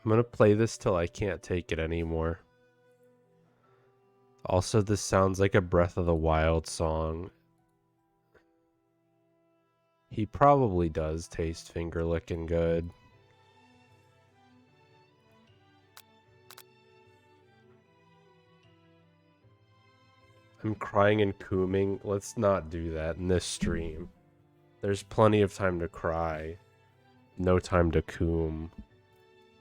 I'm gonna play this till I can't take it anymore. Also, this sounds like a Breath of the Wild song. He probably does taste finger licking good. I'm crying and cooming. Let's not do that in this stream. There's plenty of time to cry. No time to coom.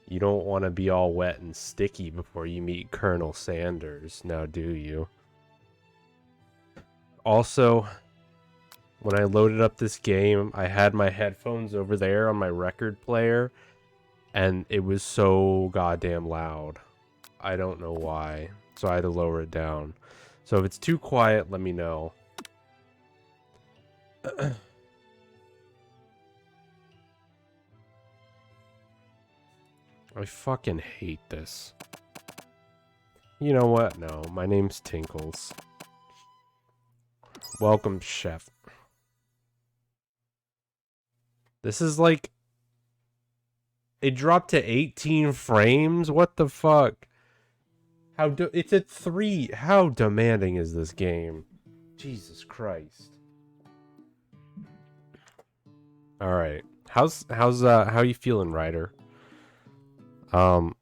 You don't want to be all wet and sticky before you meet Colonel Sanders, now do you? Also, when I loaded up this game, I had my headphones over there on my record player, and it was so goddamn loud. I don't know why, so I had to lower it down. So if it's too quiet, let me know. I fucking hate this. You know what? No, my name's Tinkles. Welcome, chef. This is like... It dropped to 18 frames? What the fuck? It's at 3. How demanding is this game? Jesus Christ. Alright. How you feeling, Ryder? I'm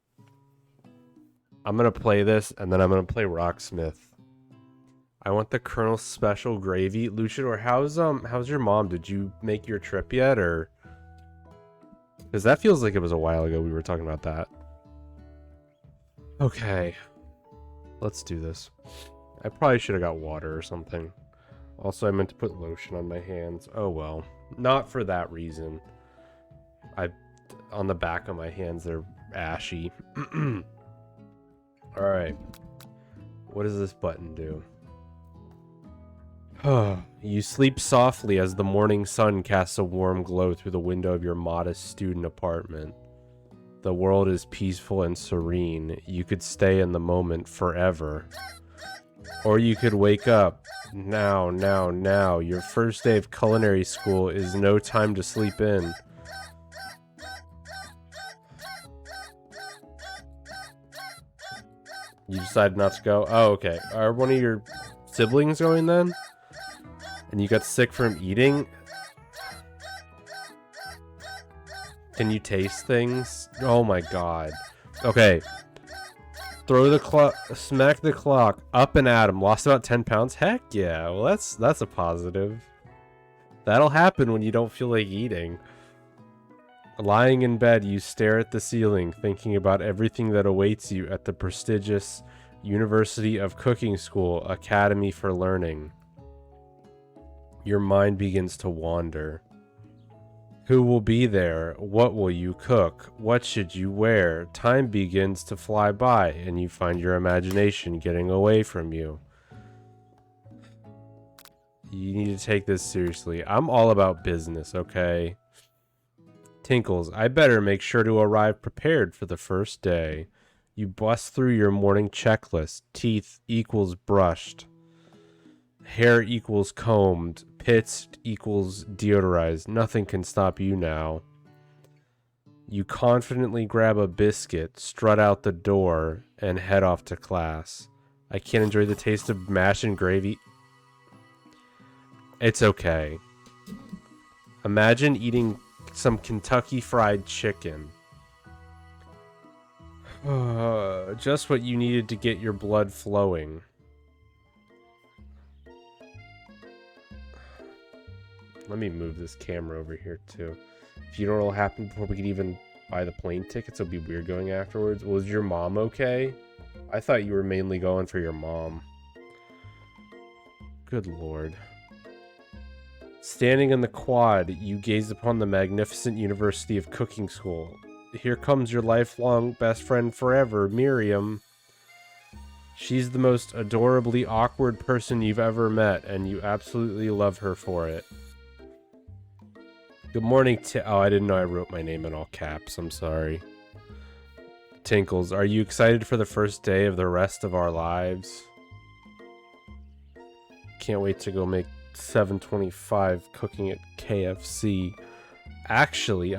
gonna play this, and then I'm gonna play Rocksmith. I want the Colonel Special Gravy. Luchador, how's your mom? Did you make your trip yet, or? Because that feels like it was a while ago we were talking about that. Okay. Let's do this. I probably should have got water or something. Also, I meant to put lotion on my hands. Oh well. Not for that reason. On the back of my hands, they're ashy. Alright. What does this button do? You sleep softly as the morning sun casts a warm glow through the window of your modest student apartment. The world is peaceful and serene. You could stay in the moment forever. Or you could wake up. Now. Your first day of culinary school is no time to sleep in. You decided not to go? Oh, okay. Are one of your siblings going then? And you got sick from eating? Can you taste things? Oh my god. Okay. Throw the clock, smack the clock, up and at him. Lost about 10 pounds? Heck yeah. Well, that's a positive. That'll happen when you don't feel like eating. Lying in bed, you stare at the ceiling, thinking about everything that awaits you at the prestigious University of Cooking School Academy for Learning. Your mind begins to wander. Who will be there? What will you cook? What should you wear? Time begins to fly by, and you find your imagination getting away from you. You need to take this seriously. I'm all about business, okay? Tinkles, I better make sure to arrive prepared for the first day. You bust through your morning checklist. Teeth equals brushed. Hair equals combed. Pits equals deodorized. Nothing can stop you now. You confidently grab a biscuit, strut out the door, and head off to class. I can't enjoy the taste of mash and gravy. It's okay. Imagine eating some Kentucky Fried Chicken. Just what you needed to get your blood flowing. Let me move this camera over here too. Funeral happened before we could even buy the plane tickets. It'll be weird going afterwards. Was your mom okay? I thought you were mainly going for your mom. Good lord. Standing in the quad, you gaze upon the magnificent University of Cooking School. Here comes your lifelong best friend forever, Miriam. She's the most adorably awkward person you've ever met, and you absolutely love her for it. Good morning, oh, I didn't know I wrote my name in all caps. I'm sorry. Tinkles, are you excited for the first day of the rest of our lives? Can't wait to go make $7.25 cooking at KFC. Actually,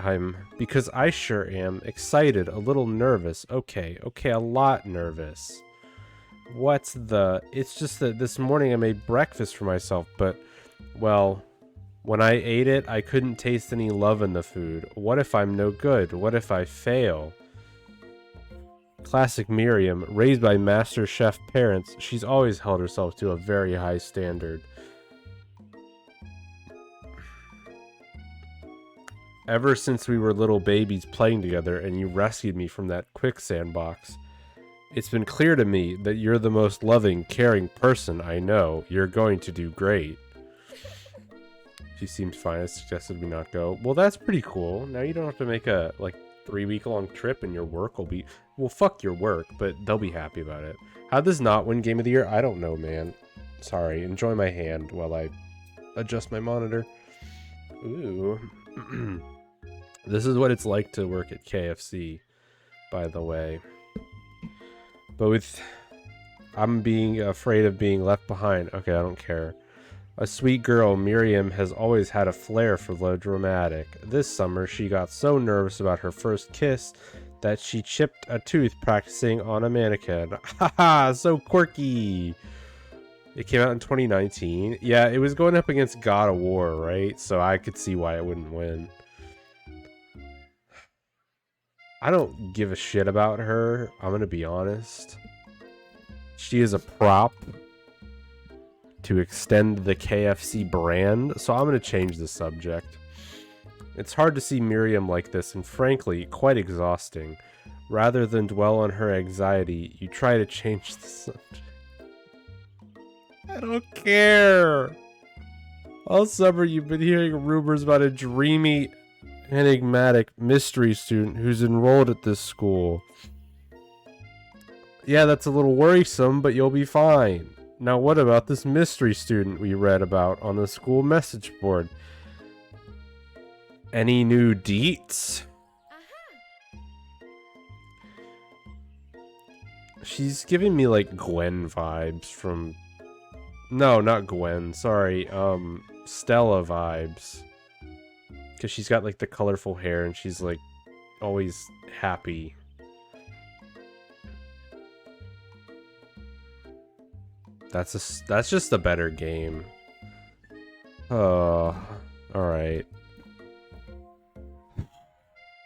because I sure am excited, a little nervous. Okay, a lot nervous. It's just that this morning I made breakfast for myself, but, well, when I ate it, I couldn't taste any love in the food. What if I'm no good? What if I fail? Classic Miriam, raised by master chef parents, she's always held herself to a very high standard. Ever since we were little babies playing together and you rescued me from that quicksand box, it's been clear to me that you're the most loving, caring person I know. You're going to do great. She seems fine. I suggested we not go. Well, that's pretty cool. Now you don't have to make a, 3-week-long trip and your work will be... Well, fuck your work, but they'll be happy about it. How'd this not win Game of the Year? I don't know, man. Sorry. Enjoy my hand while I adjust my monitor. Ooh. This is what it's like to work at KFC, by the way. But I'm being afraid of being left behind. Okay, I don't care. A sweet girl, Miriam has always had a flair for the dramatic. This summer, she got so nervous about her first kiss that she chipped a tooth practicing on a mannequin. Haha, so quirky! It came out in 2019. Yeah, it was going up against God of War, right? So I could see why it wouldn't win. I don't give a shit about her, I'm gonna be honest. She is a prop to extend the KFC brand, so I'm gonna change the subject. It's hard to see Miriam like this, and frankly, quite exhausting. Rather than dwell on her anxiety, you try to change the subject. I don't care! All summer you've been hearing rumors about a dreamy, enigmatic mystery student who's enrolled at this school. Yeah, that's a little worrisome, but you'll be fine. Now what about this mystery student we read about on the school message board? Any new deets? She's giving me like Gwen vibes from... No, not Gwen, sorry, Stella vibes. Because she's got like the colorful hair and she's like always happy. That's just a better game. Oh, alright.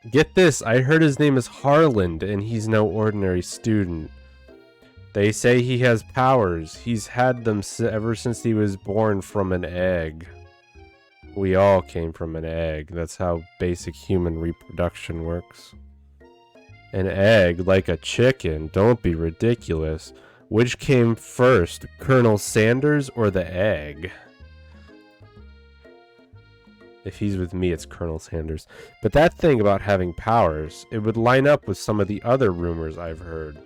Get this, I heard his name is Harland and he's no ordinary student. They say he has powers. He's had them ever since he was born from an egg. We all came from an egg. That's how basic human reproduction works. An egg, like a chicken. Don't be ridiculous. Which came first, Colonel Sanders or the egg? If he's with me, it's Colonel Sanders. But that thing about having powers, it would line up with some of the other rumors I've heard.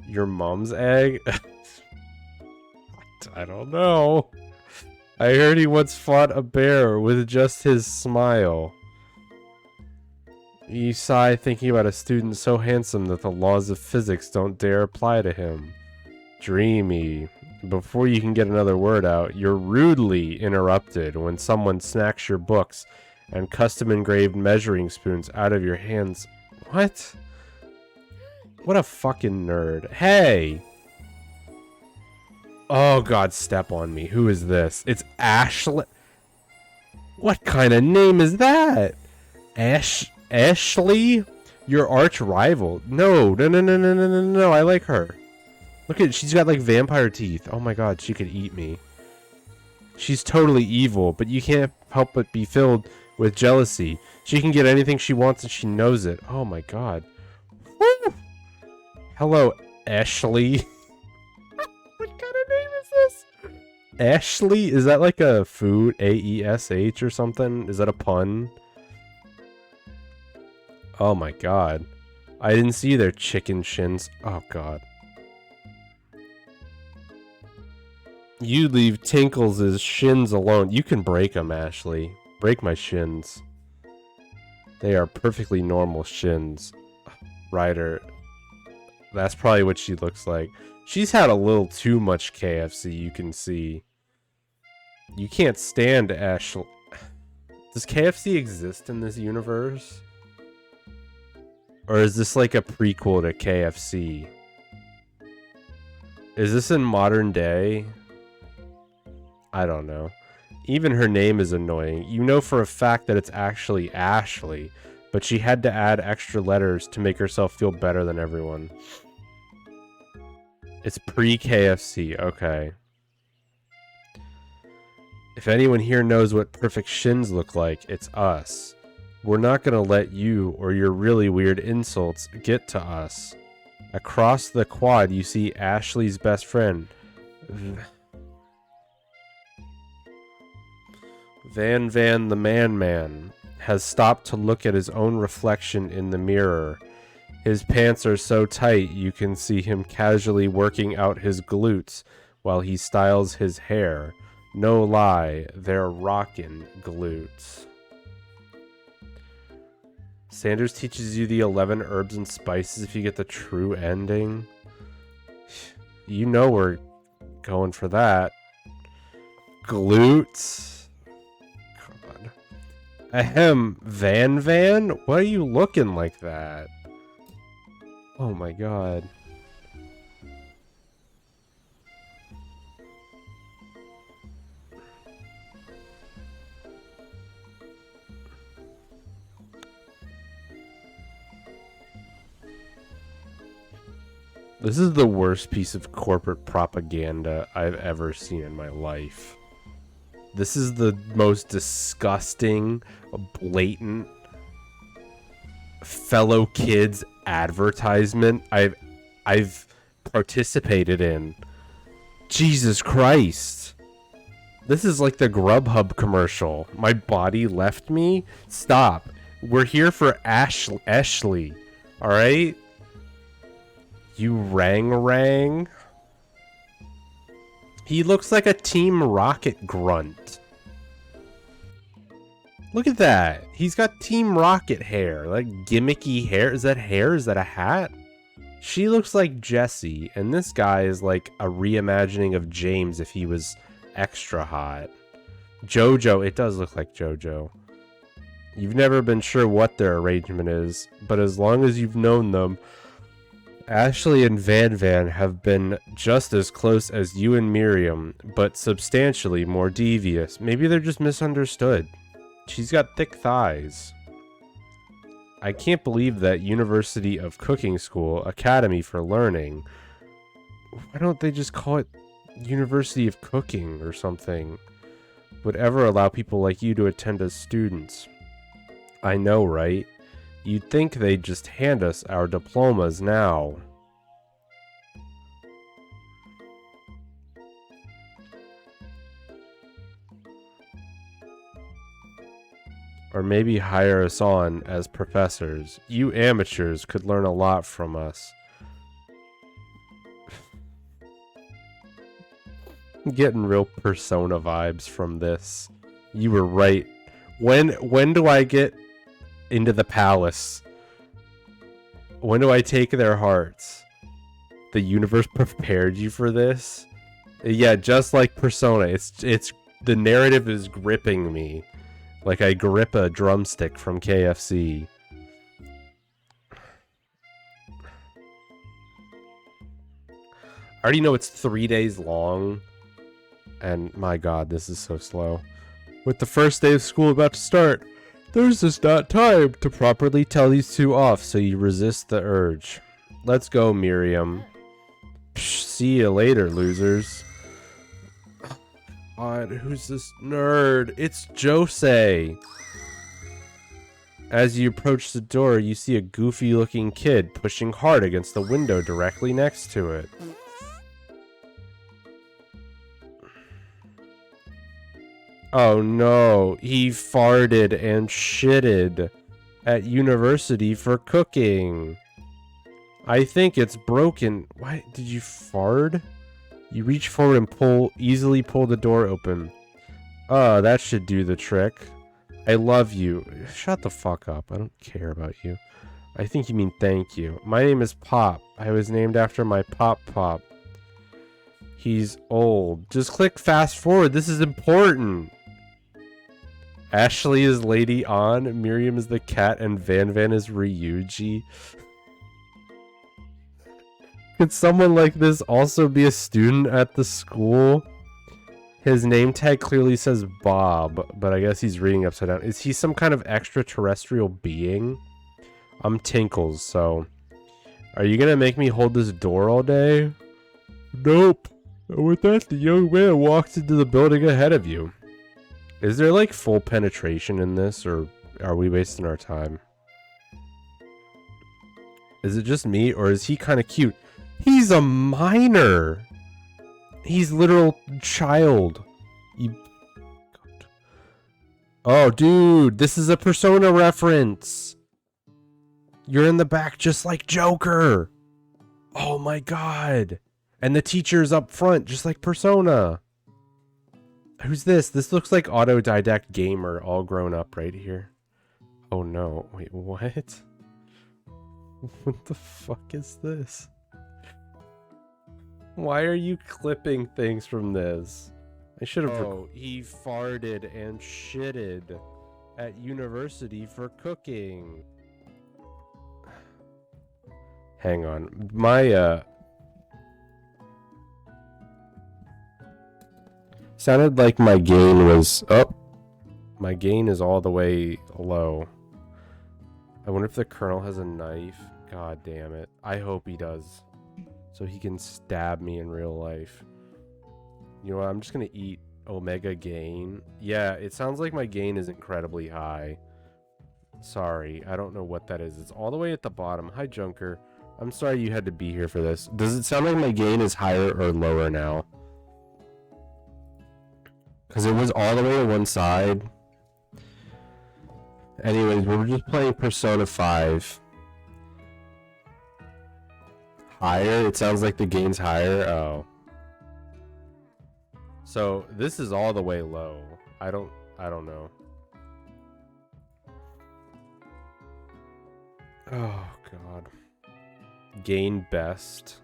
Your mom's egg? I don't know. I heard he once fought a bear with just his smile. You sigh thinking about a student so handsome that the laws of physics don't dare apply to him. Dreamy. Before you can get another word out, you're rudely interrupted when someone snacks your books and custom-engraved measuring spoons out of your hands. What? What a fucking nerd. Hey! Oh god, step on me. Who is this? It's Ashley. What kind of name is that? Ashley? Your arch rival. No, I like her. Look at, she's got like vampire teeth. Oh my god, she could eat me. She's totally evil, but you can't help but be filled with jealousy. She can get anything she wants and she knows it. Oh my god. Woo! Hello, Ashley. What kind of name is this? Ashley? Is that like a food? A-E-S-H or something? Is that a pun? Oh my god. I didn't see their chicken shins. Oh god. You leave Tinkles' shins alone. You can break them, Ashley. Break my shins. They are perfectly normal shins. Ryder. That's probably what she looks like. She's had a little too much KFC, you can see. You can't stand Ashley. Does KFC exist in this universe? Or is this like a prequel to KFC? Is this in modern day? I don't know. Even her name is annoying. You know for a fact that it's actually Ashley, but she had to add extra letters to make herself feel better than everyone. It's pre-KFC, okay. If anyone here knows what perfect shins look like, it's us. We're not gonna let you or your really weird insults get to us. Across the quad, you see Ashley's best friend, Van the Man has stopped to look at his own reflection in the mirror. His pants are so tight you can see him casually working out his glutes while he styles his hair. No lie, they're rockin' glutes. Sanders teaches you the 11 herbs and spices if you get the true ending. You know we're going for that. Glutes. God. Ahem, Van? Why are you looking like that? Oh my god. This is the worst piece of corporate propaganda I've ever seen in my life. This is the most disgusting, blatant fellow kids advertisement I've participated in. Jesus Christ. This is like the Grubhub commercial. My body left me. Stop. We're here for Ashley. All right? You rang. He looks like a Team Rocket grunt. Look at that. He's got Team Rocket hair. Like gimmicky hair. Is that hair? Is that a hat? She looks like Jessie. And this guy is like a reimagining of James if he was extra hot. JoJo. It does look like JoJo. You've never been sure what their arrangement is. But as long as you've known them, Ashley and Van have been just as close as you and Miriam, but substantially more devious. Maybe they're just misunderstood. She's got thick thighs. I can't believe that University of Cooking School, Academy for Learning. Why don't they just call it University of Cooking or something? Would ever allow people like you to attend as students. I know, right? You'd think they'd just hand us our diplomas now. Or maybe hire us on as professors. You amateurs could learn a lot from us. I'm getting real Persona vibes from this. You were right. When do I get into the palace? When do I take their hearts? The universe prepared you for this? Yeah, just like Persona. It's the narrative is gripping me. Like I grip a drumstick from KFC. I already know it's 3 days long. And my god, this is so slow. With the first day of school about to start, there's just not time to properly tell these two off, so you resist the urge. Let's go, Miriam. Psh, see you later, losers. God, who's this nerd? It's Jose. As you approach the door, you see a goofy-looking kid pushing hard against the window directly next to it. Oh no, he farted and shitted at University for Cooking. I think it's broken. Why did you fart? You reach forward and easily pull the door open. That should do the trick. I love you. Shut the fuck up. I don't care about you. I think you mean thank you. My name is Pop. I was named after my Pop. He's old. Just click fast forward. This is important. Ashley is Lady On, Miriam is the cat, and Van Van is Ryuji. Could someone like this also be a student at the school? His name tag clearly says Bob, but I guess he's reading upside down. Is he some kind of extraterrestrial being? I'm Tinkles, so... Are you gonna make me hold this door all day? Nope. With that, the young man walks into the building ahead of you. Is there like full penetration in this, or are we wasting our time? Is it just me, or is he kind of cute? He's a minor! He's literal child. Oh, dude, this is a Persona reference. You're in the back just like Joker. Oh my god. And the teacher's up front just like Persona. Who's this? This looks like Autodidact Gamer all grown up right here. Oh no. Wait, what? What the fuck is this? Why are you clipping things from this? I should have... Oh, he farted and shitted at university for cooking. Hang on. My, sounded like my gain was... Oh! My gain is all the way low. I wonder if the Colonel has a knife. God damn it. I hope he does. So he can stab me in real life. You know what? I'm just gonna eat Omega Gain. Yeah, it sounds like my gain is incredibly high. Sorry, I don't know what that is. It's all the way at the bottom. Hi, Junker. I'm sorry you had to be here for this. Does it sound like my gain is higher or lower now? Because it was all the way to one side. Anyways, we were just playing Persona 5. Higher? It sounds like the gain's higher. Oh. So this is all the way low. I don't know. Oh god. Gain best.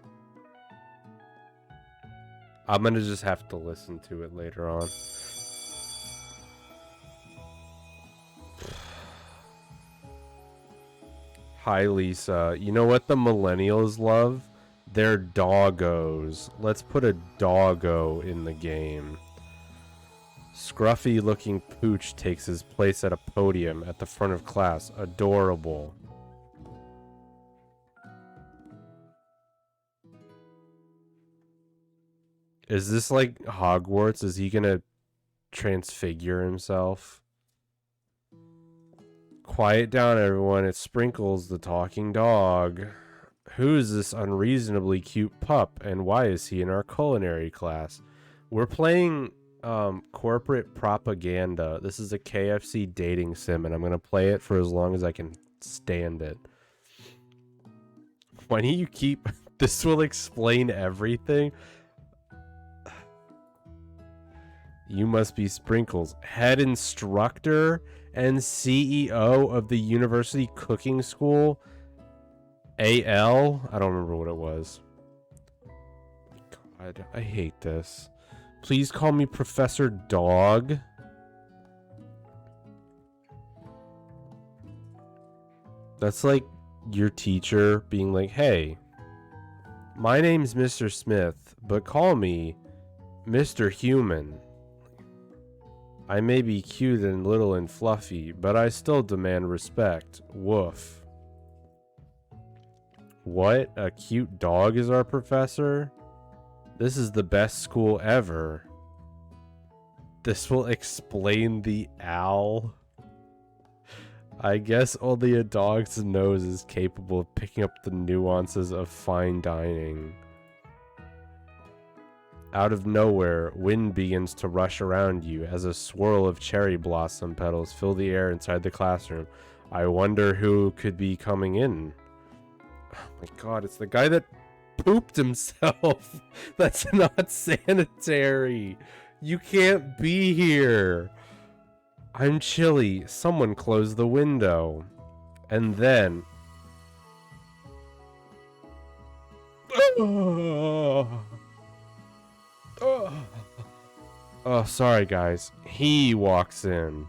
I'm gonna just have to listen to it later on. Hi, Lisa. You know what the millennials love? They're doggos. Let's put a doggo in the game. Scruffy looking pooch takes his place at a podium at the front of class. Adorable. Is this like Hogwarts? Is he gonna transfigure himself? Quiet down, everyone. It's Sprinkles, the talking dog. Who is this unreasonably cute pup, and why is he in our culinary class? We're playing corporate propaganda. This is a KFC dating sim, and I'm going to play it for as long as I can stand it. Why don't you keep... This will explain everything. You must be Sprinkles, head instructor and CEO of the University Cooking School. AL? I don't remember what it was. God, I hate this. Please call me Professor Dog. That's like your teacher being like, hey, my name's Mr. Smith, but call me Mr. Human. I may be cute and little and fluffy, but I still demand respect. Woof. What? A cute dog is our professor? This is the best school ever. This will explain the owl. I guess only a dog's nose is capable of picking up the nuances of fine dining. Out of nowhere, wind begins to rush around you as a swirl of cherry blossom petals fill the air inside the classroom. I wonder who could be coming in. Oh my god, it's the guy that pooped himself. That's not sanitary. You can't be here. I'm chilly. Someone close the window. And then... Oh, sorry guys. He walks in.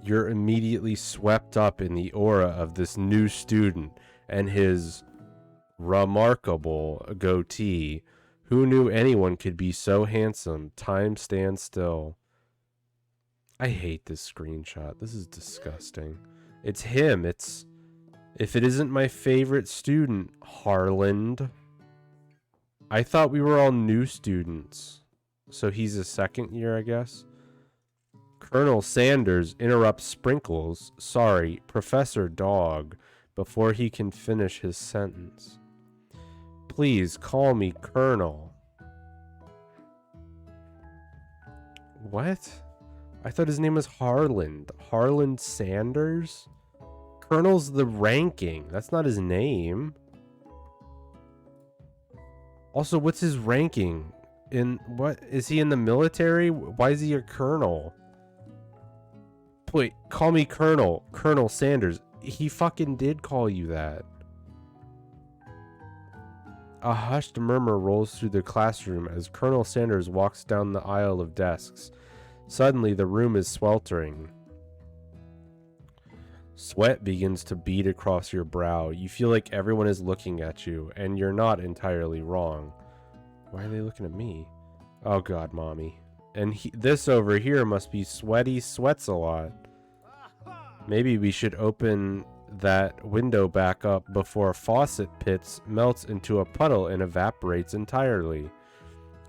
You're immediately swept up in the aura of this new student and his remarkable goatee. Who knew anyone could be so handsome? Time stands still. I hate this screenshot. This is disgusting. It's him. If it isn't my favorite student, Harland. I thought we were all new students. So he's a second year, I guess. Colonel Sanders interrupts Sprinkles, sorry, Professor Dog, before he can finish his sentence. Please call me Colonel. What? I thought his name was Harland. Harland Sanders? Colonel's the ranking. That's not his name. Also, what's his ranking? Is he in the military? Why is he a colonel? Wait, call me Colonel. Colonel Sanders. He fucking did call you that. A hushed murmur rolls through the classroom as Colonel Sanders walks down the aisle of desks. Suddenly, the room is sweltering. Sweat begins to bead across your brow. You feel like everyone is looking at you, and you're not entirely wrong. Why are they looking at me? Oh god, mommy. And this over here must be sweaty, sweats a lot. Maybe we should open that window back up before faucet pits melts into a puddle and evaporates entirely.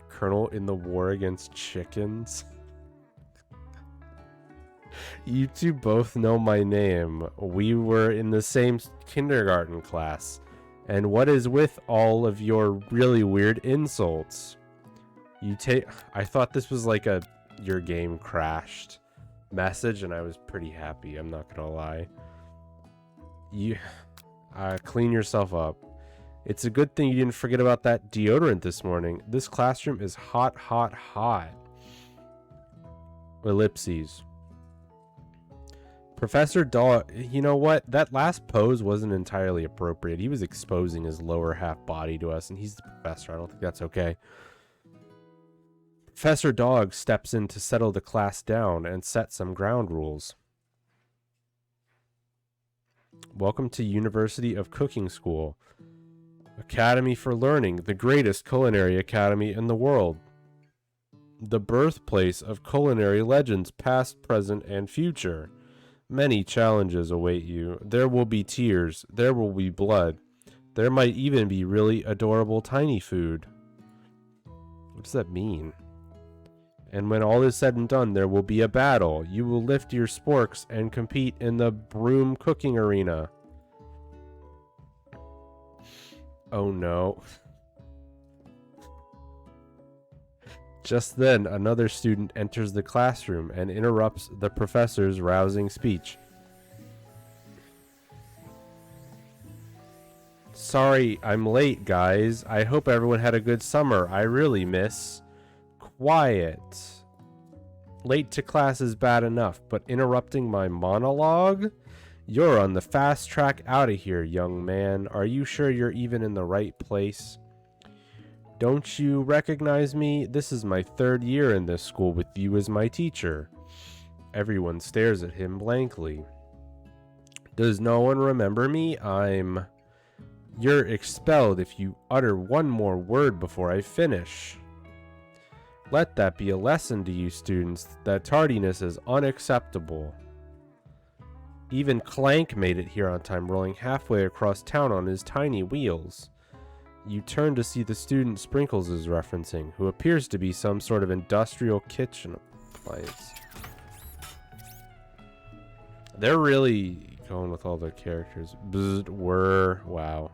Colonel in the war against chickens. You two both know my name. We were in the same kindergarten class. And what is with all of your really weird insults? I thought this was like a your game crashed message, and I was pretty happy, I'm not gonna lie. You clean yourself up. It's a good thing you didn't forget about that deodorant this morning. This classroom is hot, hot, hot. Ellipses. Professor Daw, you know what? That last pose wasn't entirely appropriate. He was exposing his lower half body to us, and he's the professor. I don't think that's okay. Professor Dog steps in to settle the class down and set some ground rules. Welcome to University of Cooking School. Academy for Learning, the greatest culinary academy in the world. The birthplace of culinary legends past, present, and future. Many challenges await you. There will be tears. There will be blood. There might even be really adorable tiny food. What does that mean? And when all is said and done, there will be a battle. You will lift your sporks and compete in the broom cooking arena. Oh no. Just then, another student enters the classroom and interrupts the professor's rousing speech. Sorry, I'm late, guys. I hope everyone had a good summer. I really miss... Quiet. Late to class is bad enough, but interrupting my monologue? You're on the fast track out of here, young man. Are you sure you're even in the right place? Don't you recognize me? This is my 3rd year in this school with you as my teacher. Everyone stares at him blankly. Does no one remember me? You're expelled if you utter one more word before I finish. Let that be a lesson to you students that tardiness is unacceptable. Even Clank made it here on time, rolling halfway across town on his tiny wheels. You turn to see the student Sprinkles is referencing, who appears to be some sort of industrial kitchen appliance. They're really going with all the characters. Bzzzt, whir, wow.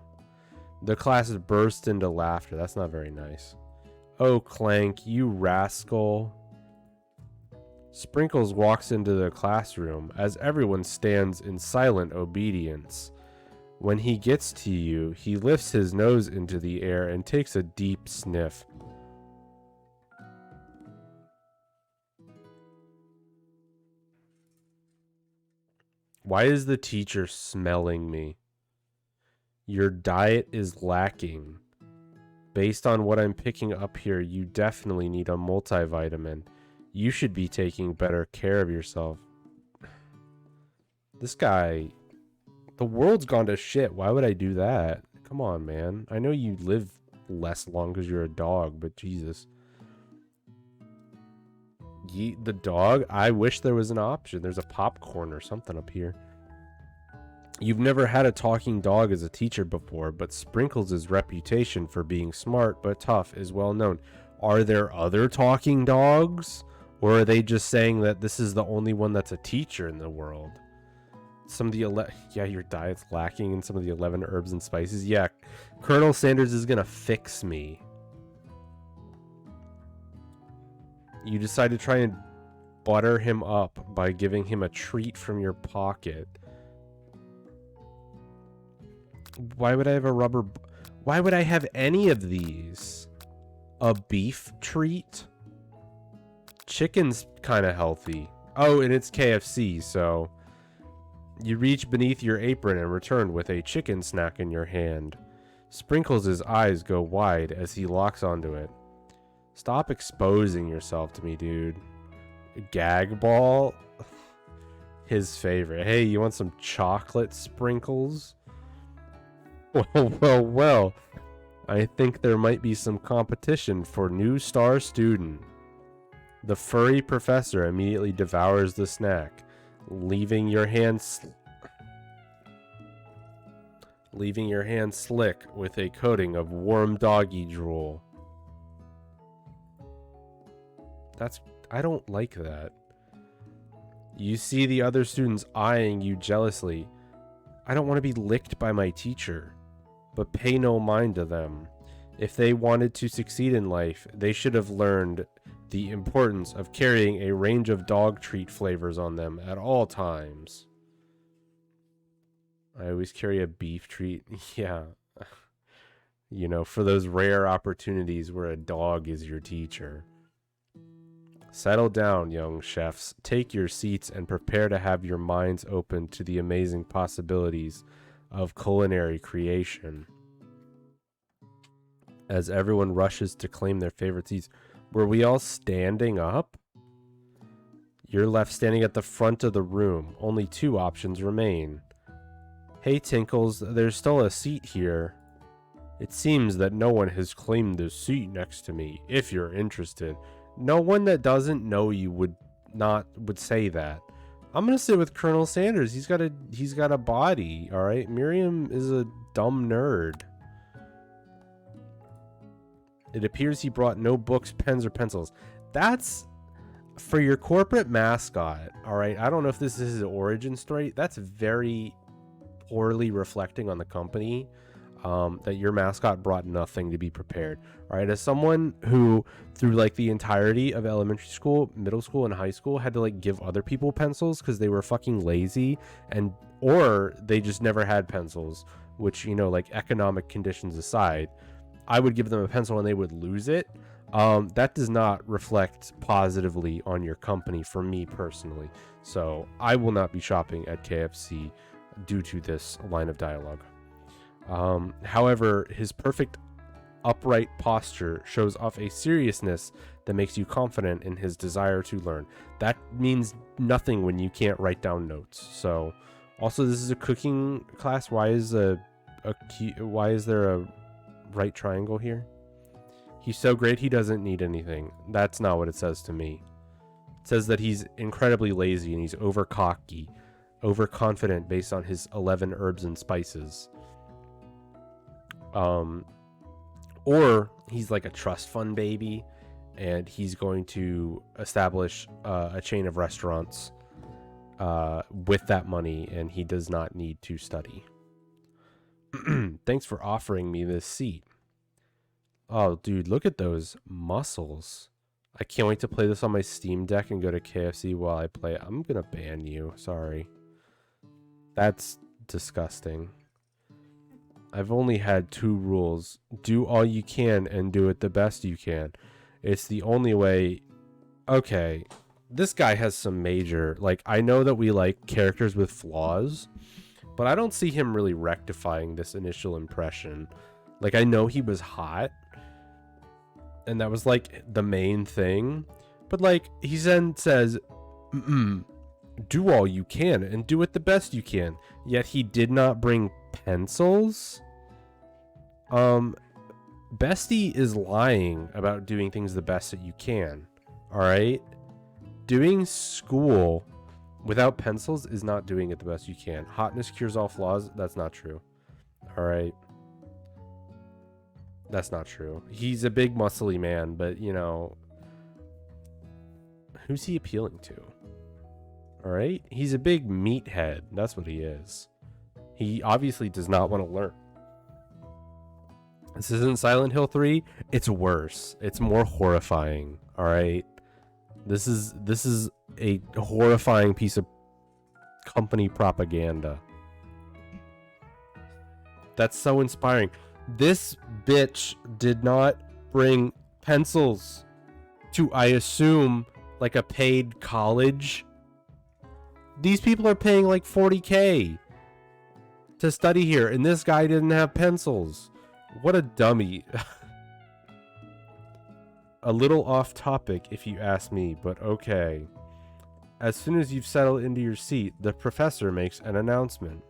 The classes burst into laughter. That's not very nice. Oh, Clank, you rascal. Sprinkles walks into the classroom as everyone stands in silent obedience. When he gets to you, he lifts his nose into the air and takes a deep sniff. Why is the teacher smelling me? Your diet is lacking. Based on what I'm picking up here, you definitely need a multivitamin. You should be taking better care of yourself. This guy, the world's gone to shit. Why would I do that? Come on, man. I know you live less long because you're a dog, but Jesus. Yeet the dog? I wish there was an option. There's a popcorn or something up here. You've never had a talking dog as a teacher before, but Sprinkles' reputation for being smart but tough is well known. Are there other talking dogs? Or are they just saying that this is the only one that's a teacher in the world? Some of the yeah, your diet's lacking in some of the 11 herbs and spices. Yeah, Colonel Sanders is gonna fix me. You decide to try and butter him up by giving him a treat from your pocket. Why would I have a rubber... Why would I have any of these? A beef treat? Chicken's kind of healthy. Oh, and it's KFC, so... You reach beneath your apron and return with a chicken snack in your hand. Sprinkles' eyes go wide as he locks onto it. Stop exposing yourself to me, dude. Gag ball? His favorite. Hey, you want some chocolate, Sprinkles? Well. I think there might be some competition for new star student. The furry professor immediately devours the snack, leaving your hand slick with a coating of warm doggy drool. I don't like that. You see the other students eyeing you jealously. I don't want to be licked by my teacher, but pay no mind to them. If they wanted to succeed in life, they should have learned the importance of carrying a range of dog treat flavors on them at all times. I always carry a beef treat. Yeah. You know, for those rare opportunities where a dog is your teacher. Settle down, young chefs. Take your seats and prepare to have your minds open to the amazing possibilities of culinary creation. As everyone rushes to claim their favorite seats, were we all standing up? You're left standing at the front of the room. Only two options remain. Hey, Tinkles, there's still a seat here. It seems that no one has claimed the seat next to me, if you're interested. No one that doesn't know you would say that. I'm gonna sit with Colonel Sanders. He's got a body, all right? Miriam is a dumb nerd. It appears he brought no books, pens, or pencils. That's for your corporate mascot, all right? I don't know if this is his origin story. That's very poorly reflecting on the company. That your mascot brought nothing to be prepared. All right, as someone who through like the entirety of elementary school, middle school, and high school had to like give other people pencils because they were fucking lazy or they just never had pencils, which, you know, like economic conditions aside, I would give them a pencil and they would lose it. That does not reflect positively on your company for me personally. So I will not be shopping at KFC due to this line of dialogue. However, his perfect upright posture shows off a seriousness that makes you confident in his desire to learn. That means nothing when you can't write down notes. So, also, this is a cooking class. Why is there a right triangle here? He's so great he doesn't need anything. That's not what it says to me. It says that he's incredibly lazy and he's overcocky, overconfident based on his 11 herbs and spices. Or he's like a trust fund baby and he's going to establish a chain of restaurants with that money, and he does not need to study. Thanks for offering me this seat. Oh, dude, look at those muscles. I can't wait to play this on my Steam Deck and go to KFC while I play it. I'm gonna ban you. Sorry. That's disgusting. I've only had 2 rules. Do all you can and do it the best you can. It's the only way. Okay. This guy has some major... Like, I know that we like characters with flaws, but I don't see him really rectifying this initial impression. Like, I know he was hot, and that was, like, the main thing. But, like, he then says, Do all you can and do it the best you can. Yet he did not bring pencils? Bestie is lying about doing things the best that you can. Alright? Doing school without pencils is not doing it the best you can. Hotness cures all flaws? That's not true. Alright? That's not true. He's a big muscly man, but you know, who's he appealing to? Alright? He's a big meathead. That's what he is. He obviously does not want to learn. This isn't Silent Hill 3. It's worse. It's more horrifying. Alright? This is a horrifying piece of company propaganda. That's so inspiring. This bitch did not bring pencils to, I assume, like a paid college. These people are paying like $40K to study here, and this guy didn't have pencils. What a dummy. A little off topic if you ask me, but okay. As soon as you've settled into your seat, the professor makes an announcement.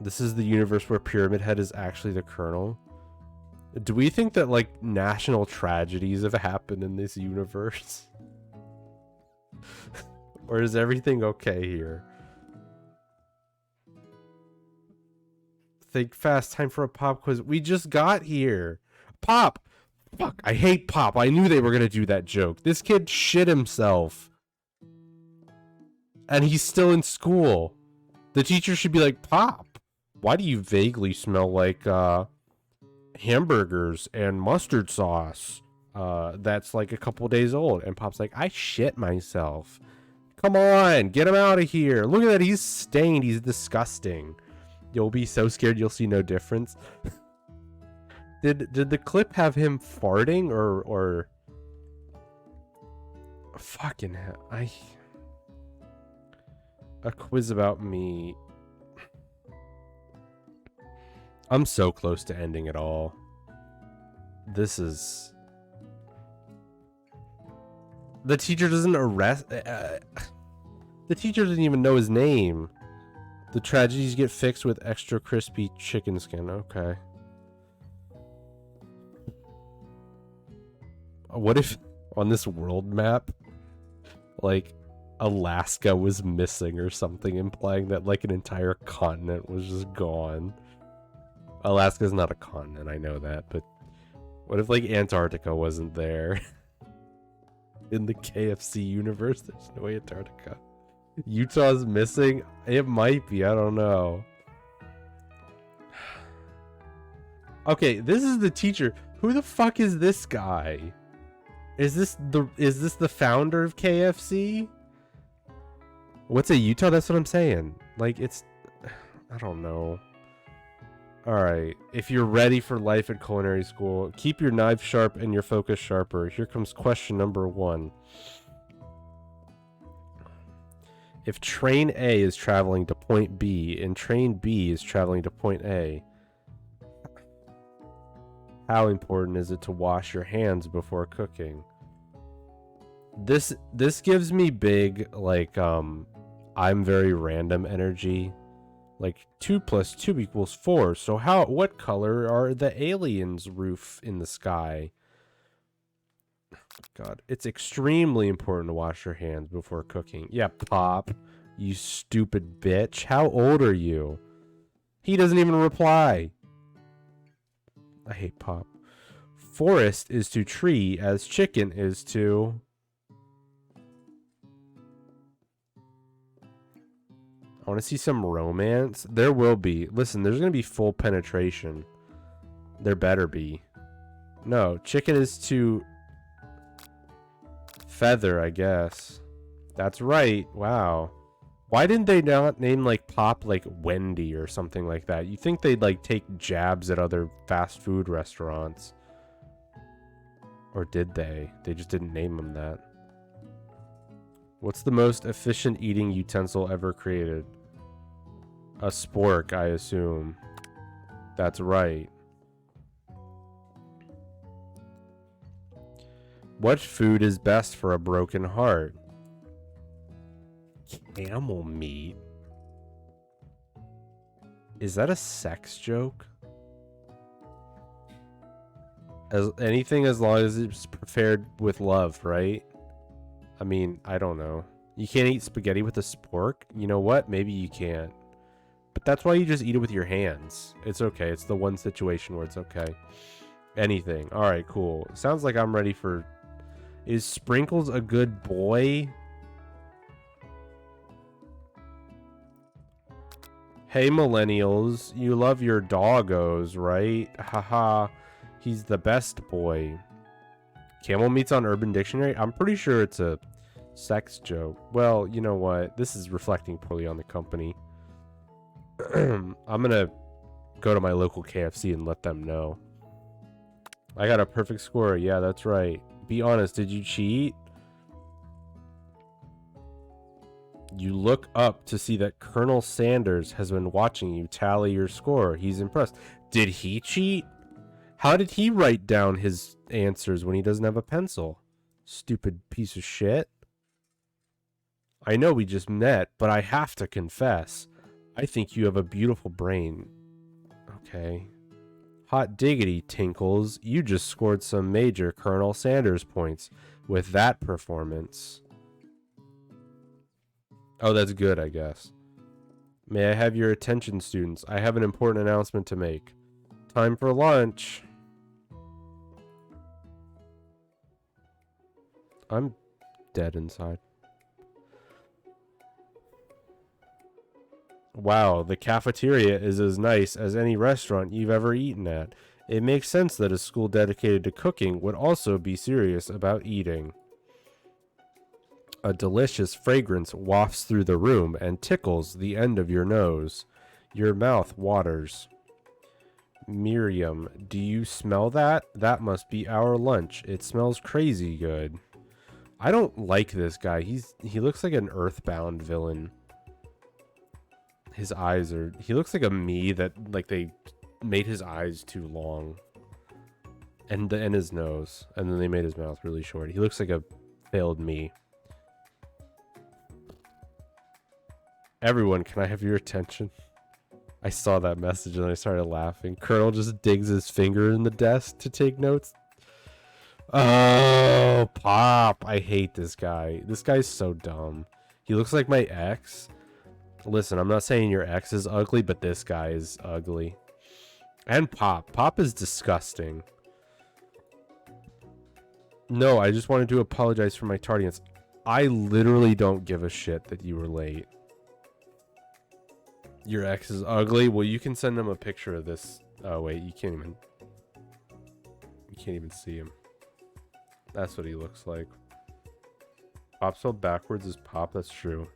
This is the universe where Pyramid Head is actually the Colonel. Do we think that like national tragedies have happened in this universe? Or is everything okay here? Think fast, time for a pop quiz. We just got here. Pop! Fuck, I hate Pop. I knew they were gonna do that joke. This kid shit himself. And he's still in school. The teacher should be like, Pop, why do you vaguely smell like hamburgers and mustard sauce? That's like a couple days old. And Pop's like, I shit myself. Come on, get him out of here. Look at that, he's stained, he's disgusting. You'll be so scared you'll see no difference. Did the clip have him farting or fucking hell, a quiz about me. I'm so close to ending it all. This is... The teacher doesn't arrest... the teacher doesn't even know his name. The tragedies get fixed with extra crispy chicken skin. Okay. What if on this world map, like, Alaska was missing or something, implying that like an entire continent was just gone? Alaska's not a continent, I know that, but what if like Antarctica wasn't there? In the KFC universe, there's no Antarctica. Utah's missing? It might be, I don't know. Okay, this is the teacher. Who the fuck is this guy? Is this the founder of KFC? What's a Utah? That's what I'm saying. Like, it's... I don't know. Alright, if you're ready for life at culinary school, keep your knife sharp and your focus sharper. Here comes question number 1. If train A is traveling to point B and train B is traveling to point A, how important is it to wash your hands before cooking? This gives me big, like, I'm very random energy. Like, 2 + 2 = 4. So what color are the aliens' roof in the sky? God, it's extremely important to wash your hands before cooking. Yeah, Pop, you stupid bitch. How old are you? He doesn't even reply. I hate Pop. Forest is to tree as chicken is to... I want to see some romance. There will be. Listen, there's going to be full penetration. There better be. No, chicken is to... feather, I guess. That's right. Wow. Why didn't they not name like Pop like Wendy or something like that? You think they'd like take jabs at other fast food restaurants? Or did they? They just didn't name them that. What's the most efficient eating utensil ever created? A spork, I assume. That's right. What food is best for a broken heart? Camel meat? Is that a sex joke? Anything as long as it's prepared with love, right? I mean, I don't know. You can't eat spaghetti with a spork? You know what? Maybe you can't. But that's why you just eat it with your hands. It's okay. It's the one situation where it's okay. Anything. Alright, cool. Sounds like I'm ready for... Is Sprinkles a good boy? Hey, millennials. You love your doggos, right? Haha. He's the best boy. Camel meat's on Urban Dictionary? I'm pretty sure it's a sex joke. Well, you know what? This is reflecting poorly on the company. I'm gonna go to my local KFC and let them know. I got a perfect score. Yeah, that's right. Be honest, did you cheat? You look up to see that Colonel Sanders has been watching you tally your score. He's impressed. Did he cheat? How did he write down his answers when he doesn't have a pencil? Stupid piece of shit. I know we just met, but I have to confess. I think you have a beautiful brain. Okay. Hot diggity, Tinkles. You just scored some major Colonel Sanders points with that performance. Oh, that's good, I guess. May I have your attention, students? I have an important announcement to make. Time for lunch. I'm dead inside. Wow, the cafeteria is as nice as any restaurant you've ever eaten at. It makes sense that a school dedicated to cooking would also be serious about eating. A delicious fragrance wafts through the room and tickles the end of your nose. Your mouth waters. Miriam, do you smell that? That must be our lunch. It smells crazy good. I don't like this guy. He looks like an Earthbound villain. His eyes are... He looks like a me that, like, they made his eyes too long. And his nose. And then they made his mouth really short. He looks like a failed me. Everyone, can I have your attention? I saw that message and I started laughing. Colonel just digs his finger in the desk to take notes. Oh, Pop. I hate this guy. This guy's so dumb. He looks like my ex. Listen, I'm not saying your ex is ugly, but this guy is ugly. And Pop. Pop is disgusting. No, I just wanted to apologize for my tardiness. I literally don't give a shit that you were late. Your ex is ugly? Well, you can send him a picture of this. Oh, wait, you can't even see him. That's what he looks like. Pop spelled backwards is Pop. That's true.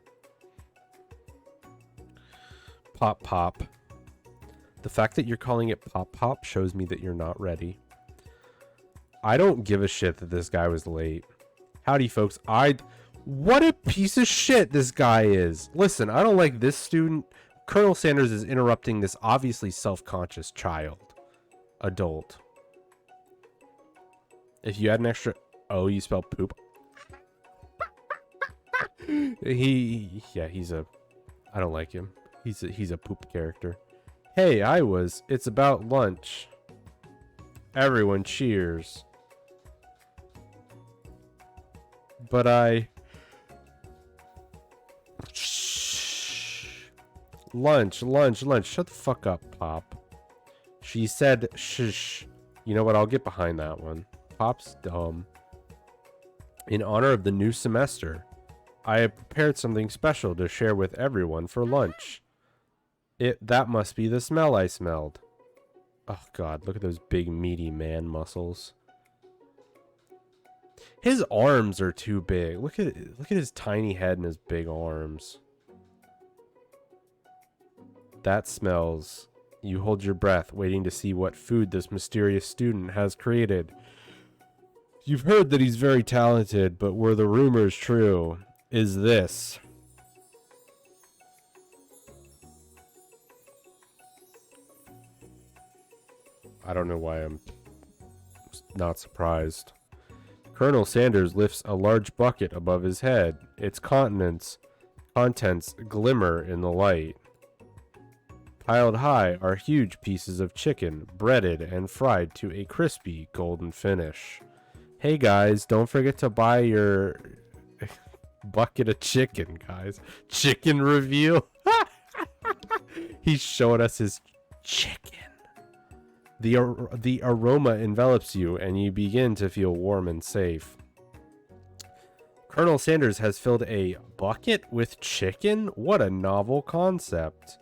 Pop Pop. The fact that you're calling it Pop Pop shows me that you're not ready. I don't give a shit that this guy was late. Howdy, folks. What a piece of shit this guy is. Listen, I don't like this student. Colonel Sanders is interrupting this obviously self-conscious child. Adult. If you had an extra... Oh, you spell poop. He's a... I don't like him. He's a poop character. Hey, it's about lunch. Everyone cheers. But Lunch. Shut the fuck up, Pop. She said shush. You know what? I'll get behind that one. Pop's dumb. In honor of the new semester, I have prepared something special to share with everyone for lunch. That must be the smell I smelled. Oh god, look at those big meaty man muscles. His arms are too big. Look at his tiny head and his big arms. That smells. You hold your breath, waiting to see what food this mysterious student has created. You've heard that he's very talented, but were the rumors true? Is this? I don't know why I'm not surprised. Colonel Sanders lifts a large bucket above his head. Its contents glimmer in the light. Piled high are huge pieces of chicken, breaded and fried to a crispy golden finish. Hey guys, don't forget to buy your bucket of chicken, guys. Chicken review. He's showing us his chicken. The aroma envelops you, and you begin to feel warm and safe. Colonel Sanders has filled a bucket with chicken? What a novel concept.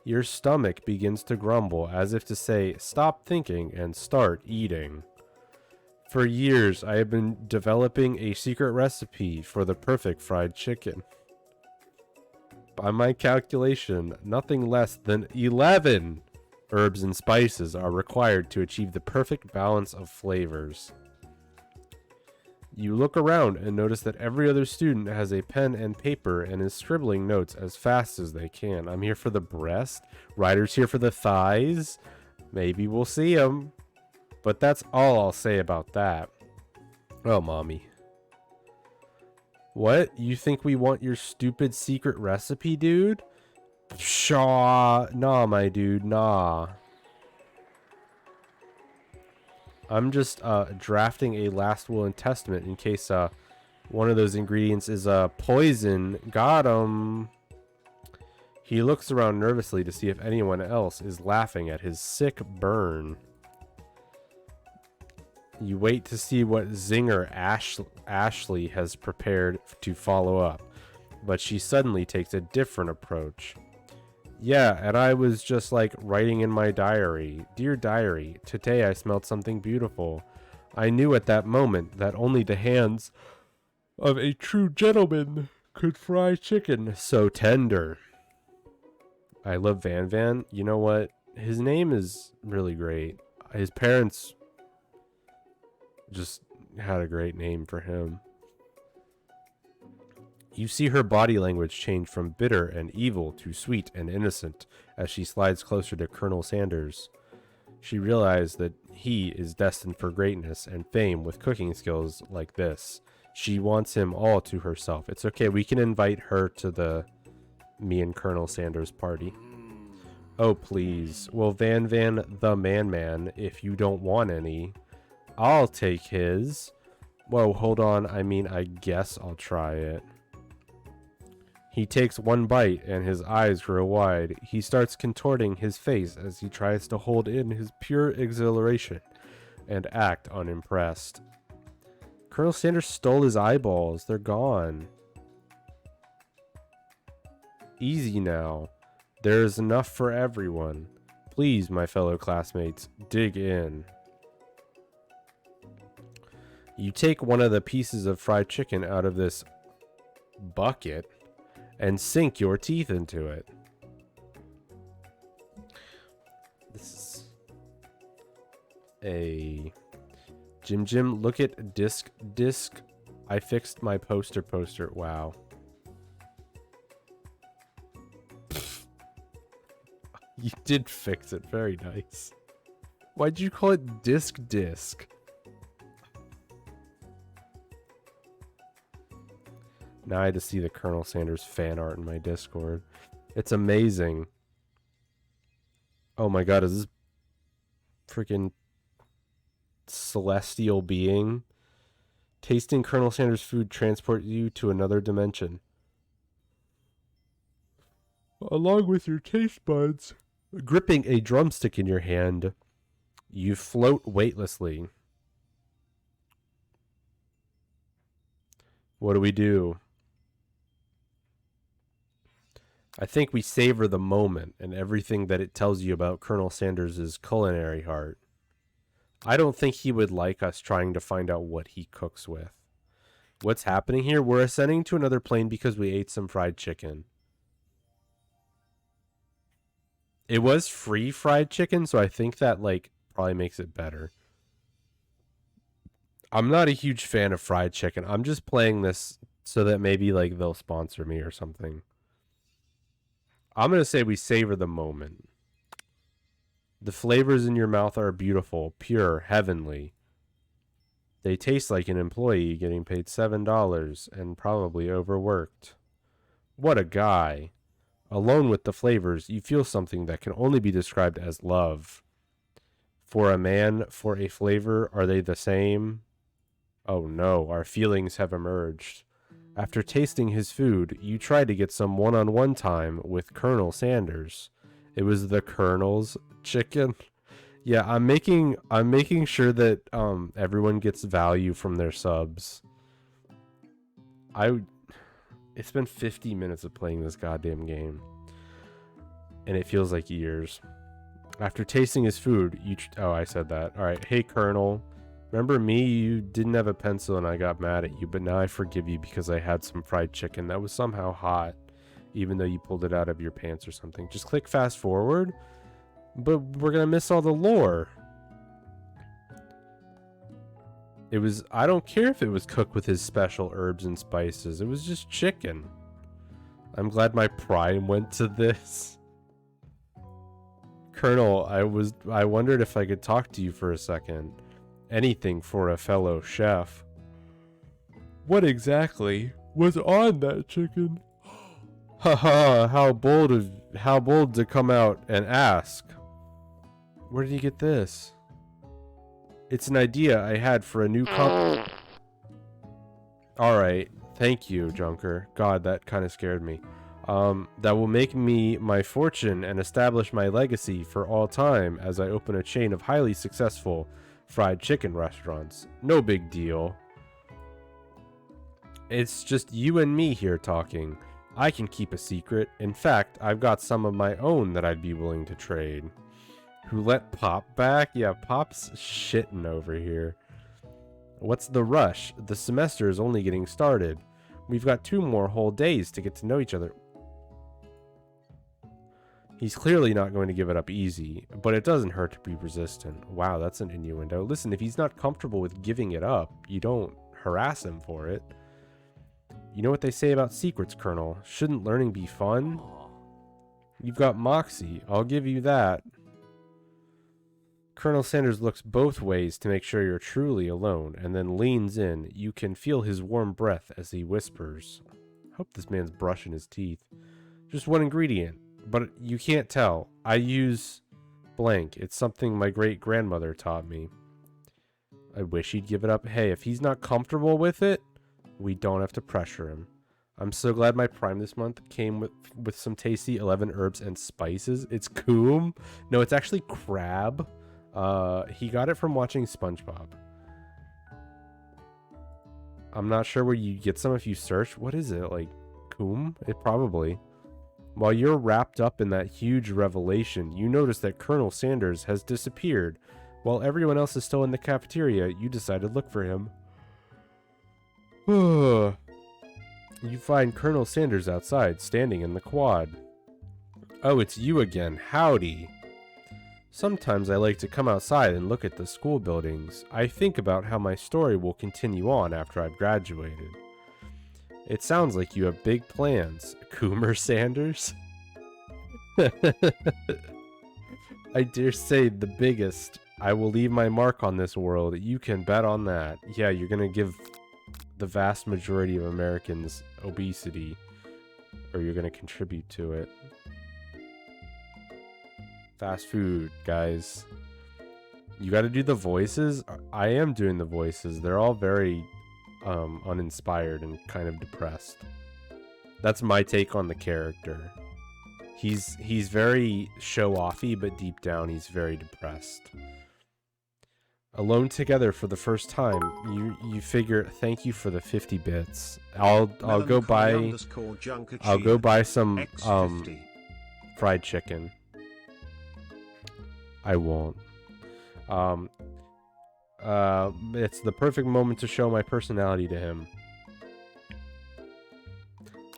Your stomach begins to grumble, as if to say, stop thinking and start eating. For years, I have been developing a secret recipe for the perfect fried chicken. By my calculation, nothing less than 11 herbs and spices are required to achieve the perfect balance of flavors. You look around and notice that every other student has a pen and paper and is scribbling notes as fast as they can. I'm here for the breast. Ryder's here for the thighs. Maybe we'll see him. But that's all I'll say about that. Oh, mommy. What? You think we want your stupid secret recipe, dude? Pshaw. Nah, my dude. Nah. I'm just drafting a last will and testament in case one of those ingredients is poison. Got him. He looks around nervously to see if anyone else is laughing at his sick burn. You wait to see what zinger Ashley has prepared to follow up, but she suddenly takes a different approach. Yeah, and I was just like writing in my diary. Dear diary, today I smelled something beautiful. I knew at that moment that only the hands of a true gentleman could fry chicken so tender. I love Van Van. You know what? His name is really great. His parents just had a great name for him. You see her body language change from bitter and evil to sweet and innocent as she slides closer to Colonel Sanders. She realized that he is destined for greatness and fame with cooking skills like this. She wants him all to herself. It's okay, we can invite her to the me and Colonel Sanders party. Oh, please. Well, Van Van the Man, if you don't want any, I'll take his. Whoa, hold on. I guess I'll try it. He takes one bite and his eyes grow wide. He starts contorting his face as he tries to hold in his pure exhilaration and act unimpressed. Colonel Sanders stole his eyeballs. They're gone. Easy now. There is enough for everyone. Please, my fellow classmates, dig in. You take one of the pieces of fried chicken out of this bucket and sink your teeth into it. This is a Jim, look at disc. I fixed my poster. Wow. You did fix it. Very nice. Why'd you call it disc? Now I had to see the Colonel Sanders fan art in my Discord. It's amazing. Oh my god, is this freaking celestial being? Tasting Colonel Sanders' food transports you to another dimension. Along with your taste buds. Gripping a drumstick in your hand, you float weightlessly. What do? I think we savor the moment and everything that it tells you about Colonel Sanders' culinary heart. I don't think he would like us trying to find out what he cooks with. What's happening here? We're ascending to another plane because we ate some fried chicken. It was free fried chicken, so I think that probably makes it better. I'm not a huge fan of fried chicken. I'm just playing this so that maybe they'll sponsor me or something. I'm going to say we savor the moment. The flavors in your mouth are beautiful, pure, heavenly. They taste like an employee getting paid $7 and probably overworked. What a guy. Alone with the flavors, you feel something that can only be described as love. For a man, for a flavor, are they the same? Oh no, our feelings have emerged. After tasting his food, you try to get some one-on-one time with Colonel Sanders. It was the Colonel's chicken. Yeah, I'm making sure that everyone gets value from their subs. It's been 50 minutes of playing this goddamn game, and it feels like years. After tasting his food, oh, I said that. All right, hey Colonel, remember me? You didn't have a pencil and I got mad at you, but now I forgive you because I had some fried chicken that was somehow hot, even though you pulled it out of your pants or something. Just click fast forward. But we're gonna miss all the lore. I don't care if it was cooked with his special herbs and spices. It was just chicken. I'm glad my pride went to this. Colonel, I wondered if I could talk to you for a second. Anything for a fellow chef. What exactly was on that chicken? Haha, how bold to come out and ask. Where did you get this? It's an idea I had for a new Alright, thank you, Junker. God, that kind of scared me. That will make me my fortune and establish my legacy for all time as I open a chain of highly successful fried chicken restaurants. No big deal. It's just you and me here talking. I can keep a secret. In fact, I've got some of my own that I'd be willing to trade. Who let Pop back? Yeah, Pop's shitting over here. What's the rush? The semester is only getting started. We've got 2 more whole days to get to know each other. He's clearly not going to give it up easy, but it doesn't hurt to be resistant. Wow, that's an innuendo. Listen, if he's not comfortable with giving it up, you don't harass him for it. You know what they say about secrets, Colonel? Shouldn't learning be fun? You've got moxie. I'll give you that. Colonel Sanders looks both ways to make sure you're truly alone, and then leans in. You can feel his warm breath as he whispers. Hope this man's brushing his teeth. Just one ingredient, but you can't tell. I use blank. It's something my great-grandmother taught me. I wish he'd give it up. Hey, if he's not comfortable with it, we don't have to pressure him. I'm so glad my Prime this month came with some tasty 11 herbs and spices. It's coom. No, it's actually crab. He got it from watching SpongeBob. I'm not sure where you get some if you search. What is it? Like, coom? It probably. While you're wrapped up in that huge revelation, you notice that Colonel Sanders has disappeared. While everyone else is still in the cafeteria, you decide to look for him. You find Colonel Sanders outside, standing in the quad. Oh, it's you again. Howdy. Sometimes I like to come outside and look at the school buildings. I think about how my story will continue on after I've graduated. It sounds like you have big plans, Coomer Sanders. I dare say the biggest. I will leave my mark on this world. You can bet on that. Yeah, you're gonna give the vast majority of Americans obesity, or you're gonna contribute to it. Fast food, guys. You got to do the voices. I am doing the voices. They're all very uninspired and kind of depressed. That's my take on the character. He's very show-offy, but deep down he's very depressed. Alone together for the first time, you figure, thank you for the 50 bits. I'll go buy some fried chicken. I won't. It's the perfect moment to show my personality to him.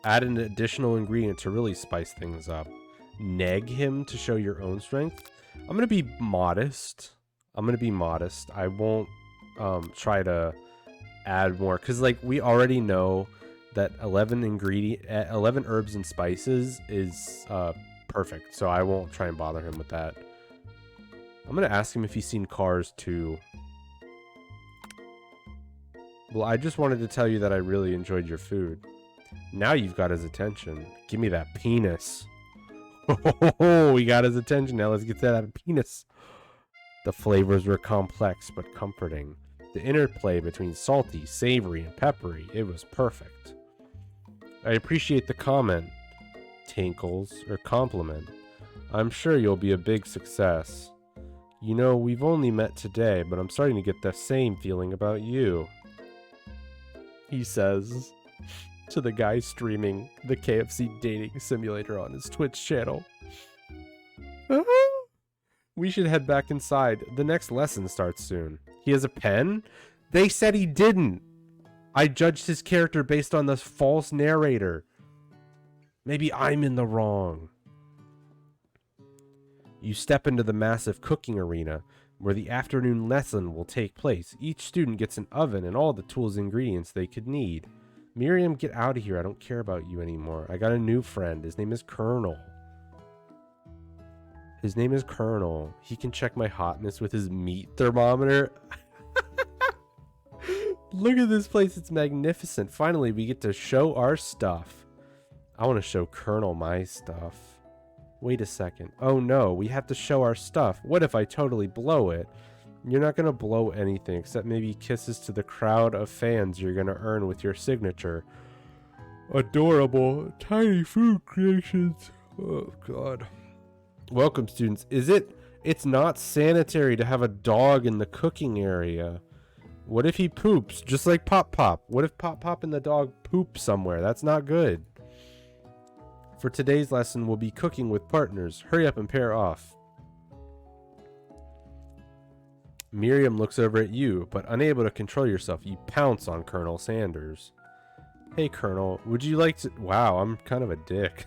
Add an additional ingredient to really spice things up. Neg him to show your own strength. I'm gonna be modest. I won't try to add more, because like we already know that 11 herbs and spices is perfect, so I won't try and bother him with that. I'm gonna ask him if he's seen Cars 2. Well, I just wanted to tell you that I really enjoyed your food. Now you've got his attention. Give me that penis. Oh, we got his attention. Now let's get to that penis. The flavors were complex but comforting. The interplay between salty, savory, and peppery, it was perfect. I appreciate the comment, Tinkles, or compliment. I'm sure you'll be a big success. You know, we've only met today, but I'm starting to get the same feeling about you. He says to the guy streaming the KFC dating simulator on his Twitch channel. We should head back inside. The next lesson starts soon. He has a pen? They said he didn't. I judged his character based on this false narrator. Maybe I'm in the wrong. You step into the massive cooking arena where the afternoon lesson will take place. Each student gets an oven and all the tools and ingredients they could need. Miriam, get out of here. I don't care about you anymore. I got a new friend. His name is Colonel. His name is Colonel. He can check my hotness with his meat thermometer. Look at this place. It's magnificent. Finally, we get to show our stuff. I want to show Colonel my stuff. Wait a second. Oh no, we have to show our stuff. What if I totally blow it? You're not going to blow anything except maybe kisses to the crowd of fans you're going to earn with your signature. Adorable, tiny food creations. Oh god. Welcome, students. It's not sanitary to have a dog in the cooking area. What if he poops, just like Pop Pop? What if Pop Pop and the dog poop somewhere? That's not good. For today's lesson, we'll be cooking with partners. Hurry up and pair off. Miriam looks over at you, but unable to control yourself, you pounce on Colonel Sanders. Hey, Colonel, would you like to... Wow, I'm kind of a dick.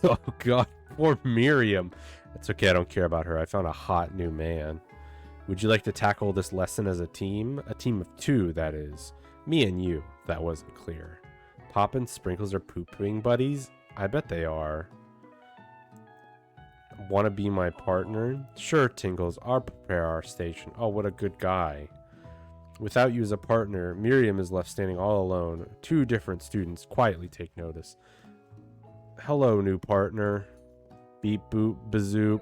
Oh, God. Poor Miriam. It's okay, I don't care about her. I found a hot new man. Would you like to tackle this lesson as a team? A team of two, that is. Me and you. That wasn't clear. Pop and Sprinkles are pooping buddies? I bet they are. Want to be my partner? Sure, Tingles. I'll prepare our station. Oh, what a good guy. Without you as a partner, Miriam is left standing all alone. Two different students quietly take notice. Hello, new partner. Beep boop bazoop.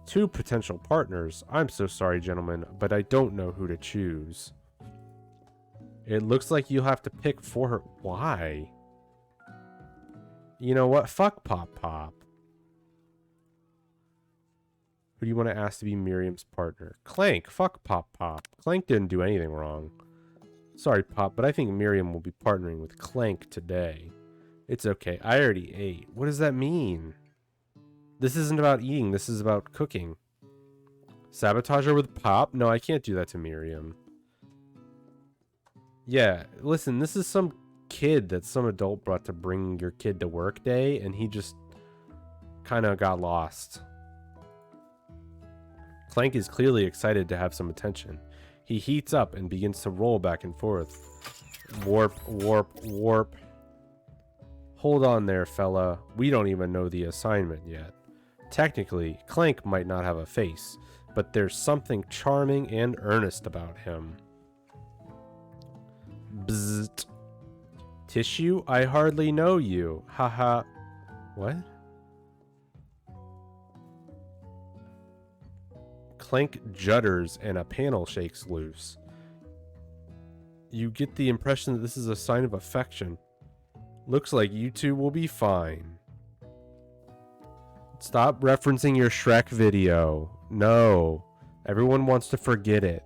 Two potential partners. I'm so sorry, gentlemen, but I don't know who to choose. It looks like you'll have to pick for her. Why? You know what? Fuck Pop Pop. Who do you want to ask to be Miriam's partner? Clank. Fuck Pop Pop. Clank didn't do anything wrong. Sorry, Pop, but I think Miriam will be partnering with Clank today. It's okay. I already ate. What does that mean? This isn't about eating. This is about cooking. Sabotage her with Pop? No, I can't do that to Miriam. Yeah, listen, this is some kid that some adult brought to bring your kid to work day, and he just kind of got lost. Clank is clearly excited to have some attention. He heats up and begins to roll back and forth. Warp, warp, warp. Hold on there, fella. We don't even know the assignment yet. Technically, Clank might not have a face, but there's something charming and earnest about him. Bzzzt. Tissue? I hardly know you. Haha. What? Clank judders and a panel shakes loose. You get the impression that this is a sign of affection. Looks like you two will be fine. Stop referencing your Shrek video. No. Everyone wants to forget it,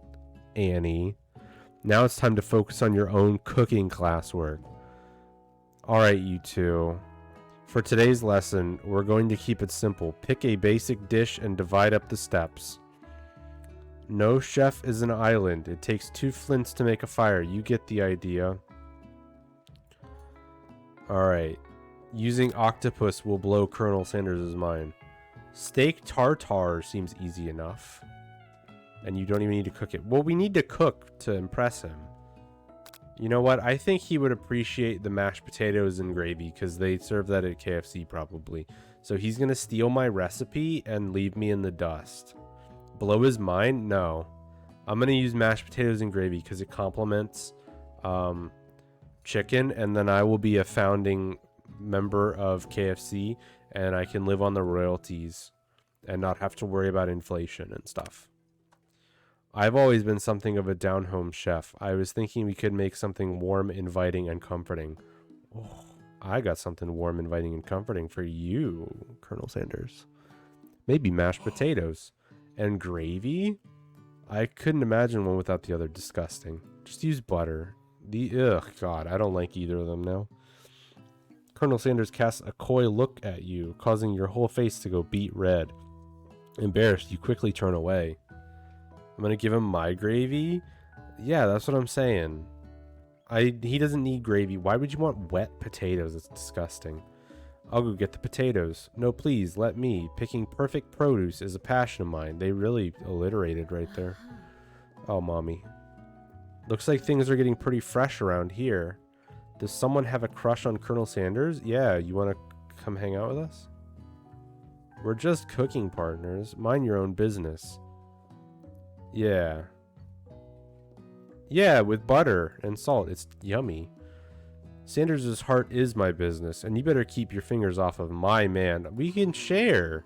Annie. Now it's time to focus on your own cooking classwork. Alright, you two. For today's lesson, we're going to keep it simple. Pick a basic dish and divide up the steps. No chef is an island. It takes 2 flints to make a fire. You get the idea. Alright. Using octopus will blow Colonel Sanders' mind. Steak tartare seems easy enough. And you don't even need to cook it. Well, we need to cook to impress him. You know what? I think he would appreciate the mashed potatoes and gravy because they serve that at KFC probably. So he's going to steal my recipe and leave me in the dust. Blow his mind? No. I'm gonna use mashed potatoes and gravy because it complements chicken, and then I will be a founding member of KFC, and I can live on the royalties and not have to worry about inflation and stuff. I've always been something of a down-home chef. I was thinking we could make something warm, inviting, and comforting. Oh, I got something warm, inviting, and comforting for you, Colonel Sanders. Maybe mashed potatoes and gravy? I couldn't imagine one without the other. Disgusting. Just use butter. Ugh, God, I don't like either of them now. Colonel Sanders casts a coy look at you, causing your whole face to go beet red. Embarrassed, you quickly turn away. I'm gonna give him my gravy? Yeah, that's what I'm saying. He doesn't need gravy. Why would you want wet potatoes? It's disgusting. I'll go get the potatoes. No, please, let me. Picking perfect produce is a passion of mine. They really alliterated right there. Oh, mommy. Looks like things are getting pretty fresh around here. Does someone have a crush on Colonel Sanders? Yeah, you want to come hang out with us? We're just cooking partners. Mind your own business. Yeah. Yeah, with butter and salt. It's yummy. Sanders' heart is my business, and you better keep your fingers off of my man. We can share.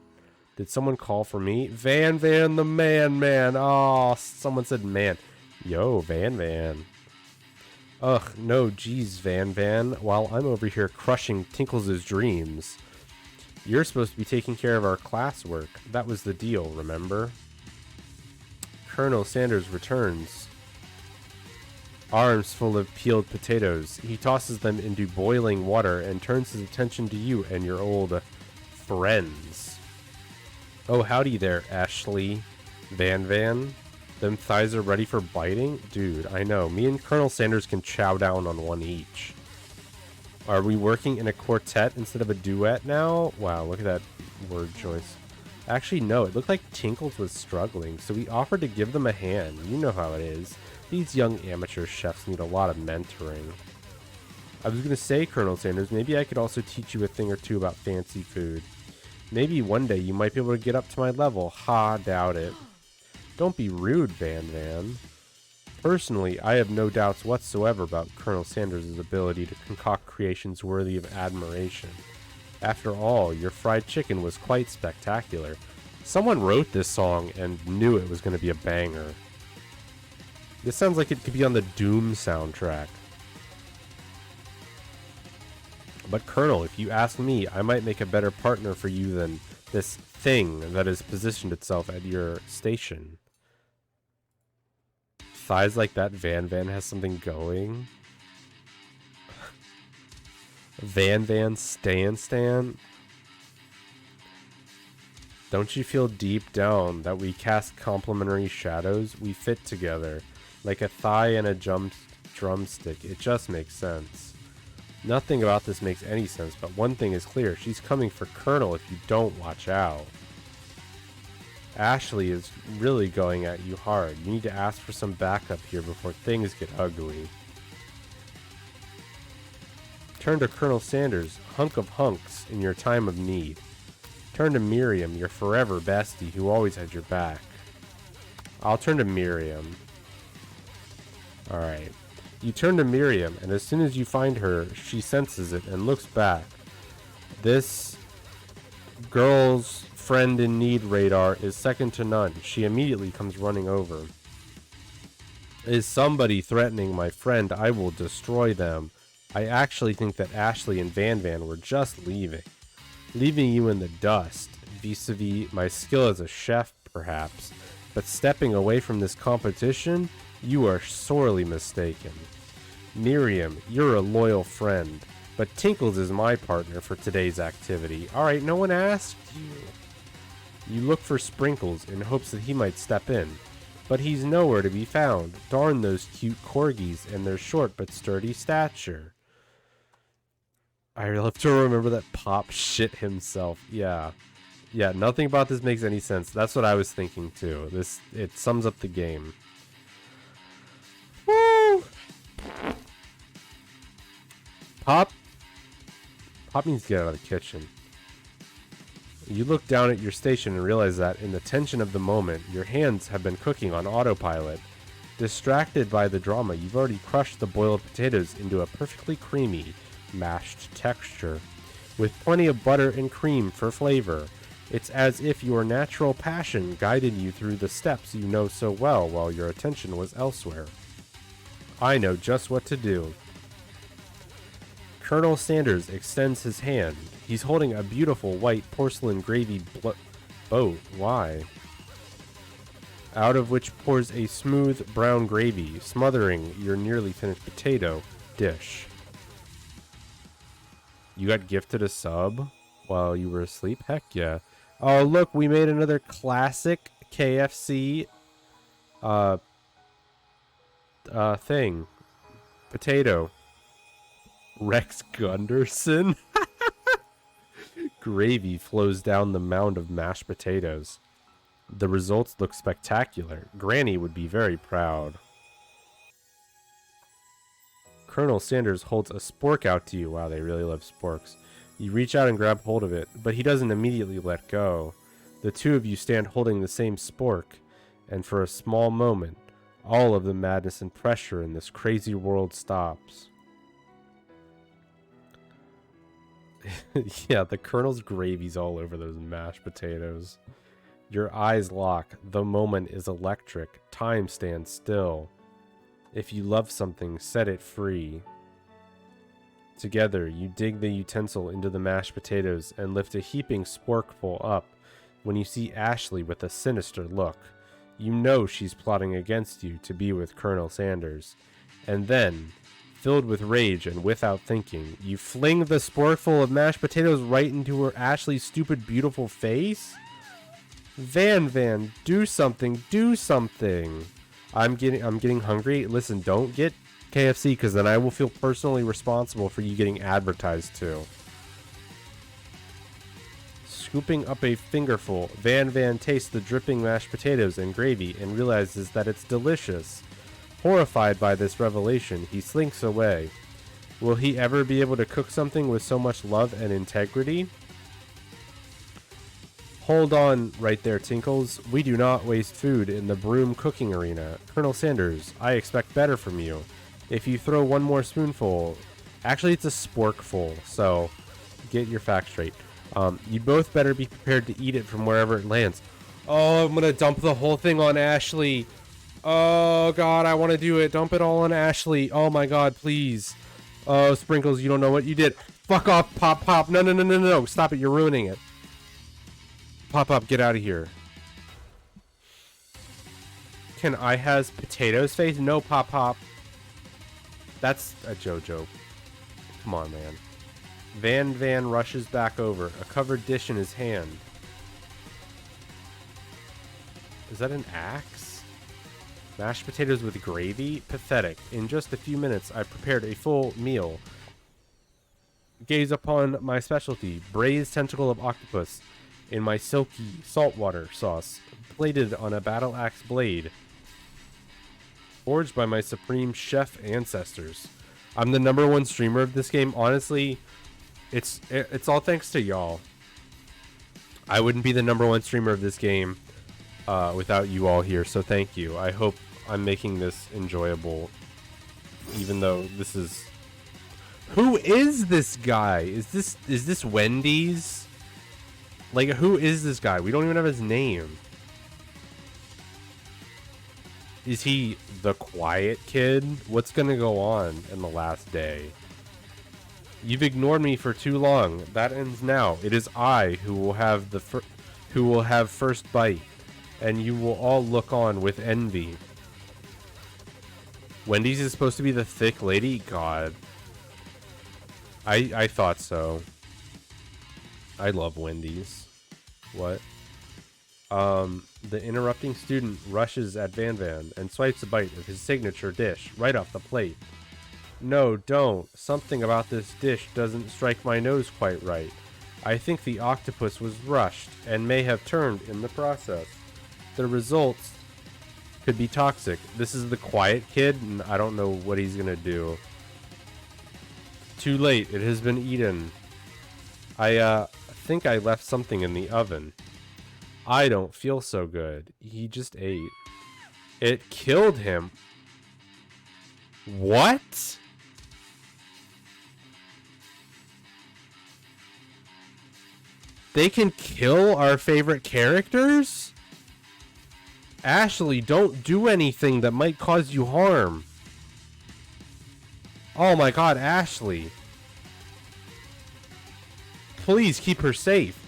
Did someone call for me? Van the man. Oh, someone said man. Yo, Van. Ugh, no, geez, Van. While I'm over here crushing Tinkles' dreams. You're supposed to be taking care of our classwork. That was the deal, remember? Colonel Sanders returns. Arms full of peeled potatoes. He tosses them into boiling water and turns his attention to you and your old friends. Oh, howdy there, Ashley. Van. Them thighs are ready for biting? Dude, I know. Me and Colonel Sanders can chow down on one each. Are we working in a quartet instead of a duet now? Wow, look at that word choice. Actually, no. It looked like Tinkles was struggling, so we offered to give them a hand. You know how it is. These young amateur chefs need a lot of mentoring. I was going to say, Colonel Sanders, maybe I could also teach you a thing or two about fancy food. Maybe one day you might be able to get up to my level. Ha, doubt it. Don't be rude, Van. Personally, I have no doubts whatsoever about Colonel Sanders' ability to concoct creations worthy of admiration. After all, your fried chicken was quite spectacular. Someone wrote this song and knew it was going to be a banger. This sounds like it could be on the Doom soundtrack. But Colonel, if you ask me, I might make a better partner for you than this thing that has positioned itself at your station. Thighs like that, Van has something going. Van, Stan. Don't you feel deep down that we cast complementary shadows? We fit together. Like a thigh and a drumstick. It just makes sense. Nothing about this makes any sense, but one thing is clear. She's coming for Colonel if you don't watch out. Ashley is really going at you hard. You need to ask for some backup here before things get ugly. Turn to Colonel Sanders, hunk of hunks, in your time of need. Turn to Miriam, your forever bestie who always had your back. I'll turn to Miriam. Alright. You turn to Miriam, and as soon as you find her, she senses it and looks back. This girl's friend in need radar is second to none. She immediately comes running over. Is somebody threatening my friend? I will destroy them. I actually think that Ashley and Van were just leaving you in the dust, vis-a-vis my skill as a chef, perhaps. But stepping away from this competition, you are sorely mistaken. Miriam, you're a loyal friend, but Tinkles is my partner for today's activity. Alright, no one asked you. You look for Sprinkles in hopes that he might step in, but he's nowhere to be found. Darn those cute corgis and their short but sturdy stature. I love to remember that Pop shit himself. Yeah, nothing about this makes any sense. That's what I was thinking too. It sums up the game. Woo! Pop needs to get out of the kitchen. You look down at your station and realize that, in the tension of the moment, your hands have been cooking on autopilot. Distracted by the drama, you've already crushed the boiled potatoes into a perfectly creamy, mashed texture, with plenty of butter and cream for flavor. It's as if your natural passion guided you through the steps you know so well while your attention was elsewhere. I know just what to do. Colonel Sanders extends his hand. He's holding a beautiful white porcelain gravy boat. Why? Out of which pours a smooth brown gravy, smothering your nearly finished potato dish. You got gifted a sub while you were asleep? Heck yeah. Oh, look, we made another classic KFC thing. Potato. Rex Gunderson. Gravy flows down the mound of mashed potatoes. The results look spectacular. Granny would be very proud. Colonel Sanders holds a spork out to you. Wow, they really love sporks. You reach out and grab hold of it, but he doesn't immediately let go. The two of you stand holding the same spork, and for a small moment, all of the madness and pressure in this crazy world stops. Yeah, the Colonel's gravy's all over those mashed potatoes. Your eyes lock. The moment is electric. Time stands still. If you love something, set it free. Together, you dig the utensil into the mashed potatoes and lift a heaping sporkful up when you see Ashley with a sinister look. You know she's plotting against you to be with Colonel Sanders. And then, filled with rage and without thinking, you fling the sporkful of mashed potatoes right into her Ashley's stupid, beautiful face? Van, do something, do something. I'm getting hungry. Listen, don't get KFC, because then I will feel personally responsible for you getting advertised to. Scooping up a fingerful, Van tastes the dripping mashed potatoes and gravy and realizes that it's delicious. Horrified by this revelation, he slinks away. Will he ever be able to cook something with so much love and integrity? Hold on right there, Tinkles. We do not waste food in the broom cooking arena. Colonel Sanders, I expect better from you. If you throw one more spoonful... Actually, it's a sporkful, so get your facts straight. You both better be prepared to eat it from wherever it lands. Oh, I'm gonna dump the whole thing on Ashley. Oh, God, I want to do it. Dump it all on Ashley. Oh, my God, please. Oh, Sprinkles, you don't know what you did. Fuck off, Pop. No. Stop it. You're ruining it. Pop, get out of here. Can I has potatoes face? No, Pop. That's a JoJo. Come on, man. Van rushes back over, a covered dish in his hand. Is that an axe? Mashed potatoes with gravy? Pathetic. In just a few minutes, I prepared a full meal. Gaze upon my specialty, braised tentacle of octopus in my silky saltwater sauce, plated on a battle axe blade, forged by my supreme chef ancestors. I'm the #1 streamer of this game. Honestly, it's all thanks to y'all. I wouldn't be the #1 streamer of this game without you all here, so thank you. I hope I'm making this enjoyable, even though this is... Who is this guy? Is this Wendy's? Like, who is this guy? We don't even have his name. Is he the quiet kid? What's gonna go on in the last day? You've ignored me for too long. That ends now. It is I who will have first bite, and you will all look on with envy. Wendy's is supposed to be the thick lady? God. I thought so. I love Wendy's. What? The interrupting student rushes at Van and swipes a bite of his signature dish right off the plate. No, don't. Something about this dish doesn't strike my nose quite right. I think the octopus was rushed and may have turned in the process. The results could be toxic. This is the quiet kid, and I don't know what he's gonna do. Too late. It has been eaten. I think I left something in the oven. I don't feel so good. He just ate. It killed him. What? They can kill our favorite characters? Ashley, don't do anything that might cause you harm. Oh my god, Ashley. Please keep her safe.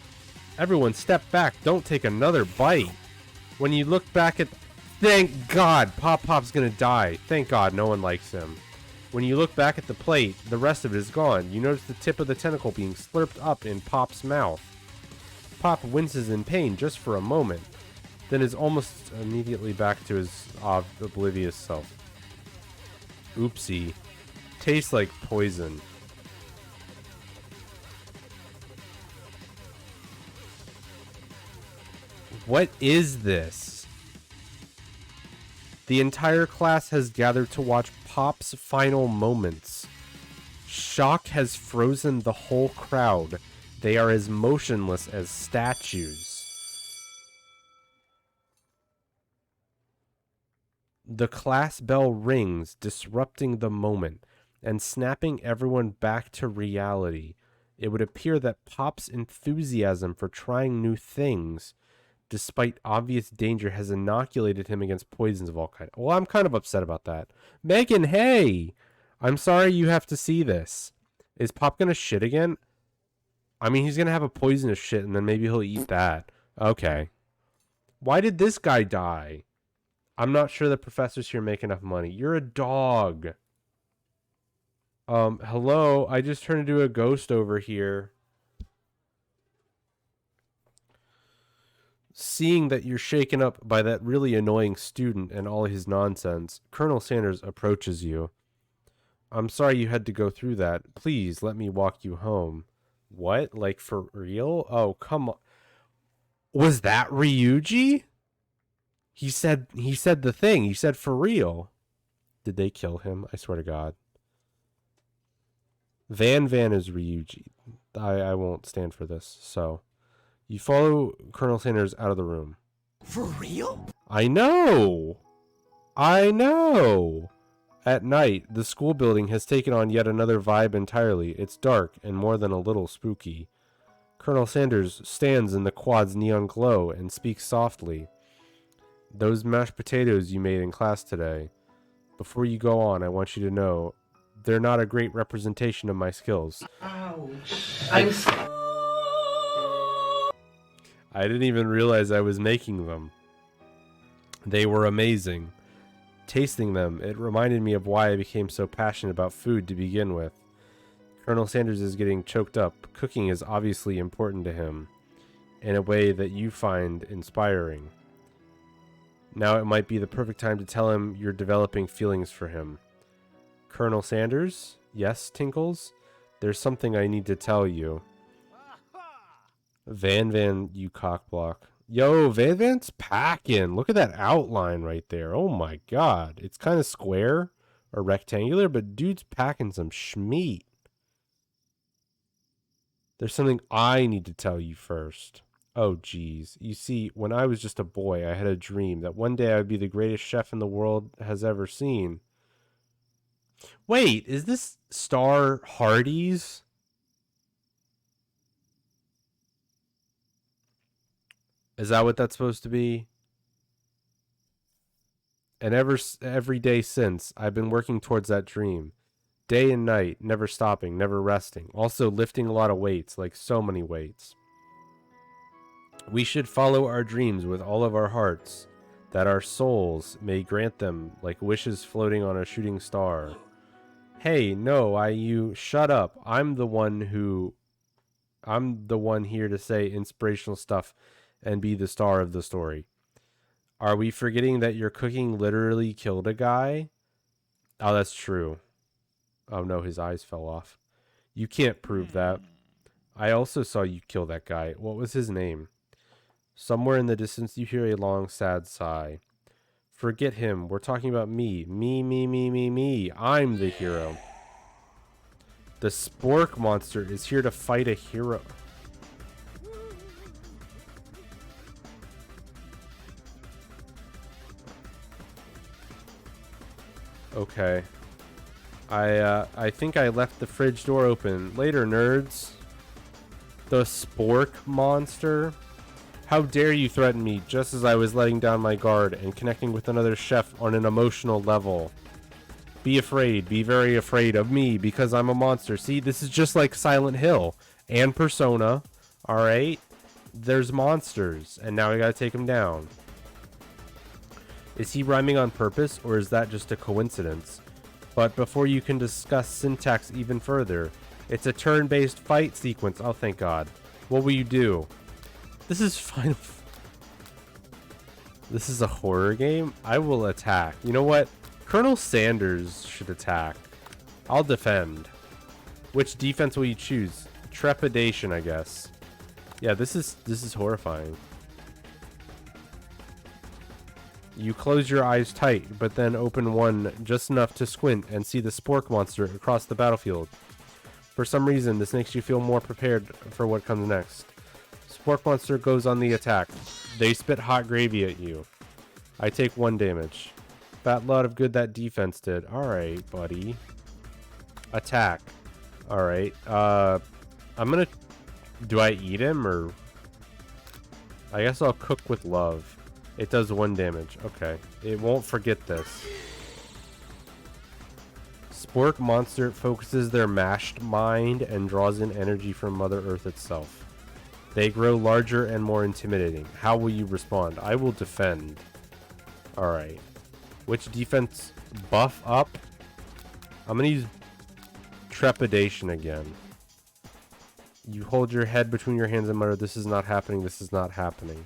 Everyone step back. Don't take another bite. When you look back at... Thank God, Pop's gonna die. Thank God, no one likes him. When you look back at the plate, the rest of it is gone. You notice the tip of the tentacle being slurped up in Pop's mouth. Pop winces in pain just for a moment, then is almost immediately back to his oblivious self. Oopsie. Tastes like poison. What is this? The entire class has gathered to watch Pop's final moments. Shock has frozen the whole crowd. They are as motionless as statues. The class bell rings, disrupting the moment and snapping everyone back to reality. It would appear that Pop's enthusiasm for trying new things, despite obvious danger, has inoculated him against poisons of all kinds. Well, I'm kind of upset about that. Megan, hey! I'm sorry you have to see this. Is Pop gonna shit again? I mean, he's gonna have a poisonous shit, and then maybe he'll eat that. Okay. Why did this guy die? I'm not sure the professors here make enough money. You're a dog. Hello? I just turned into a ghost over here. Seeing that you're shaken up by that really annoying student and all his nonsense, Colonel Sanders approaches you. I'm sorry you had to go through that. Please let me walk you home. What? Like for real? Oh, come on. Was that Ryuji? He said the thing. He said for real. Did they kill him? I swear to God. Van is Ryuji. I won't stand for this. So, you follow Colonel Sanders out of the room. For real? I know. At night, the school building has taken on yet another vibe entirely. It's dark and more than a little spooky. Colonel Sanders stands in the quad's neon glow and speaks softly. Those mashed potatoes you made in class today. Before you go on, I want you to know they're not a great representation of my skills. Ouch. I didn't even realize I was making them. They were amazing. Tasting them, it reminded me of why I became so passionate about food to begin with. Colonel Sanders is getting choked up. Cooking is obviously important to him, in a way that you find inspiring. Now it might be the perfect time to tell him you're developing feelings for him. Colonel Sanders? Yes, Tinkles? There's something I need to tell you. Van, you cockblock. Yo, Van's packing. Look at that outline right there. Oh my god. It's kind of square or rectangular, but dude's packing some schmeat. There's something I need to tell you first. Oh, geez. You see, when I was just a boy, I had a dream that one day I would be the greatest chef in the world has ever seen. Wait, is this Star Hardee's? Is that what that's supposed to be? And every day since, I've been working towards that dream. Day and night, never stopping, never resting. Also lifting a lot of weights, like so many weights. We should follow our dreams with all of our hearts, that our souls may grant them like wishes floating on a shooting star. Hey, no, you shut up. I'm the one here to say inspirational stuff and be the star of the story. Are we forgetting that your cooking literally killed a guy? Oh, that's true. Oh no, his eyes fell off. You can't prove that. I also saw you kill that guy. What was his name? Somewhere in the distance you hear a long, sad sigh. Forget him. We're talking about me. Me. I'm the hero. The Spork monster is here to fight a hero. Okay. I think I left the fridge door open. Later, nerds. The spork monster. How dare you threaten me just as I was letting down my guard and connecting with another chef on an emotional level. Be afraid, be very afraid of me because I'm a monster. See, this is just like Silent Hill and Persona. Alright? There's monsters, and now I gotta take them down. Is he rhyming on purpose, or is that just a coincidence? But before you can discuss syntax even further, it's a turn-based fight sequence. Oh, thank God. What will you do? This is fine. This is a horror game? I will attack. You know what? Colonel Sanders should attack. I'll defend. Which defense will you choose? Trepidation, I guess. Yeah, this is horrifying. You close your eyes tight, but then open one just enough to squint and see the spork monster across the battlefield. For some reason, this makes you feel more prepared for what comes next. Spork monster goes on the attack. They spit hot gravy at you. I take 1 damage. That lot of good that defense did. Alright, buddy. Attack. Alright. I'm gonna... Do I eat him, or... I guess I'll cook with love. It does 1 damage. Okay. It won't forget this. Spork monster focuses their mashed mind and draws in energy from Mother Earth itself. They grow larger and more intimidating. How will you respond? I will defend. Alright. Which defense buff up? I'm gonna use trepidation again. You hold your head between your hands and mutter, this is not happening, this is not happening.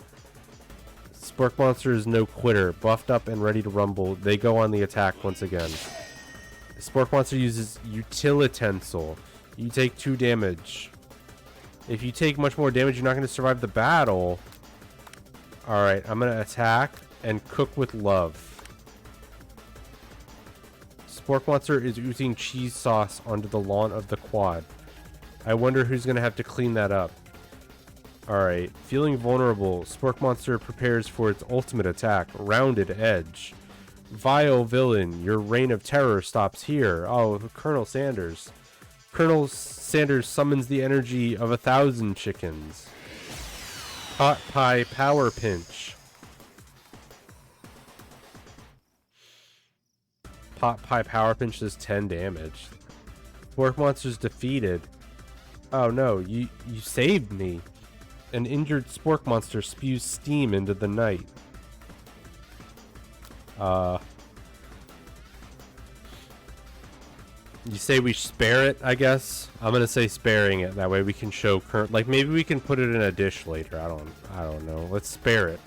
Spork monster is no quitter. Buffed up and ready to rumble. They go on the attack once again. Spork monster uses utilitensile. You take 2 damage. If you take much more damage, you're not going to survive the battle. Alright, I'm going to attack and cook with love. Spork monster is oozing cheese sauce onto the lawn of the quad. I wonder who's going to have to clean that up. Alright, feeling vulnerable, Spork monster prepares for its ultimate attack, Rounded Edge. Vile villain, your reign of terror stops here. Oh, Colonel Sanders. Colonel Sanders summons the energy of 1,000 chickens. Pot pie power pinch. Pot pie power pinch does 10 damage. Spork monster's defeated. Oh no, you saved me. An injured spork monster spews steam into the night. You say we spare it, I guess? I'm gonna say sparing it. That way we can show current... Like, maybe we can put it in a dish later. I don't know. Let's spare it.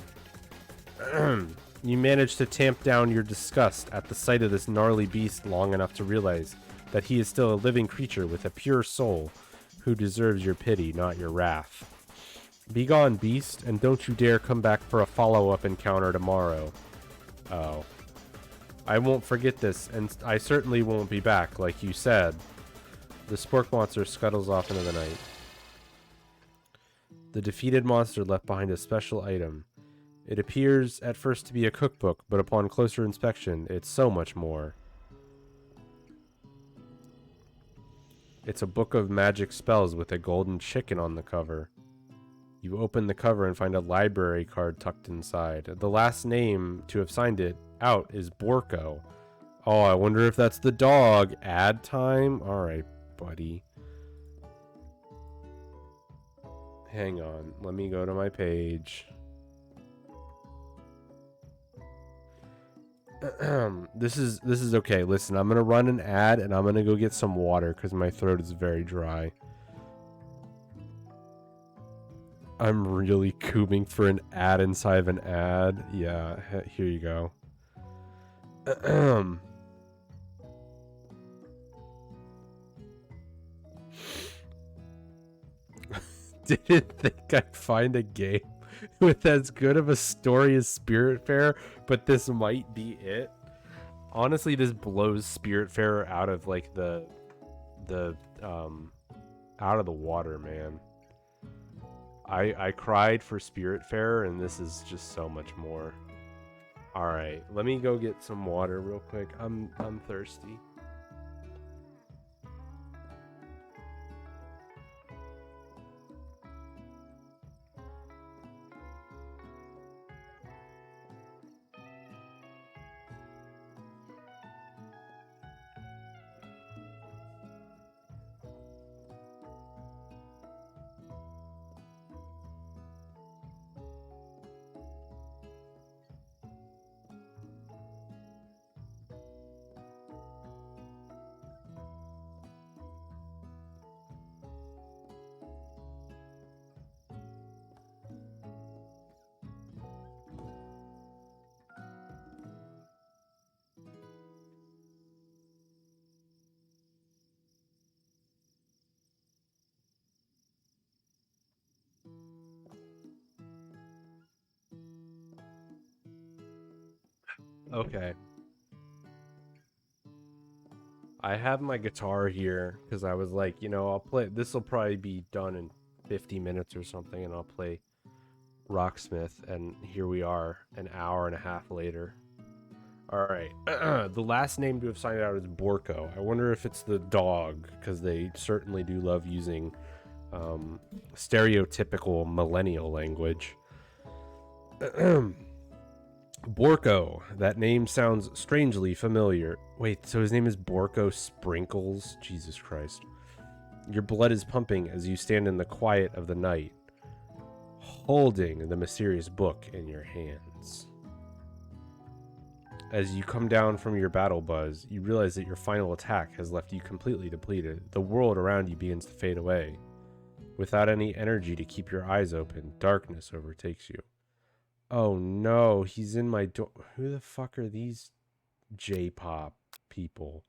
You manage to tamp down your disgust at the sight of this gnarly beast long enough to realize that he is still a living creature with a pure soul who deserves your pity, not your wrath. Be gone, beast, and don't you dare come back for a follow-up encounter tomorrow. Oh. I won't forget this, and I certainly won't be back, like you said. The spork monster scuttles off into the night. The defeated monster left behind a special item. It appears at first to be a cookbook, but upon closer inspection, it's so much more. It's a book of magic spells with a golden chicken on the cover. You open the cover and find a library card tucked inside. The last name to have signed it out is Borko. Oh, I wonder if that's the dog. Ad time? Alright, buddy. Hang on. Let me go to my page. This is okay. Listen, I'm gonna run an ad and I'm gonna go get some water because my throat is very dry. I'm really cooming for an ad inside of an ad. Yeah, here you go. Didn't think I'd find a game with as good of a story as Spiritfarer, but this might be it. Honestly, this blows Spiritfarer out of like the out of the water, man. I cried for Spiritfarer, and this is just so much more. All right, let me go get some water real quick. I'm thirsty. Okay. I have my guitar here because I was like, you know, I'll play. This will probably be done in 50 minutes or something, and I'll play Rocksmith. And here we are, an hour and a half later. All right. The last name to have signed out is Borko. I wonder if it's the dog, because they certainly do love using stereotypical millennial language. Borko. That name sounds strangely familiar. Wait, so his name is Borko Sprinkles? Jesus Christ. Your blood is pumping as you stand in the quiet of the night, holding the mysterious book in your hands. As you come down from your battle buzz, you realize that your final attack has left you completely depleted. The world around you begins to fade away. Without any energy to keep your eyes open, darkness overtakes you. Oh no, he's in my door. Who the fuck are these J-pop people?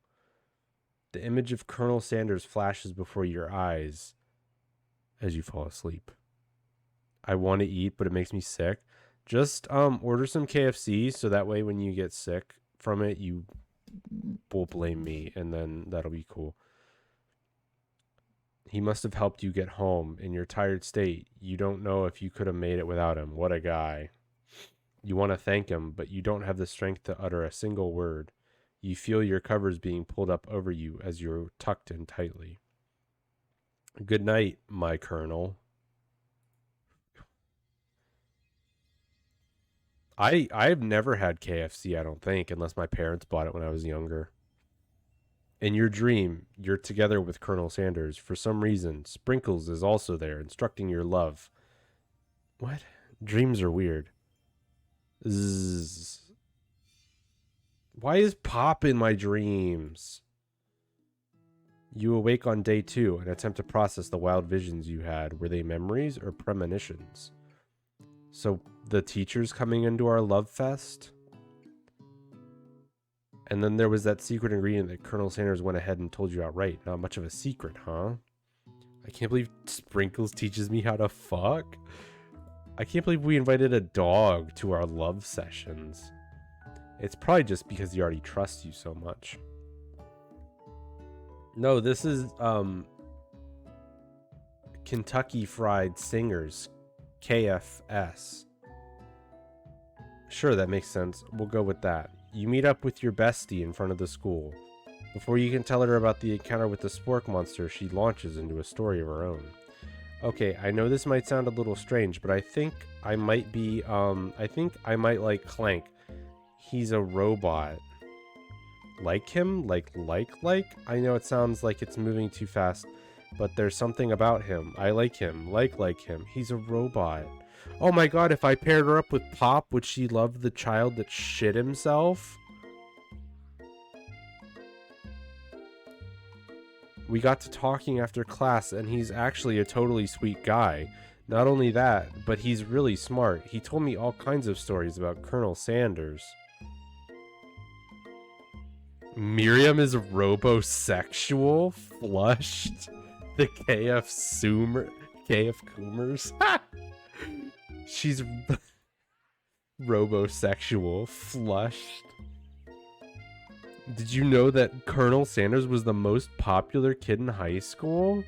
The image of Colonel Sanders flashes before your eyes as you fall asleep. I want to eat, but it makes me sick. Just order some KFC so that way when you get sick from it, you will blame me, and then that'll be cool. He must have helped you get home. In your tired state, you don't know if you could have made it without him. What a guy. You want to thank him, but you don't have the strength to utter a single word. You feel your covers being pulled up over you as you're tucked in tightly. Good night, my colonel. I've never had KFC, I don't think, unless my parents bought it when I was younger. In your dream, you're together with Colonel Sanders. For some reason, Sprinkles is also there, instructing your love. What? Dreams are weird. Zzz. Why is Pop in my dreams? You awake on day 2 and attempt to process the wild visions you had. Were they memories or premonitions? So the teacher's coming into our love fest? And then there was that secret ingredient that Colonel Sanders went ahead and told you outright. Not much of a secret, huh? I can't believe Sprinkles teaches me how to fuck. I can't believe we invited a dog to our love sessions. It's probably just because he already trusts you so much. No, this is Kentucky Fried Singers, KFS. Sure, that makes sense. We'll go with that. You meet up with your bestie in front of the school. Before you can tell her about the encounter with the spork monster, she launches into a story of her own. Okay, I know this might sound a little strange, but I think I might be, I think I might like Clank. He's a robot. Like him? Like? I know it sounds like it's moving too fast, but there's something about him. I like him. Like him. He's a robot. Oh my god, if I paired her up with Pop, would she love the child that shit himself? We got to talking after class, and he's actually a totally sweet guy. Not only that, but he's really smart. He told me all kinds of stories about Colonel Sanders. Miriam is robosexual? Flushed? The KF Coomers? She's robosexual. Flushed? Did you know that Colonel Sanders was the most popular kid in high school?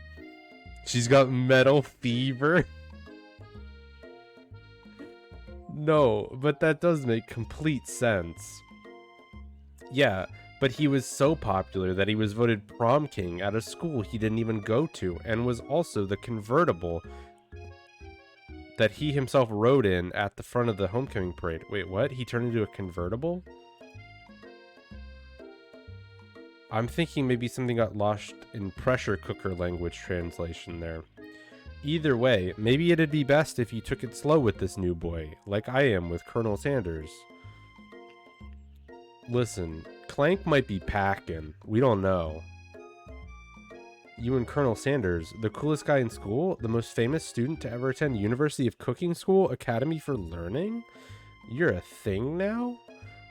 She's got metal fever. No, but that does make complete sense. Yeah, but he was so popular that he was voted prom king at a school he didn't even go to, and was also the convertible that he himself rode in at the front of the homecoming parade. Wait, what? He turned into a convertible? I'm thinking maybe something got lost in pressure cooker language translation there. Either way, maybe it'd be best if you took it slow with this new boy, like I am with Colonel Sanders. Listen, Clank might be packing. We don't know. You and Colonel Sanders, the coolest guy in school, the most famous student to ever attend University of Cooking School Academy for Learning? You're a thing now?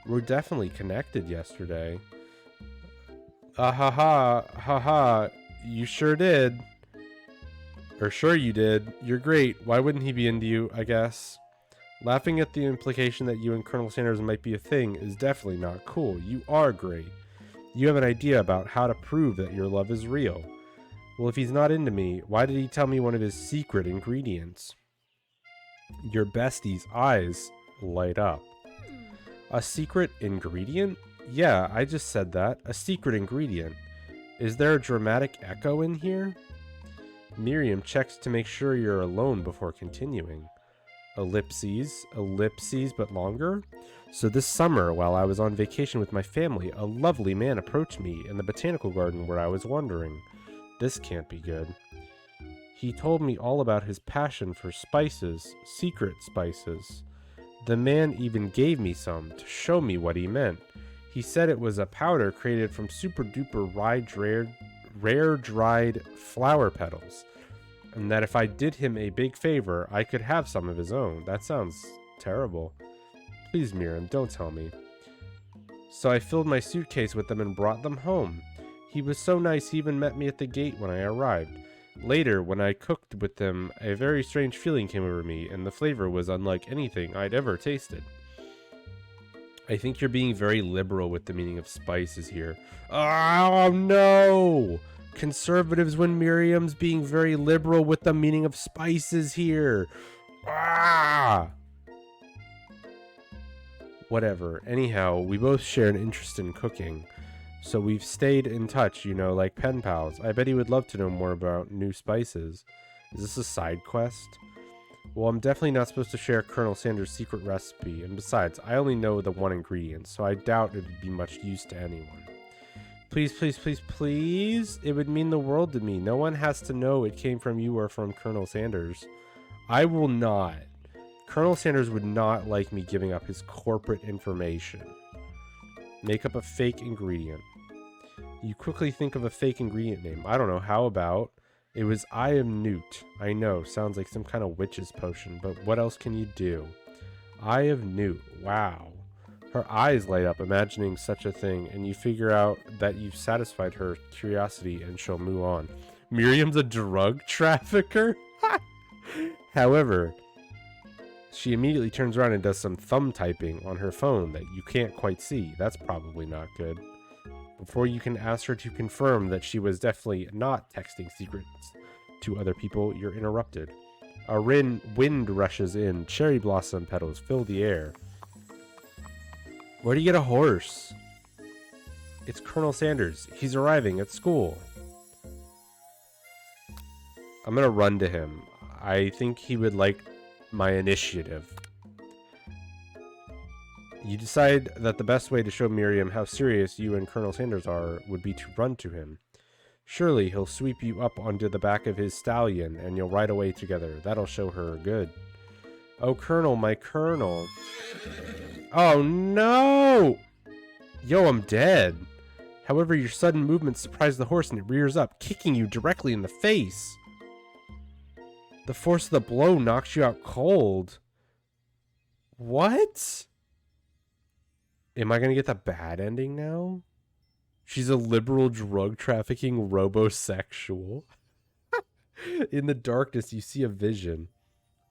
We're definitely connected yesterday. Ha, you sure did. Or sure you did. You're great. Why wouldn't he be into you, I guess? Laughing at the implication that you and Colonel Sanders might be a thing is definitely not cool. You are great. You have an idea about how to prove that your love is real. Well, if he's not into me, why did he tell me one of his secret ingredients? Your bestie's eyes light up. A secret ingredient? Yeah, I just said that. A secret ingredient. Is there a dramatic echo in here? Miriam checks to make sure you're alone before continuing. Ellipses, but longer? So this summer, while I was on vacation with my family, a lovely man approached me in the botanical garden where I was wandering. This can't be good. He told me all about his passion for spices, secret spices. The man even gave me some to show me what he meant. He said it was a powder created from super duper rare dried flower petals, and that if I did him a big favor, I could have some of his own. That sounds terrible. Please, Miriam, don't tell me. So I filled my suitcase with them and brought them home. He was so nice, he even met me at the gate when I arrived. Later, when I cooked with them, a very strange feeling came over me, and the flavor was unlike anything I'd ever tasted. I think you're being very liberal with the meaning of spices here. Oh, no! Conservatives when Miriam's being very liberal with the meaning of spices here. Ah! Whatever. Anyhow, we both share an interest in cooking. So we've stayed in touch, you know, like pen pals. I bet he would love to know more about new spices. Is this a side quest? Well, I'm definitely not supposed to share Colonel Sanders' secret recipe, and besides, I only know the one ingredient, so I doubt it would be much use to anyone. Please, please, please, please? It would mean the world to me. No one has to know it came from you or from Colonel Sanders. I will not. Colonel Sanders would not like me giving up his corporate information. Make up a fake ingredient. You quickly think of a fake ingredient name. I don't know, how about... It was Eye of Newt. I know, sounds like some kind of witch's potion, but what else can you do? Eye of Newt. Wow. Her eyes light up imagining such a thing, and you figure out that you've satisfied her curiosity and she'll move on. Miriam's a drug trafficker? However, she immediately turns around and does some thumb typing on her phone that you can't quite see. That's probably not good. Before you can ask her to confirm that she was definitely not texting secrets to other people, you're interrupted. A wind rushes in. Cherry blossom petals fill the air. Where do you get a horse? It's Colonel Sanders. He's arriving at school. I'm gonna run to him. I think he would like my initiative. You decide that the best way to show Miriam how serious you and Colonel Sanders are would be to run to him. Surely he'll sweep you up onto the back of his stallion and you'll ride away together. That'll show her good. Oh, Colonel, my Colonel. Oh, no! Yo, I'm dead. However, your sudden movement surprised the horse and it rears up, kicking you directly in the face. The force of the blow knocks you out cold. What? Am I going to get the bad ending now? She's a liberal drug trafficking robosexual. In the darkness, you see a vision.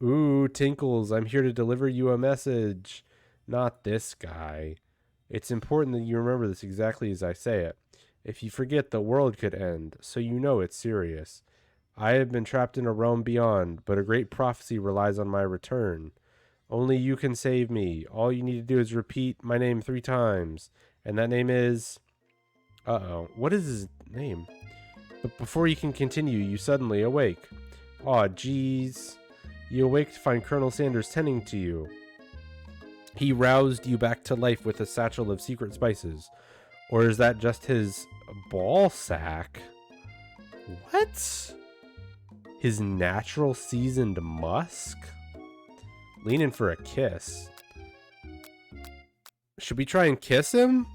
Ooh, Tinkles, I'm here to deliver you a message. Not this guy. It's important that you remember this exactly as I say it. If you forget, the world could end, so you know it's serious. I have been trapped in a realm beyond, but a great prophecy relies on my return. Only you can save me. All you need to do is repeat my name 3 times. And that name is... Uh-oh. What is his name? But before you can continue, you suddenly awake. Aw, jeez. You awake to find Colonel Sanders tending to you. He roused you back to life with a satchel of secret spices. Or is that just his ball sack? What? His natural seasoned musk? Lean in for a kiss. Should we try and kiss him?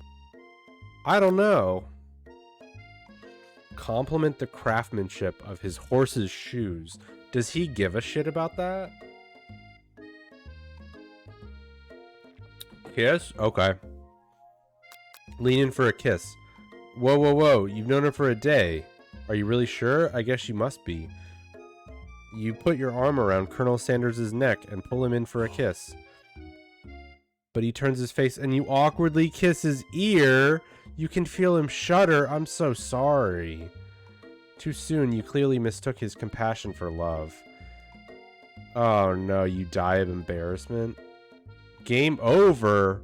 I don't know. Compliment the craftsmanship of his horse's shoes. Does he give a shit about that? Kiss? Okay. Lean in for a kiss. Whoa, whoa, whoa. You've known her for a day. Are you really sure? I guess you must be. You put your arm around Colonel Sanders' neck and pull him in for a kiss. But he turns his face and you awkwardly kiss his ear. You can feel him shudder. I'm so sorry. Too soon, you clearly mistook his compassion for love. Oh no, you die of embarrassment. Game over.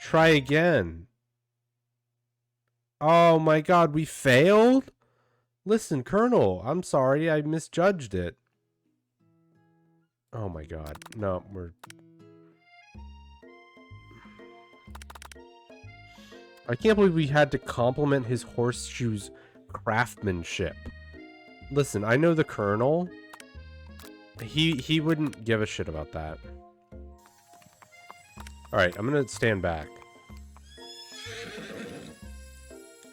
Try again. Oh my god, we failed? Listen, Colonel, I'm sorry, I misjudged it. Oh my god. No, I can't believe we had to compliment his horseshoes craftsmanship. Listen, I know the Colonel. He wouldn't give a shit about that. Alright, I'm gonna stand back.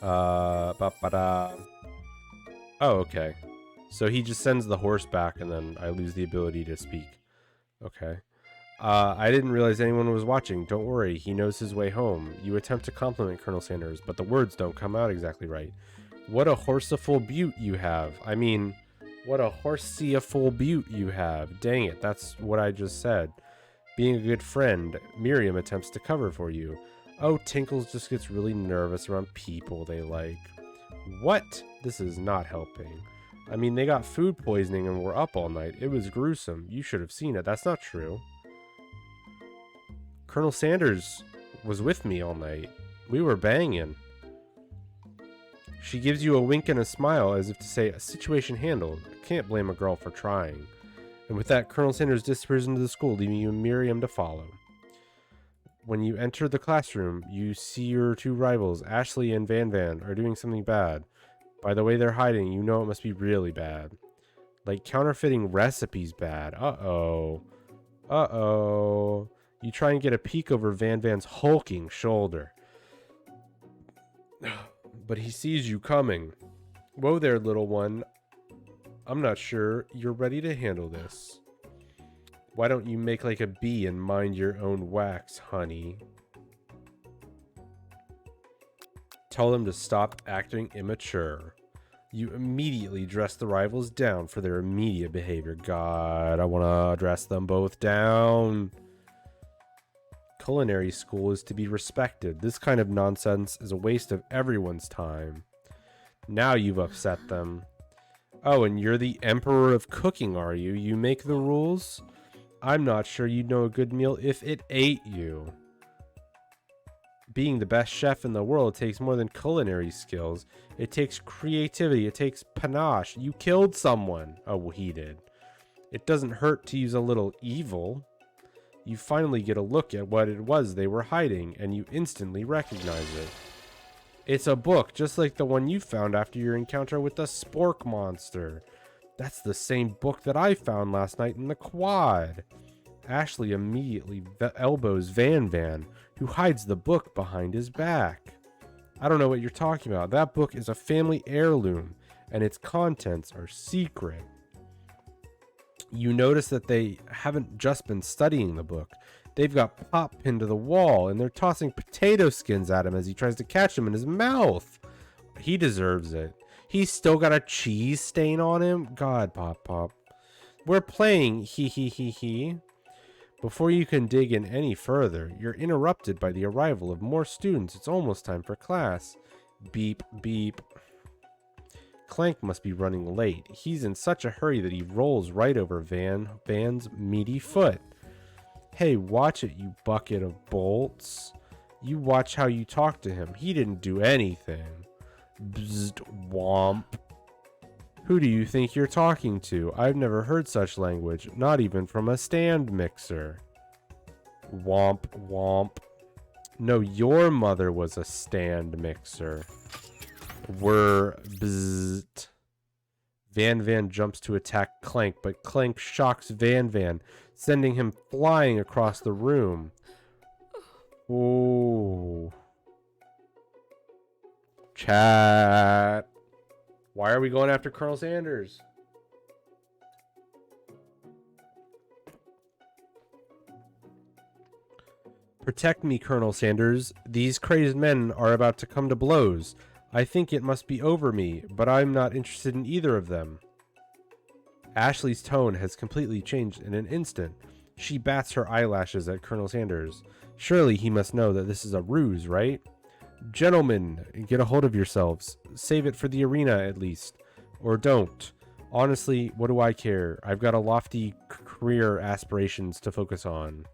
Oh, okay. So he just sends the horse back and then I lose the ability to speak. Okay. I didn't realize anyone was watching. Don't worry, he knows his way home. You attempt to compliment Colonel Sanders, but the words don't come out exactly right. What a horseful beaut you have. I mean, what a horseful beaut you have. Dang it, that's what I just said. Being a good friend, Miriam attempts to cover for you. Oh, Tinkles just gets really nervous around people they like. What? This is not helping. I mean, they got food poisoning and were up all night. It was gruesome. You should have seen it. That's not true. Colonel Sanders was with me all night. We were banging. She gives you a wink and a smile as if to say, a situation handled. I can't blame a girl for trying. And with that, Colonel Sanders disappears into the school, leaving you and Miriam to follow. When you enter the classroom, you see your two rivals, Ashley and Van Van, are doing something bad. By the way they're hiding, you know it must be really bad. Like counterfeiting recipes bad. Uh-oh. Uh-oh. You try and get a peek over Van Van's hulking shoulder. But he sees you coming. Whoa there, little one. I'm not sure you're ready to handle this. Why don't you make like a bee and mind your own wax, honey? Tell them to stop acting immature. You immediately dress the rivals down for their immediate behavior. God, I want to dress them both down. Culinary school is to be respected. This kind of nonsense is a waste of everyone's time. Now you've upset them. Oh, and you're the emperor of cooking, are you? You make the rules? I'm not sure you'd know a good meal if it ate you. Being the best chef in the world takes more than culinary skills. It takes creativity. It takes panache. You killed someone. Oh, well, he did. It doesn't hurt to use a little evil. You finally get a look at what it was they were hiding, and you instantly recognize it. It's a book, just like the one you found after your encounter with the spork monster. That's the same book that I found last night in the quad. Ashley immediately elbows Van Van, who hides the book behind his back. I don't know what you're talking about. That book is a family heirloom, and its contents are secret. You notice that they haven't just been studying the book. They've got Pop pinned to the wall, and they're tossing potato skins at him as he tries to catch them in his mouth. He deserves it. He's still got a cheese stain on him. God, Pop. We're playing, he. Before you can dig in any further, you're interrupted by the arrival of more students. It's almost time for class. Beep, beep. Clank must be running late. He's in such a hurry that he rolls right over Van's meaty foot. Hey, watch it, you bucket of bolts. You watch how you talk to him. He didn't do anything. Bzzzt, womp. Who do you think you're talking to? I've never heard such language, not even from a stand mixer. Womp, womp. No, your mother was a stand mixer. We're bzzzt. Van Van jumps to attack Clank, but Clank shocks Van Van, sending him flying across the room. Ooh. Chat. Why are we going after Colonel Sanders? Protect me, Colonel Sanders. These crazed men are about to come to blows. I think it must be over me, but I'm not interested in either of them. Ashley's tone has completely changed in an instant. She bats her eyelashes at Colonel Sanders. Surely he must know that this is a ruse, right? Gentlemen, get a hold of yourselves. Save it for the arena, at least. Or don't. Honestly, what do I care? I've got a lofty career aspirations to focus on.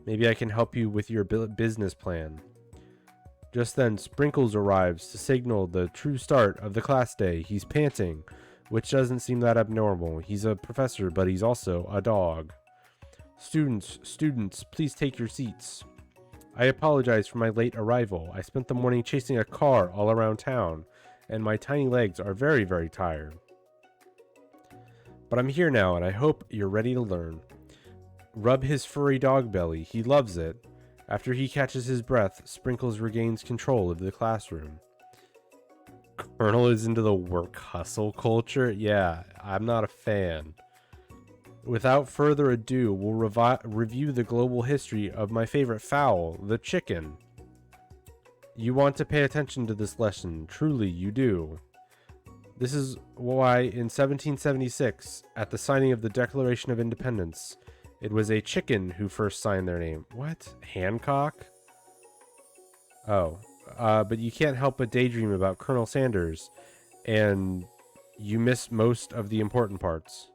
Maybe I can help you with your business plan. Just then, Sprinkles arrives to signal the true start of the class day. He's panting, which doesn't seem that abnormal. He's a professor, but he's also a dog. Students, please take your seats. I apologize for my late arrival. I spent the morning chasing a car all around town, and my tiny legs are very, very tired. But I'm here now, and I hope you're ready to learn. Rub his furry dog belly. He loves it. After he catches his breath, Sprinkles regains control of the classroom. Colonel is into the work hustle culture? Yeah, I'm not a fan. Without further ado, we'll review the global history of my favorite fowl, the chicken. You want to pay attention to this lesson. Truly, you do. This is why in 1776, at the signing of the Declaration of Independence, it was a chicken who first signed their name. What? Hancock? Oh. But you can't help but daydream about Colonel Sanders, and you miss most of the important parts.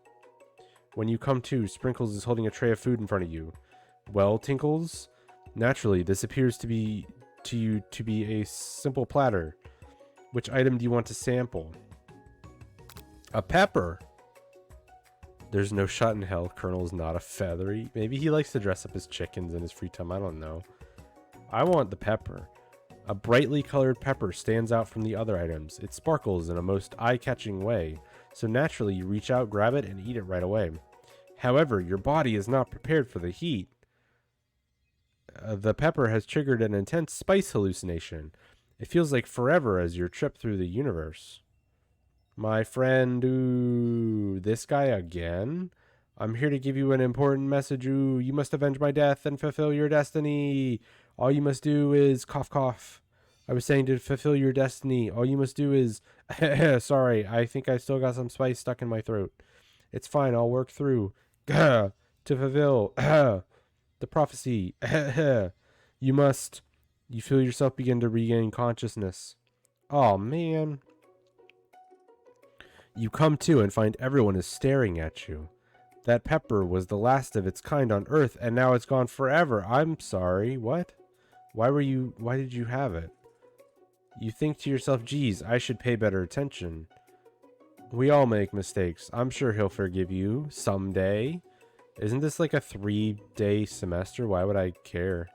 When you come to, Sprinkles is holding a tray of food in front of you. Well, Tinkles? Naturally, this appears to you to be a simple platter. Which item do you want to sample? A pepper! There's no shot in hell Colonel's not a feathery. Maybe he likes to dress up his chickens in his free time, I don't know. I want the pepper. A brightly colored pepper stands out from the other items. It sparkles in a most eye-catching way, so naturally you reach out, grab it, and eat it right away. However, your body is not prepared for the heat. The pepper has triggered an intense spice hallucination. It feels like forever as your trip through the universe. My friend, ooh, this guy again? I'm here to give you an important message, ooh. You must avenge my death and fulfill your destiny. All you must do is cough, cough. I was saying to fulfill your destiny. All you must do is... Sorry, I think I still got some spice stuck in my throat. It's fine, I'll work through. To fulfill the prophecy. You feel yourself begin to regain consciousness. Oh, man. You come to and find everyone is staring at you. That pepper was the last of its kind on Earth, and now it's gone forever. I'm sorry, what? Why did you have it? You think to yourself, geez, I should pay better attention. We all make mistakes. I'm sure he'll forgive you someday. Isn't this like a 3-day semester? Why would I care?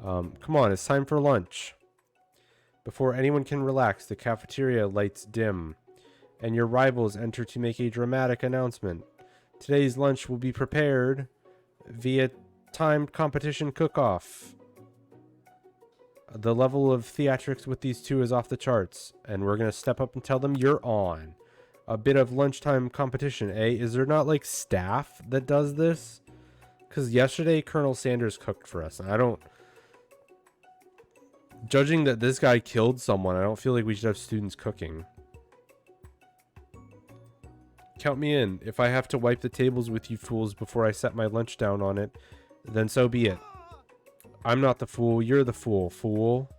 Come on, it's time for lunch. Before anyone can relax, the cafeteria lights dim, and your rivals enter to make a dramatic announcement. Today's lunch will be prepared via timed competition cook-off. The level of theatrics with these two is off the charts, and we're going to step up and tell them you're on. A bit of lunchtime competition, eh? Is there not, like, staff that does this? Because yesterday, Colonel Sanders cooked for us, and I don't... Judging that this guy killed someone, I don't feel like we should have students cooking. Count me in. If I have to wipe the tables with you fools before I set my lunch down on it, then so be it. I'm not the fool, you're the fool, fool.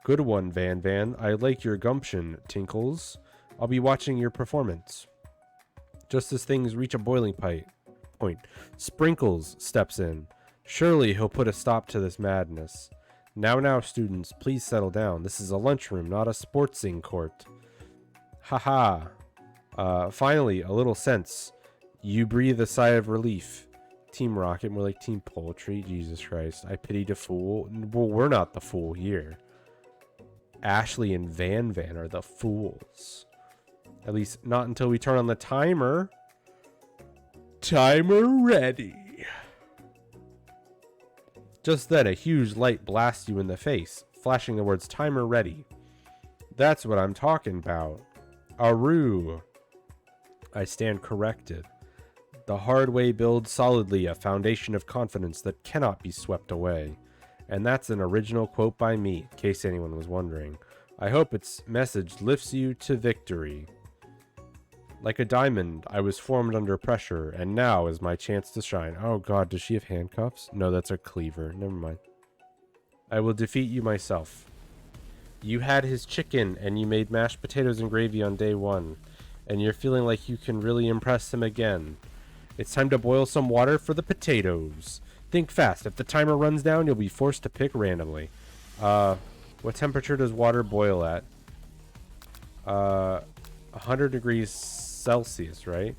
Good one, Van Van. I like your gumption, Tinkles. I'll be watching your performance. Just as things reach a boiling point, Sprinkles steps in. Surely he'll put a stop to this madness. Now, students, please settle down. This is a lunchroom, not a sportsing court. Haha. Finally, a little sense. You breathe a sigh of relief. Team Rocket, more like Team Poultry. Jesus Christ. I pity the fool. Well, we're not the fool here. Ashley and Van Van are the fools. At least not until we turn on the timer. Timer ready. Just then, a huge light blasts you in the face, flashing the words timer ready. That's what I'm talking about. Aru. I stand corrected. The hard way builds solidly a foundation of confidence that cannot be swept away. And that's an original quote by me, in case anyone was wondering. I hope its message lifts you to victory. Like a diamond, I was formed under pressure, and now is my chance to shine. Oh god, does she have handcuffs? No, that's a cleaver. Never mind. I will defeat you myself. You had his chicken, and you made mashed potatoes and gravy on day 1. And you're feeling like you can really impress him again. It's time to boil some water for the potatoes. Think fast. If the timer runs down, you'll be forced to pick randomly. What temperature does water boil at? 100 degrees Celsius, right?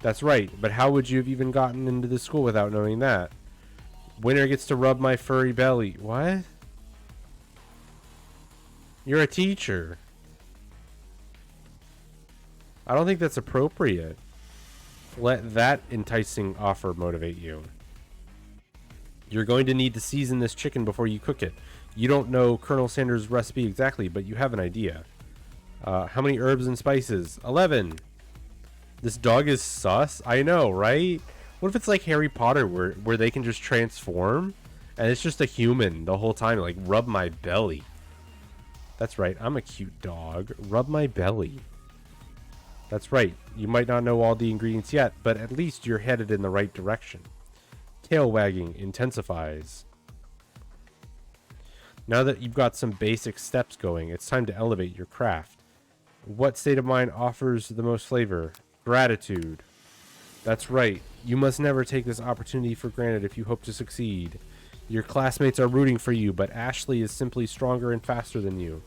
That's right, but how would you have even gotten into the school without knowing that? Winner gets to rub my furry belly. What? You're a teacher. I don't think that's appropriate. Let that enticing offer motivate you. You're going to need to season this chicken before you cook it. You don't know Colonel Sanders' recipe exactly, but you have an idea. How many herbs and spices? 11. This dog is sus? I know, right? What if it's like Harry Potter where they can just transform? And it's just a human the whole time, like, rub my belly. That's right, I'm a cute dog. Rub my belly. That's right, you might not know all the ingredients yet, but at least you're headed in the right direction. Tail wagging intensifies. Now that you've got some basic steps going, it's time to elevate your craft. What state of mind offers the most flavor? Gratitude. That's right. You must never take this opportunity for granted if you hope to succeed. Your classmates are rooting for you, but Ashley is simply stronger and faster than you.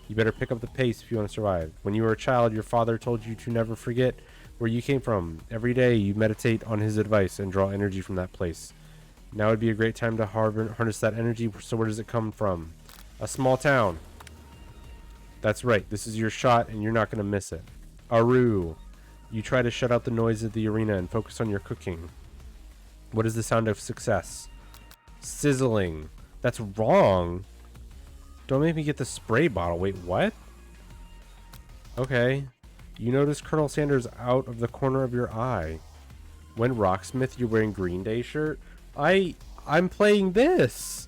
You better pick up the pace if you want to survive. When you were a child, your father told you to never forget where you came from. Every day, you meditate on his advice and draw energy from that place. Now would be a great time to harness that energy. So where does it come from? A small town. That's right. This is your shot, and you're not going to miss it. Aru. You try to shut out the noise of the arena and focus on your cooking. What is the sound of success? Sizzling. That's wrong. Don't make me get the spray bottle. Wait, what? Okay. You notice Colonel Sanders out of the corner of your eye. When Rocksmith, you're wearing Green Day shirt? I'm playing this.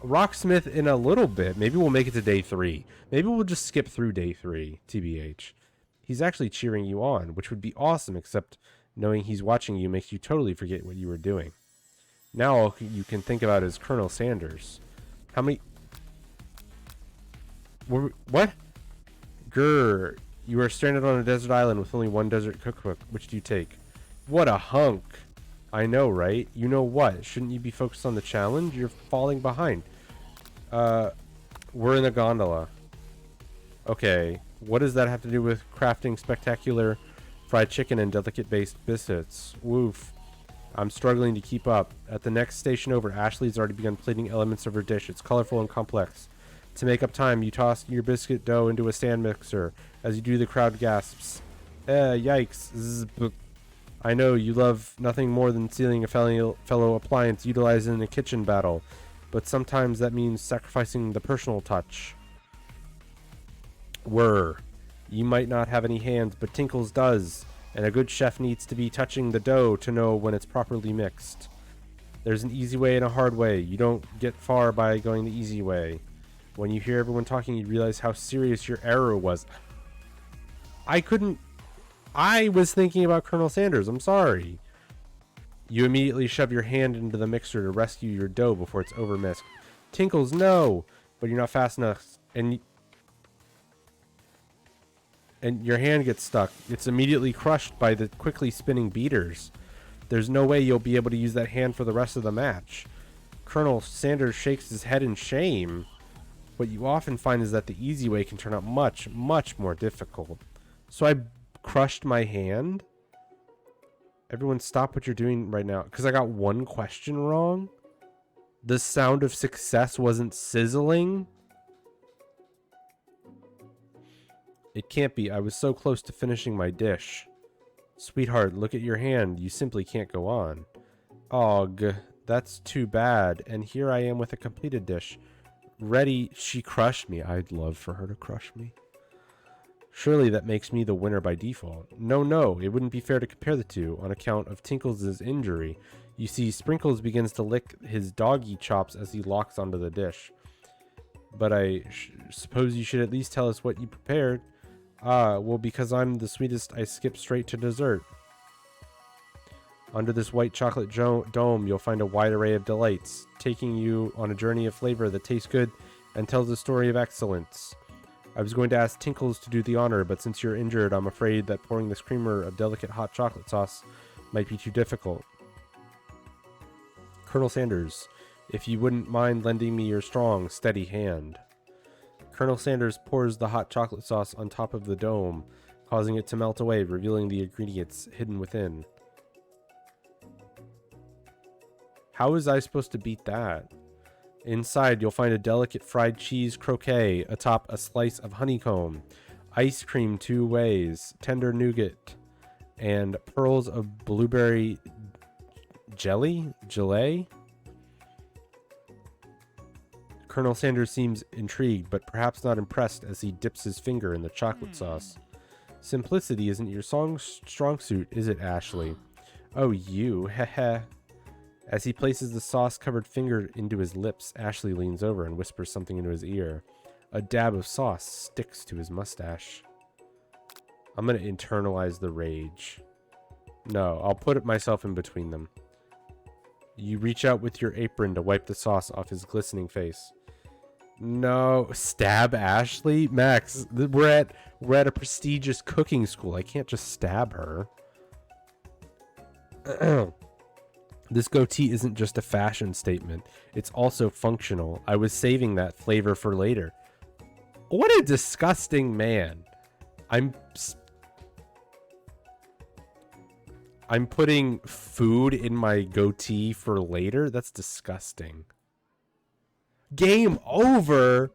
Rocksmith in a little bit. Maybe we'll make it to day 3. Maybe we'll just skip through day 3, TBH. He's actually cheering you on, which would be awesome, except knowing he's watching you makes you totally forget what you were doing. Now all you can think about is Colonel Sanders. How many... What? Grr. You are stranded on a desert island with only one desert cookbook. Which do you take? What a hunk. I know, right? You know what? Shouldn't you be focused on the challenge? You're falling behind. We're in a gondola. Okay. What does that have to do with crafting spectacular fried chicken and delicate based biscuits? Woof. I'm struggling to keep up. At the next station over, Ashley's already begun plating elements of her dish. It's colorful and complex. To make up time, you toss your biscuit dough into a stand mixer. As you do, the crowd gasps. Yikes. Zzz, I know you love nothing more than stealing a fellow appliance utilized in a kitchen battle, but sometimes that means sacrificing the personal touch. You might not have any hands, but Tinkles does, and a good chef needs to be touching the dough to know when it's properly mixed. There's an easy way and a hard way. You don't get far by going the easy way. When you hear everyone talking, you realize how serious your error was. I was thinking about Colonel Sanders. I'm sorry. You immediately shove your hand into the mixer to rescue your dough before it's overmixed. Tinkles, no! But you're not fast enough. And your hand gets stuck. It's immediately crushed by the quickly spinning beaters. There's no way you'll be able to use that hand for the rest of the match. Colonel Sanders shakes his head in shame. What you often find is that the easy way can turn out much, much more difficult. So I crushed my hand. Everyone stop what you're doing right now, because I got one question wrong. The sound of success wasn't sizzling. It can't be. I was so close to finishing my dish. Sweetheart, look at your hand. You simply can't go on. Ugh, that's too bad. And here I am with a completed dish. Ready. She crushed me. I'd love for her to crush me. Surely that makes me the winner by default. No, it wouldn't be fair to compare the two on account of Tinkles' injury. You see, Sprinkles begins to lick his doggy chops as he locks onto the dish. But I suppose you should at least tell us what you prepared. Well, because I'm the sweetest, I skip straight to dessert. Under this white chocolate dome, you'll find a wide array of delights, taking you on a journey of flavor that tastes good and tells a story of excellence. I was going to ask Tinkles to do the honor, but since you're injured, I'm afraid that pouring this creamer of delicate hot chocolate sauce might be too difficult. Colonel Sanders, if you wouldn't mind lending me your strong, steady hand. Colonel Sanders pours the hot chocolate sauce on top of the dome, causing it to melt away, revealing the ingredients hidden within. How was I supposed to beat that? Inside, you'll find a delicate fried cheese croquet atop a slice of honeycomb, ice cream 2 ways, tender nougat, and pearls of blueberry gelée? Colonel Sanders seems intrigued, but perhaps not impressed as he dips his finger in the chocolate sauce. Simplicity isn't your strong suit, is it, Ashley? Oh, you, heh. As he places the sauce-covered finger into his lips, Ashley leans over and whispers something into his ear. A dab of sauce sticks to his mustache. I'm gonna internalize the rage. No, I'll put it myself in between them. You reach out with your apron to wipe the sauce off his glistening face. No, stab Ashley? Max, we're at a prestigious cooking school. I can't just stab her. This goatee isn't just a fashion statement. It's also functional. I was saving that flavor for later. What a disgusting man. I'm putting food in my goatee for later? That's disgusting. Game over?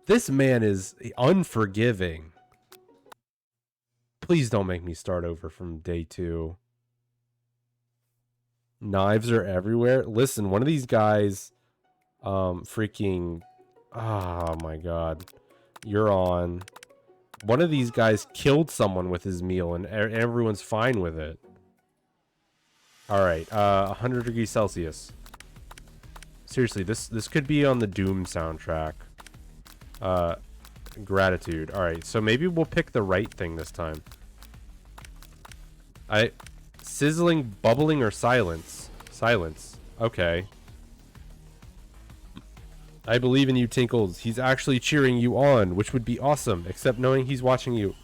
This man is unforgiving. Please don't make me start over from day 2. Knives are everywhere. Listen, one of these guys, freaking, oh my god, you're on. One of these guys killed someone with his meal, and everyone's fine with it. All right, 100 degrees Celsius. Seriously, this could be on the Doom soundtrack. Gratitude. All right, so maybe we'll pick the right thing this time. Sizzling, bubbling, or silence? Silence. Okay. I believe in you, Tinkles. He's actually cheering you on, which would be awesome, except knowing he's watching you.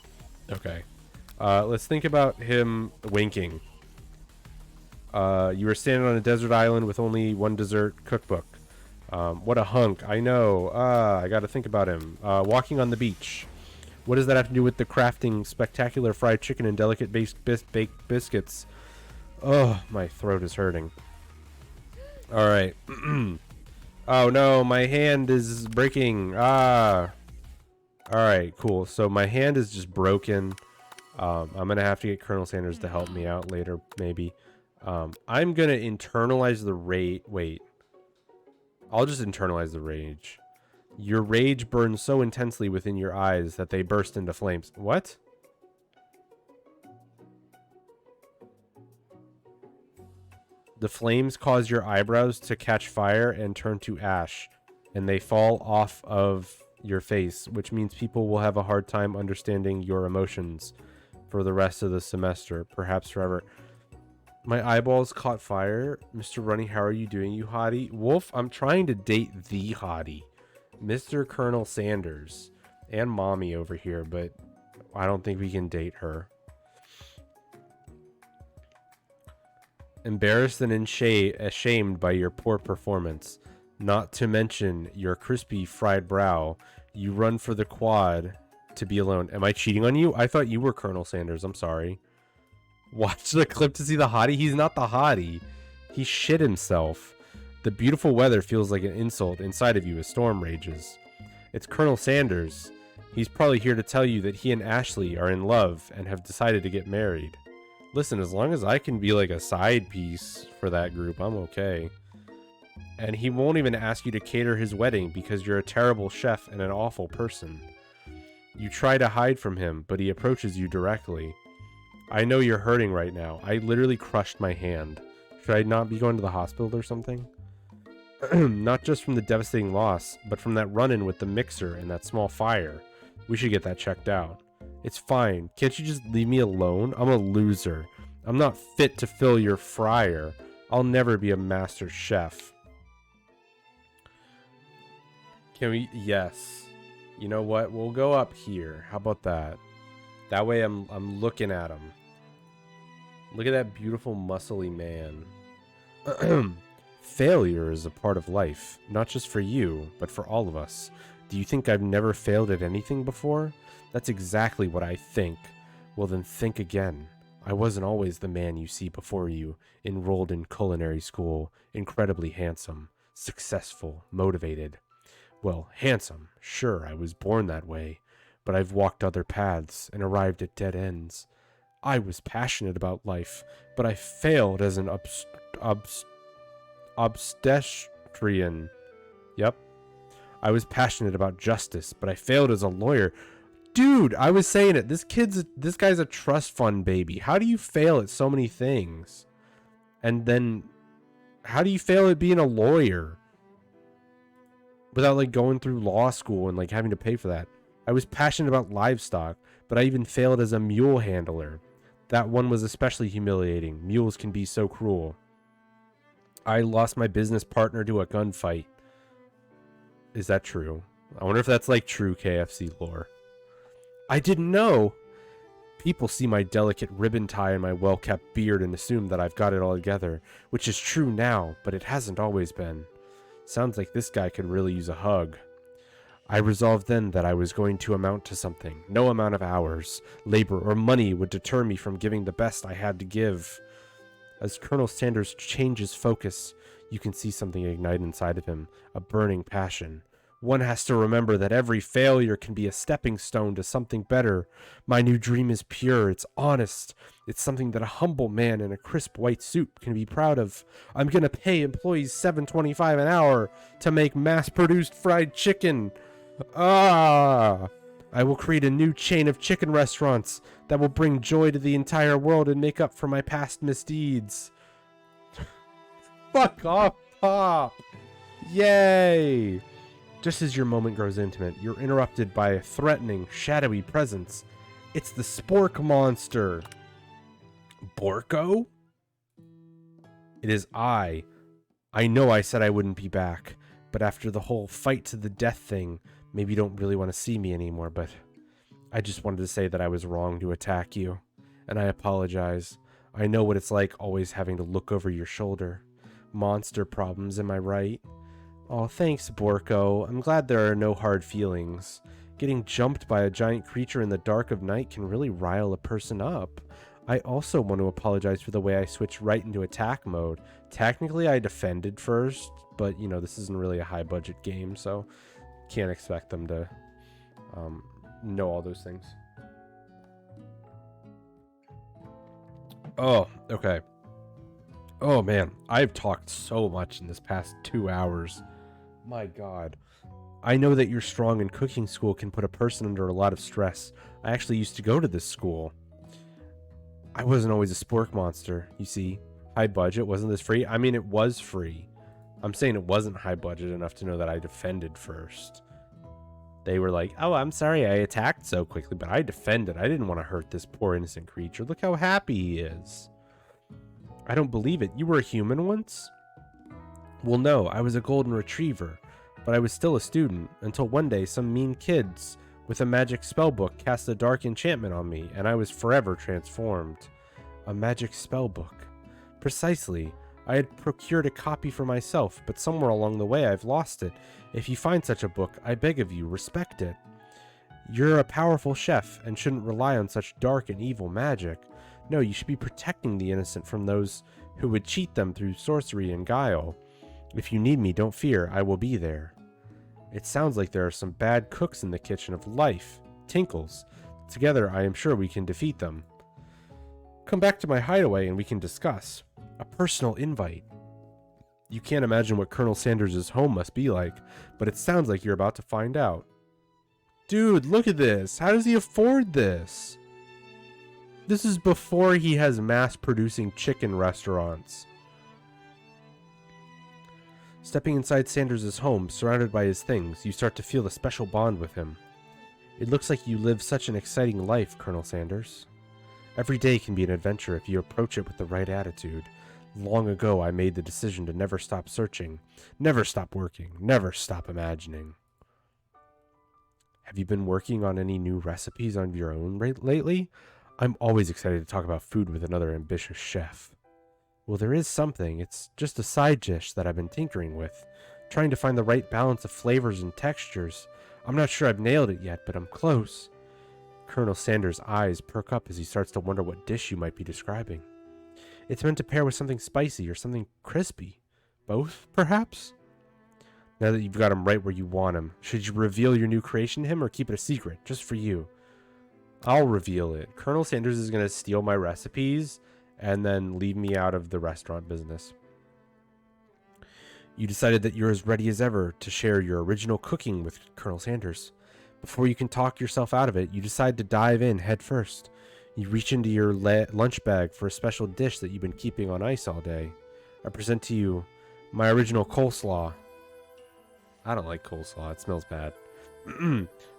Okay. Let's think about him winking. You were standing on a desert island with only one dessert cookbook. What a hunk. I know. I gotta think about him. Walking on the beach. What does that have to do with the crafting spectacular fried chicken and delicate baked biscuits? Oh, my throat is hurting. Alright. Oh no, my hand is breaking. Alright, cool. So my hand is just broken. I'm gonna have to get Colonel Sanders to help me out later, maybe. I'm gonna internalize the rage. Wait. I'll just internalize the rage. Your rage burns so intensely within your eyes that they burst into flames. What? The flames cause your eyebrows to catch fire and turn to ash, and they fall off of your face, which means people will have a hard time understanding your emotions for the rest of the semester, perhaps forever. My eyeballs caught fire. Mr. Runny, how are you doing, you hottie? Wolf, I'm trying to date the hottie. Mr. Colonel Sanders. And mommy over here, but I don't think we can date her. Embarrassed and ashamed by your poor performance, not to mention your crispy fried brow, you run for the quad to be alone. Am I cheating on you? I thought you were Colonel Sanders. I'm sorry. Watch the clip to see the hottie. He's not the hottie. He shit himself. The beautiful weather feels like an insult inside of you as storm rages. It's Colonel Sanders. He's probably here to tell you that he and Ashley are in love and have decided to get married. Listen, as long as I can be like a side piece for that group, I'm okay. And he won't even ask you to cater his wedding because you're a terrible chef and an awful person. You try to hide from him, but he approaches you directly. I know you're hurting right now. I literally crushed my hand. Should I not be going to the hospital or something? Not just from the devastating loss, but from that run-in with the mixer and that small fire. We should get that checked out. It's fine. Can't you just leave me alone? I'm a loser. I'm not fit to fill your fryer. I'll never be a master chef. Can we? Yes. You know what? We'll go up here. How about that? That way I'm looking at him. Look at that beautiful muscly man. Failure is a part of life, not just for you, but for all of us. Do you think I've never failed at anything before? That's exactly what I think. Well then think again. I wasn't always the man you see before you, enrolled in culinary school, incredibly handsome, successful, motivated. Well, handsome, sure, I was born that way, but I've walked other paths and arrived at dead ends. I was passionate about life, but I failed as an obstetrician. Yep. I was passionate about justice, but I failed as a lawyer. Dude, I was saying it. This guy's a trust fund baby. How do you fail at so many things? And then how do you fail at being a lawyer without like going through law school and like having to pay for that? I was passionate about livestock, but I even failed as a mule handler. That one was especially humiliating. Mules can be so cruel. I lost my business partner to a gunfight. Is that true? I wonder if that's like true KFC lore. I didn't know. People see my delicate ribbon tie and my well-kept beard and assume that I've got it all together, which is true now, but it hasn't always been. Sounds like this guy could really use a hug. I resolved then that I was going to amount to something. No amount of hours, labor, or money would deter me from giving the best I had to give. As Colonel Sanders changes focus, you can see something ignite inside of him, a burning passion. One has to remember that every failure can be a stepping stone to something better. My new dream is pure, it's honest. It's something that a humble man in a crisp white suit can be proud of. I'm gonna pay employees $7.25 an hour to make mass-produced fried chicken. I will create a new chain of chicken restaurants that will bring joy to the entire world and make up for my past misdeeds. Fuck off, Pop! Yay! Just as your moment grows intimate, you're interrupted by a threatening, shadowy presence. It's the Spork monster. Borko? It is I. I know I said I wouldn't be back, but after the whole fight to the death thing, maybe you don't really want to see me anymore, but I just wanted to say that I was wrong to attack you, and I apologize. I know what it's like always having to look over your shoulder. Monster problems, am I right? Oh, thanks, Borko. I'm glad there are no hard feelings. Getting jumped by a giant creature in the dark of night can really rile a person up. I also want to apologize for the way I switched right into attack mode. Technically, I defended first, but, you know, this isn't really a high-budget game, so can't expect them to know all those things. Oh, okay. Oh, man. I've talked so much in this past 2 hours. My God. I know that your strong in cooking school can put a person under a lot of stress. I actually used to go to this school. I wasn't always a spork monster, you see. High budget, wasn't this free? I mean, it was free. I'm saying it wasn't high budget enough to know that I defended first. They were like, oh, I'm sorry I attacked so quickly, but I defended. I didn't want to hurt this poor innocent creature. Look how happy he is. I don't believe it. You were a human once? Well, no, I was a golden retriever, but I was still a student until one day some mean kids with a magic spellbook cast a dark enchantment on me, and I was forever transformed. A magic spellbook. Precisely. I had procured a copy for myself, but somewhere along the way I've lost it. If you find such a book, I beg of you, respect it. You're a powerful chef and shouldn't rely on such dark and evil magic. No, you should be protecting the innocent from those who would cheat them through sorcery and guile. If you need me, don't fear, I will be there. It sounds like there are some bad cooks in the kitchen of life. Tinkles. Together, I am sure we can defeat them. Come back to my hideaway and we can discuss. A personal invite. You can't imagine what Colonel Sanders' home must be like, but it sounds like you're about to find out. Dude, look at this. How does he afford this? This is before he has mass-producing chicken restaurants. Stepping inside Sanders' home, surrounded by his things, you start to feel a special bond with him. It looks like you live such an exciting life, Colonel Sanders. Every day can be an adventure if you approach it with the right attitude. Long ago, I made the decision to never stop searching, never stop working, never stop imagining. Have you been working on any new recipes on your own lately? I'm always excited to talk about food with another ambitious chef. Well, there is something. It's just a side dish that I've been tinkering with, trying to find the right balance of flavors and textures. I'm not sure I've nailed it yet, but I'm close. Colonel Sanders' eyes perk up as he starts to wonder what dish you might be describing. It's meant to pair with something spicy or something crispy. Both, perhaps? Now that you've got him right where you want him, should you reveal your new creation to him or keep it a secret, just for you? I'll reveal it. Colonel Sanders is going to steal my recipes and then leave me out of the restaurant business. You decided that you're as ready as ever to share your original cooking with Colonel Sanders. Before you can talk yourself out of it, you decide to dive in head first. You reach into your lunch bag for a special dish that you've been keeping on ice all day. I present to you my original coleslaw. I don't like coleslaw. It smells bad.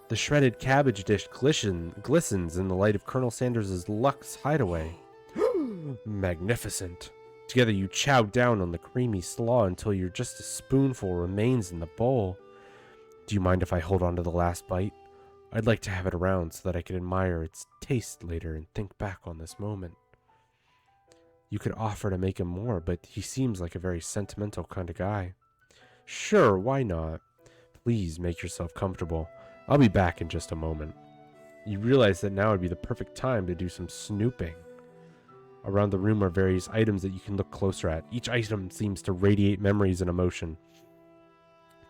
The shredded cabbage dish glistens in the light of Colonel Sanders' Lux hideaway. Magnificent. Together you chow down on the creamy slaw until you're just a spoonful remains in the bowl. Do you mind if I hold on to the last bite? I'd like to have it around so that I can admire its taste later and think back on this moment. You could offer to make him more, but he seems like a very sentimental kind of guy. Sure, why not? Please make yourself comfortable. I'll be back in just a moment. You realize that now would be the perfect time to do some snooping. Around the room are various items that you can look closer at. Each item seems to radiate memories and emotion.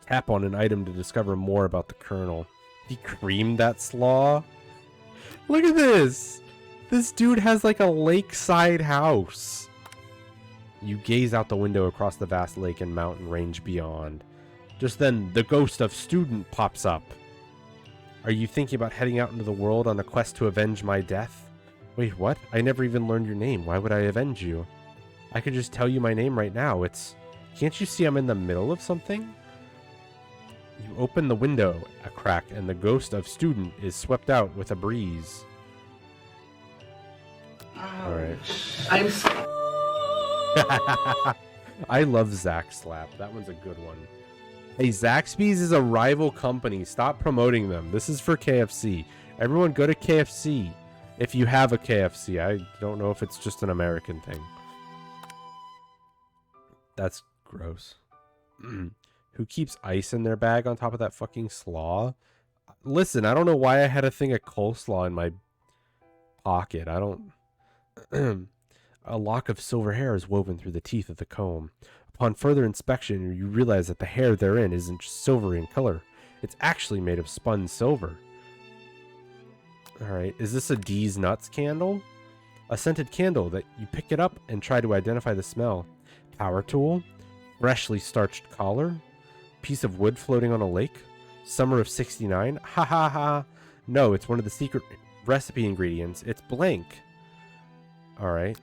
Tap on an item to discover more about the Colonel. He creamed that slaw? Look at this! This dude has like a lakeside house. You gaze out the window across the vast lake and mountain range beyond. Just then, the ghost of Student pops up. Are you thinking about heading out into the world on a quest to avenge my death? Wait, what? I never even learned your name. Why would I avenge you? I could just tell you my name right now. Can't you see I'm in the middle of something? You open the window a crack and the ghost of Student is swept out with a breeze. Alright. I love Zack Slap. That one's a good one. Hey, Zaxby's is a rival company. Stop promoting them. This is for KFC. Everyone go to KFC. If you have a KFC. I don't know if it's just an American thing. That's gross. Who keeps ice in their bag on top of that fucking slaw? Listen, I don't know why I had a thing of coleslaw in my pocket. I don't... A lock of silver hair is woven through the teeth of the comb. Upon further inspection, you realize that the hair therein isn't just silvery in color. It's actually made of spun silver. Alright, is this a D's Nuts candle? A scented candle that you pick it up and try to identify the smell. Power tool? Freshly starched collar? Piece of wood floating on a lake? Summer of 69? Ha ha ha! No, it's one of the secret recipe ingredients. It's blank. Alright.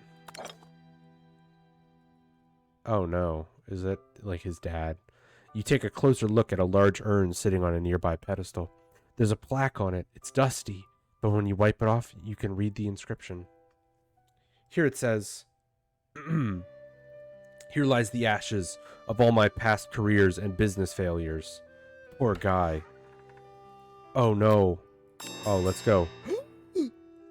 Oh no. Is that like his dad? You take a closer look at a large urn sitting on a nearby pedestal. There's a plaque on it. It's dusty, but when you wipe it off, you can read the inscription. Here it says, Here lies the ashes of all my past careers and business failures. Poor guy. Oh no. Oh, let's go.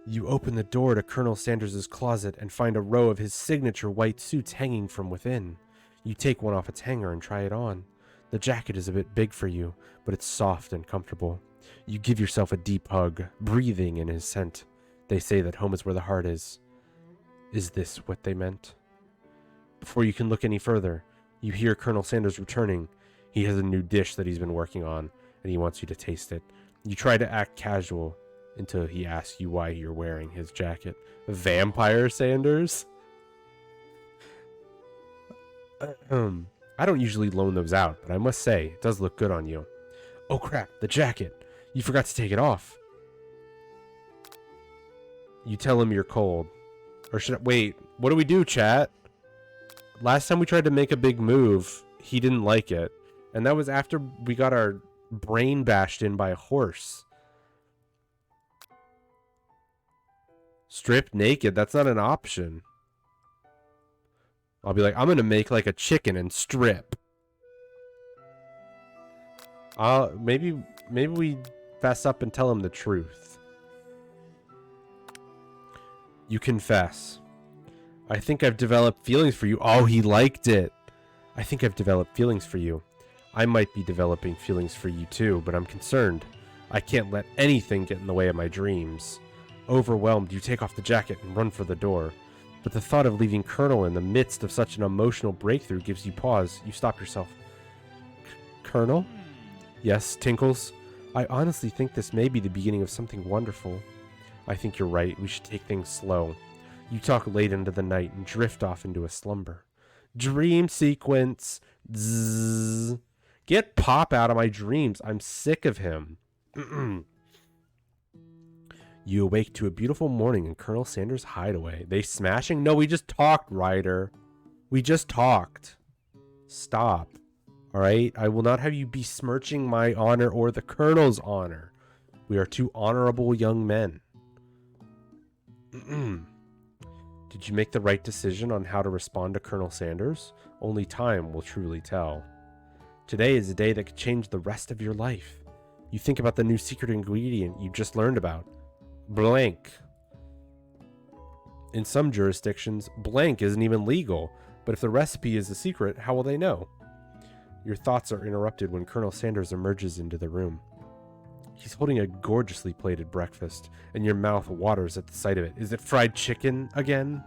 You open the door to Colonel Sanders' closet and find a row of his signature white suits hanging from within. You take one off its hanger and try it on. The jacket is a bit big for you, but it's soft and comfortable. You give yourself a deep hug, breathing in his scent. They say that home is where the heart is. Is this what they meant? Before you can look any further, you hear Colonel Sanders returning. He has a new dish that he's been working on, and he wants you to taste it. You try to act casual until he asks you why you're wearing his jacket. Vampire Sanders? I don't usually loan those out, but I must say, it does look good on you. Oh crap, the jacket! You forgot to take it off. You tell him you're cold. Or should I... Wait, what do we do, chat? Last time we tried to make a big move, he didn't like it. And that was after we got our brain bashed in by a horse. Strip naked? That's not an option. I'll be like, I'm gonna make like a chicken and strip. Maybe we fess up and tell him the truth. You confess. I think I've developed feelings for you. Oh, he liked it. I think I've developed feelings for you. I might be developing feelings for you too, but I'm concerned. I can't let anything get in the way of my dreams. Overwhelmed, you take off the jacket and run for the door. But the thought of leaving Colonel in the midst of such an emotional breakthrough gives you pause. You stop yourself. Colonel? Yes, Tinkles? I honestly think this may be the beginning of something wonderful. I think you're right. We should take things slow. You talk late into the night and drift off into a slumber. Dream sequence. Zzz. Get Pop out of my dreams. I'm sick of him. You awake to a beautiful morning in Colonel Sanders' hideaway. They smashing? No, we just talked, Ryder. We just talked. Stop. Alright? I will not have you besmirching my honor or the Colonel's honor. We are two honorable young men. Did you make the right decision on how to respond to Colonel Sanders? Only time will truly tell. Today is a day that could change the rest of your life. You think about the new secret ingredient you just learned about. Blank. In some jurisdictions, blank isn't even legal, but if the recipe is a secret, how will they know? Your thoughts are interrupted when Colonel Sanders emerges into the room. He's holding a gorgeously plated breakfast, and your mouth waters at the sight of it. Is it fried chicken again?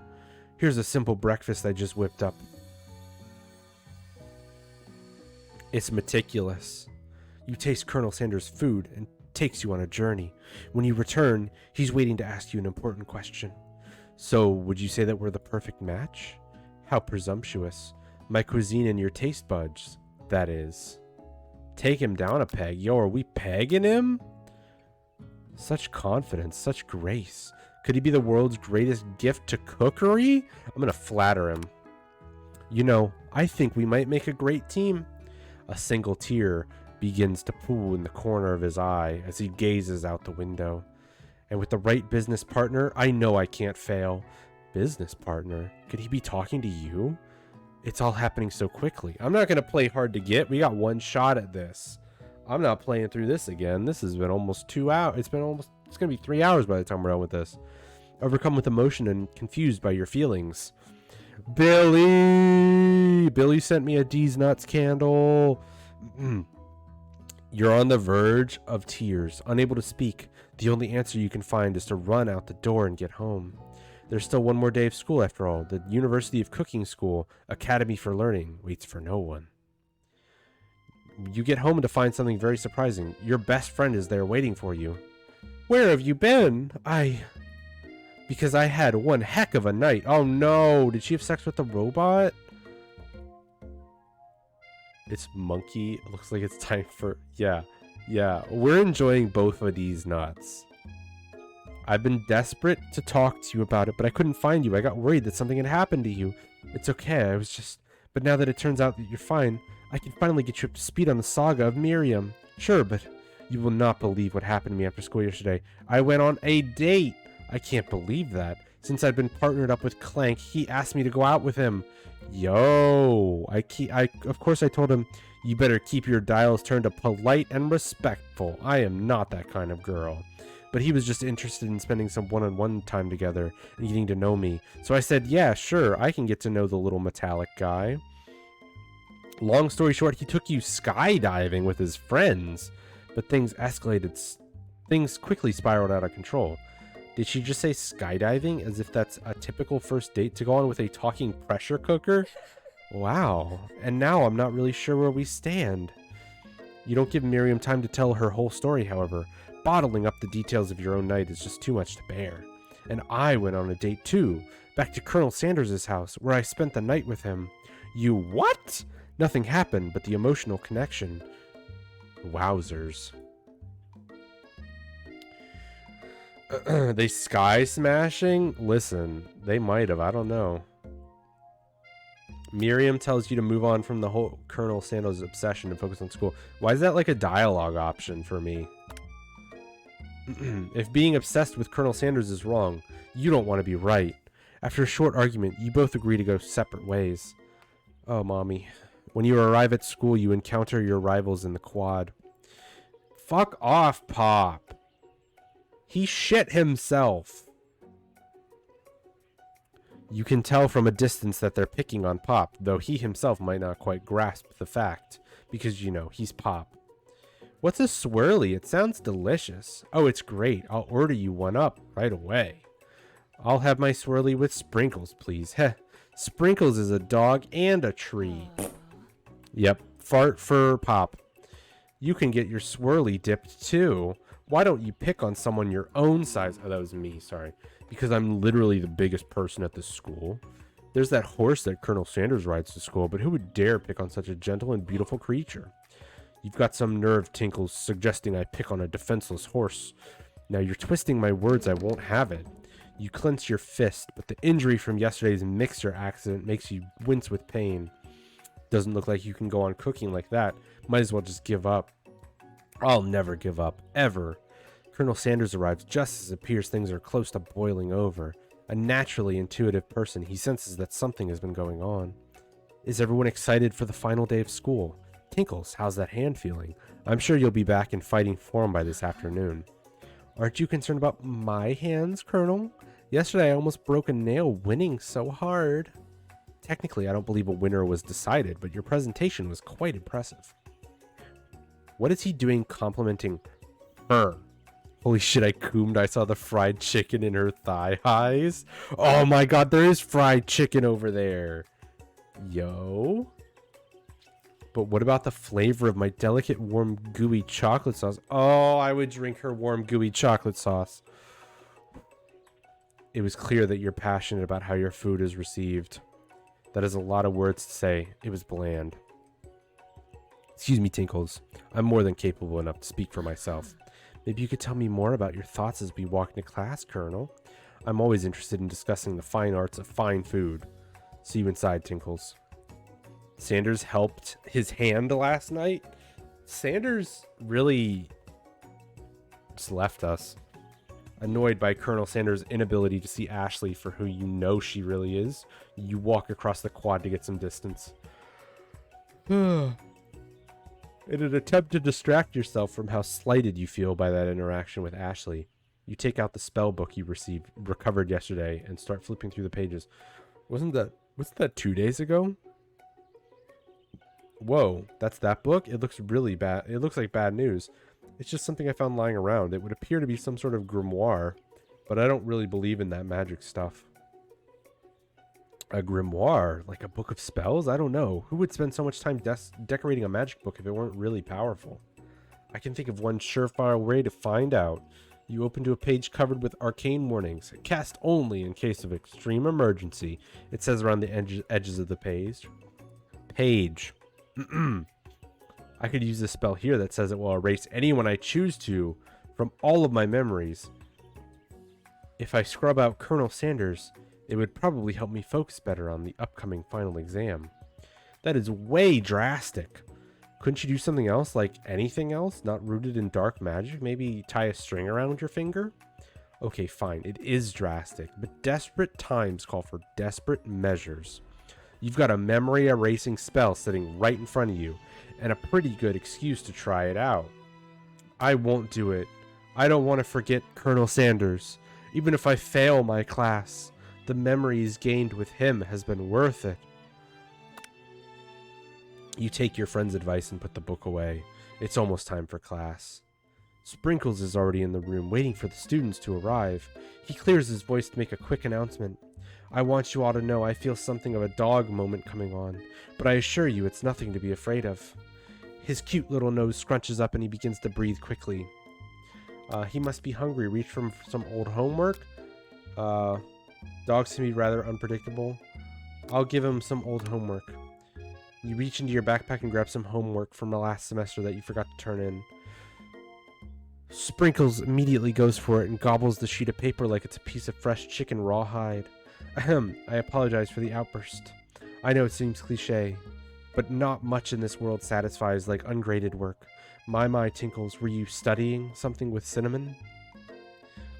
Here's a simple breakfast I just whipped up. It's meticulous. You taste Colonel Sanders' food and takes you on a journey. When you return, he's waiting to ask you an important question. So, would you say that we're the perfect match? How presumptuous. My cuisine and your taste buds, that is. Take him down a peg. Yo, are we pegging him? Such confidence, such grace. Could he be the world's greatest gift to cookery? I'm gonna flatter him. You know, I think we might make a great team. A single tear begins to pool in the corner of his eye as he gazes out the window. And with the right business partner, I know I can't fail. Business partner? Could he be talking to you? It's all happening so quickly. I'm not going to play hard to get. We got one shot at this. I'm not playing through this again. This has been almost 2 hours. It's going to be 3 hours by the time we're done with this. Overcome with emotion and confused by your feelings. Billy sent me a D's Nuts candle. You're on the verge of tears, unable to speak. The only answer you can find is to run out the door and get home. There's still one more day of school after all. The University of Cooking School, Academy for Learning, waits for no one. You get home to find something very surprising. Your best friend is there waiting for you. Where have you been? Because I had one heck of a night. Oh no, did she have sex with the robot? It's Monkey. It looks like it's time for... Yeah. We're enjoying both of these nuts. I've been desperate to talk to you about it, but I couldn't find you. I got worried that something had happened to you. It's okay, I was just... But now that it turns out that you're fine, I can finally get you up to speed on the saga of Miriam. Sure, but you will not believe what happened to me after school yesterday. I went on a date! I can't believe that. Since I've been partnered up with Clank, he asked me to go out with him. Yo! Of course I told him, you better keep your dials turned to polite and respectful. I am not that kind of girl. But he was just interested in spending some one-on-one time together and getting to know me. So I said, yeah, sure, I can get to know the little metallic guy. Long story short, he took you skydiving with his friends. But things escalated. Things quickly spiraled out of control. Did she just say skydiving as if that's a typical first date to go on with a talking pressure cooker? Wow. And now I'm not really sure where we stand. You don't give Miriam time to tell her whole story, however. Bottling up the details of your own night is just too much to bear. And I went on a date too, back to Colonel Sanders' house, where I spent the night with him. You what? Nothing happened but the emotional connection. Wowzers. They sky smashing? Listen, they might have, I don't know. Miriam tells you to move on from the whole Colonel Sanders obsession and focus on school. Why is that like a dialogue option for me? If being obsessed with Colonel Sanders is wrong, you don't want to be right. After a short argument, you both agree to go separate ways. Oh, Mommy. When you arrive at school, you encounter your rivals in the quad. Fuck off, Pop. He shit himself. You can tell from a distance that they're picking on Pop, though he himself might not quite grasp the fact, because, you know, he's Pop. What's a swirly? It sounds delicious. Oh, it's great. I'll order you one up right away. I'll have my swirly with sprinkles, please. Heh. Sprinkles is a dog and a tree. Yep. Fart for Pop. You can get your swirly dipped too. Why don't you pick on someone your own size? Oh, that was me. Sorry. Because I'm literally the biggest person at this school. There's that horse that Colonel Sanders rides to school, but who would dare pick on such a gentle and beautiful creature? You've got some nerve, Tinkles, suggesting I pick on a defenseless horse. Now you're twisting my words. I won't have it. You clench your fist, but the injury from yesterday's mixer accident makes you wince with pain. Doesn't look like you can go on cooking like that. Might as well just give up. I'll never give up, ever. Colonel Sanders arrives just as it appears things are close to boiling over. A naturally intuitive person, he senses that something has been going on. Is everyone excited for the final day of school? Tinkles, how's that hand feeling? I'm sure you'll be back in fighting form by this afternoon. Aren't you concerned about my hands, Colonel? Yesterday I almost broke a nail winning so hard. Technically, I don't believe a winner was decided, but your presentation was quite impressive. What is he doing complimenting her? Holy shit, I coomed. I saw the fried chicken in her thigh highs. Oh my god, there is fried chicken over there. Yo. But what about the flavor of my delicate, warm, gooey chocolate sauce? Oh, I would drink her warm, gooey chocolate sauce. It was clear that you're passionate about how your food is received. That is a lot of words to say. It was bland. Excuse me, Tinkles. I'm more than capable enough to speak for myself. Maybe you could tell me more about your thoughts as we walk into class, Colonel. I'm always interested in discussing the fine arts of fine food. See you inside, Tinkles. Sanders helped his hand last night. Sanders really just left us. Annoyed by Colonel Sanders' inability to see Ashley for who you know she really is, you walk across the quad to get some distance. In an attempt to distract yourself from how slighted you feel by that interaction with Ashley, you take out the spell book you recovered yesterday and start flipping through the pages. Wasn't that 2 days ago? Whoa, that's that book? It looks really bad. It looks like bad news. It's just something I found lying around. It would appear to be some sort of grimoire, but I don't really believe in that magic stuff. A grimoire? Like a book of spells? I don't know. Who would spend so much time decorating a magic book if it weren't really powerful? I can think of one surefire way to find out. You open to a page covered with arcane warnings. Cast only in case of extreme emergency. It says around the edges of the page. I could use this spell here that says it will erase anyone I choose to from all of my memories. If I scrub out Colonel Sanders, it would probably help me focus better on the upcoming final exam. That is way drastic. Couldn't you do something else, like anything else, not rooted in dark magic? Maybe tie a string around your finger? Okay, fine, it is drastic, but desperate times call for desperate measures. You've got a memory erasing spell sitting right in front of you, and a pretty good excuse to try it out. I won't do it. I don't want to forget Colonel Sanders. Even if I fail my class, the memories gained with him has been worth it. You take your friend's advice and put the book away. It's almost time for class. Sprinkles is already in the room, waiting for the students to arrive. He clears his voice to make a quick announcement. I want you all to know I feel something of a dog moment coming on, but I assure you it's nothing to be afraid of. His cute little nose scrunches up and he begins to breathe quickly. He must be hungry. Reach for some old homework. Dogs can be rather unpredictable. I'll give him some old homework. You reach into your backpack and grab some homework from the last semester that you forgot to turn in. Sprinkles immediately goes for it and gobbles the sheet of paper like it's a piece of fresh chicken rawhide. Ahem, I apologize for the outburst. I know it seems cliche, but not much in this world satisfies like ungraded work. My Tinkles, were you studying something with cinnamon?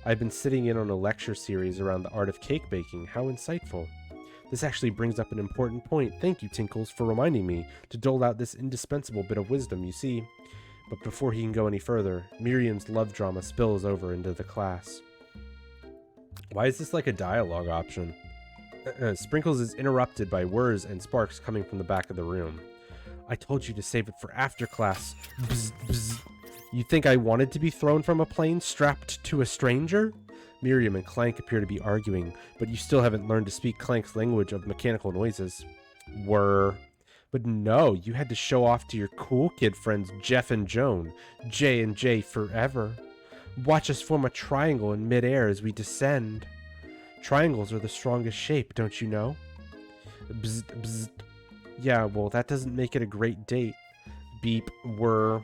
I've been sitting in on a lecture series around the art of cake baking. How insightful. This actually brings up an important point. Thank you, Tinkles, for reminding me to dole out this indispensable bit of wisdom, you see. But before he can go any further, Miriam's love drama spills over into the class. Why is this like a dialogue option? Sprinkles is interrupted by whirs and sparks coming from the back of the room. I told you to save it for after class. Bzz, bzz. You think I wanted to be thrown from a plane strapped to a stranger? Miriam and Clank appear to be arguing, but you still haven't learned to speak Clank's language of mechanical noises. But no, you had to show off to your cool kid friends Jeff and Joan. J and J forever. Watch us form a triangle in midair as we descend. Triangles are the strongest shape, don't you know? Bzz, bzz. Yeah, well, that doesn't make it a great date. Beep, whir.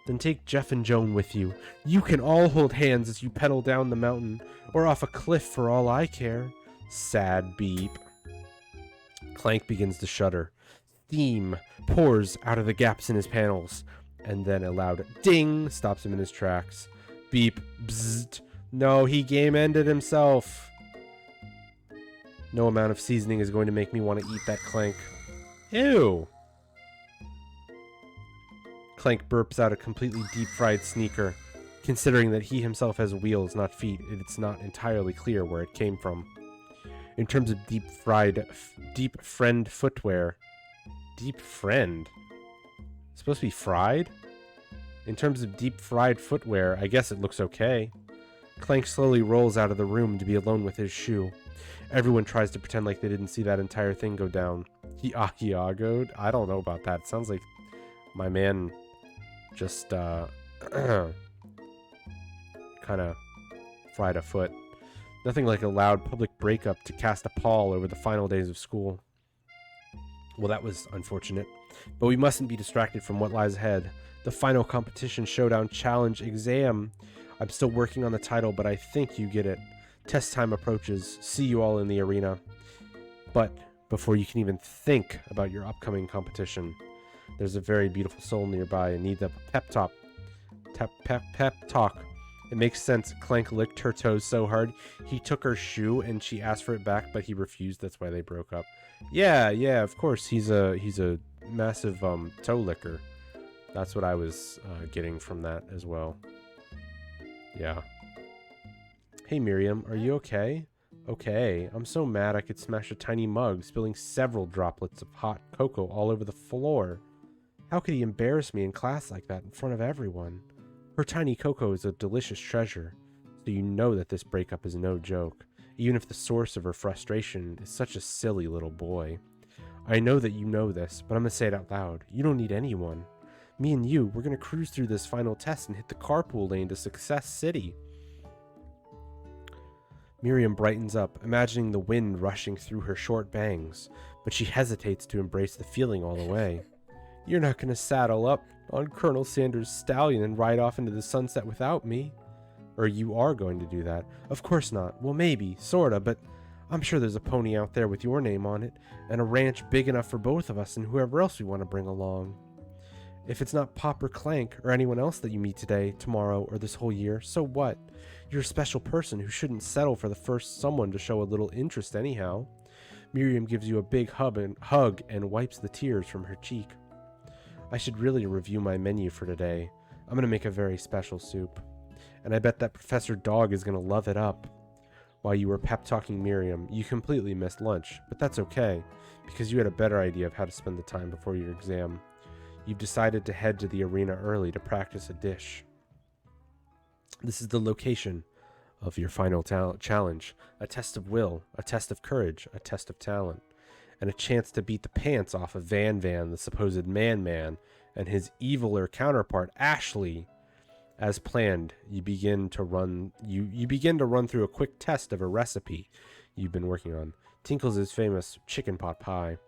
Then take Jeff and Joan with you. You can all hold hands as you pedal down the mountain, or off a cliff for all I care. Sad beep. Clank begins to shudder. Steam pours out of the gaps in his panels, and then a loud ding stops him in his tracks. Beep, bzzzt. No, he game ended himself. No amount of seasoning is going to make me want to eat that, Clank. Ew. Clank burps out a completely deep-fried sneaker. Considering that he himself has wheels, not feet, it's not entirely clear where it came from. In terms of deep friend footwear. Deep friend? It's supposed to be fried? In terms of deep fried footwear, I guess it looks okay. Clank slowly rolls out of the room to be alone with his shoe. Everyone tries to pretend like they didn't see that entire thing go down. He ahiagoed? I don't know about that. It sounds like my man just kind of fried a foot. Nothing like a loud public breakup to cast a pall over the final days of school. Well, that was unfortunate. But we mustn't be distracted from what lies ahead. The final competition showdown challenge exam. I'm still working on the title, but I think you get it. Test time approaches. See you all in the arena. But before you can even think about your upcoming competition, there's a very beautiful soul nearby and needs a pep talk. It makes sense. Clank licked her toes so hard he took her shoe and she asked for it back, but he refused. That's why they broke up. Yeah, of course. He's a massive toe licker. That's what I was getting from that as well. Yeah. Hey Miriam, are you okay? Okay. I'm so mad I could smash a tiny mug, spilling several droplets of hot cocoa all over the floor. How could he embarrass me in class like that in front of everyone? Her tiny cocoa is a delicious treasure, so you know that this breakup is no joke, even if the source of her frustration is such a silly little boy. I know that you know this, but I'm gonna say it out loud. You don't need anyone. Me and you, we're gonna cruise through this final test and hit the carpool lane to Success City. Miriam brightens up, imagining the wind rushing through her short bangs, but she hesitates to embrace the feeling all the way. You're not gonna saddle up on Colonel Sanders' stallion and ride off into the sunset without me. Or you are going to do that. Of course not. Well, maybe, sorta, but I'm sure there's a pony out there with your name on it, and a ranch big enough for both of us and whoever else we want to bring along. If it's not Pop or Clank or anyone else that you meet today, tomorrow, or this whole year, so what? You're a special person who shouldn't settle for the first someone to show a little interest anyhow. Miriam gives you a big hug and wipes the tears from her cheek. I should really review my menu for today. I'm going to make a very special soup. And I bet that Professor Dog is going to love it up. While you were pep-talking Miriam, you completely missed lunch, but that's okay, because you had a better idea of how to spend the time before your exam. You've decided to head to the arena early to practice a dish. This is the location of your final challenge. A test of will, a test of courage, a test of talent, and a chance to beat the pants off of Van, the supposed man, and his eviler counterpart, Ashley. As planned, you begin to run through a quick test of a recipe you've been working on, Tinkles' famous chicken pot pie.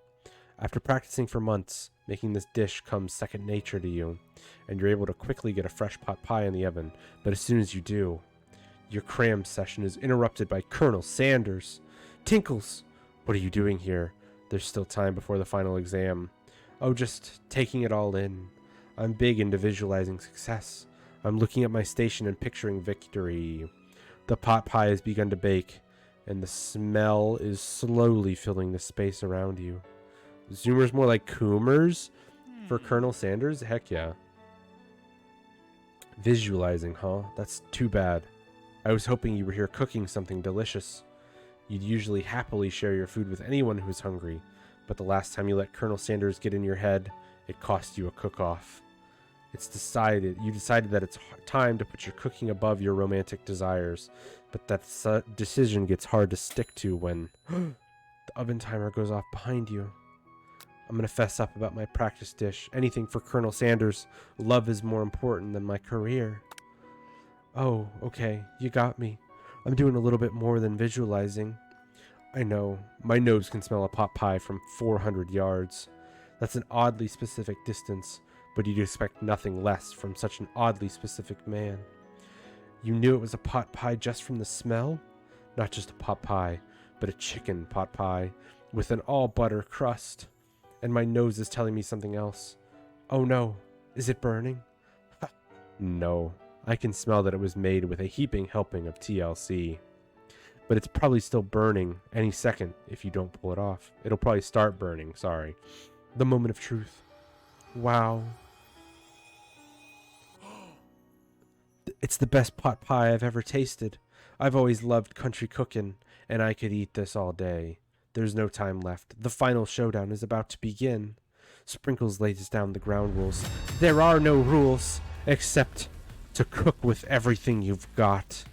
After practicing for months, making this dish comes second nature to you, and you're able to quickly get a fresh pot pie in the oven. But as soon as you do, your cram session is interrupted by Colonel Sanders. Tinkles, what are you doing here? There's still time before the final exam. Oh, just taking it all in. I'm big into visualizing success. I'm looking at my station and picturing victory. The pot pie has begun to bake, and the smell is slowly filling the space around you. Zoomers more like Coomers for Colonel Sanders? Heck yeah. Visualizing, huh? That's too bad. I was hoping you were here cooking something delicious. You'd usually happily share your food with anyone who's hungry, but the last time you let Colonel Sanders get in your head, it cost you a cook-off. You decided that it's time to put your cooking above your romantic desires, but that decision gets hard to stick to when the oven timer goes off behind you. I'm gonna fess up about my practice dish. Anything for Colonel Sanders. Love is more important than my career. Oh, okay, you got me. I'm doing a little bit more than visualizing. I know, my nose can smell a pot pie from 400 yards. That's an oddly specific distance, but you'd expect nothing less from such an oddly specific man. You knew it was a pot pie just from the smell? Not just a pot pie, but a chicken pot pie with an all-butter crust. And my nose is telling me something else. Oh no, is it burning? No, I can smell that it was made with a heaping helping of TLC. But it's probably still burning any second if you don't pull it off. It'll probably start burning, sorry. The moment of truth. Wow. It's the best pot pie I've ever tasted. I've always loved country cooking, and I could eat this all day. There's no time left. The final showdown is about to begin. Sprinkles lays down the ground rules. There are no rules, except to cook with everything you've got.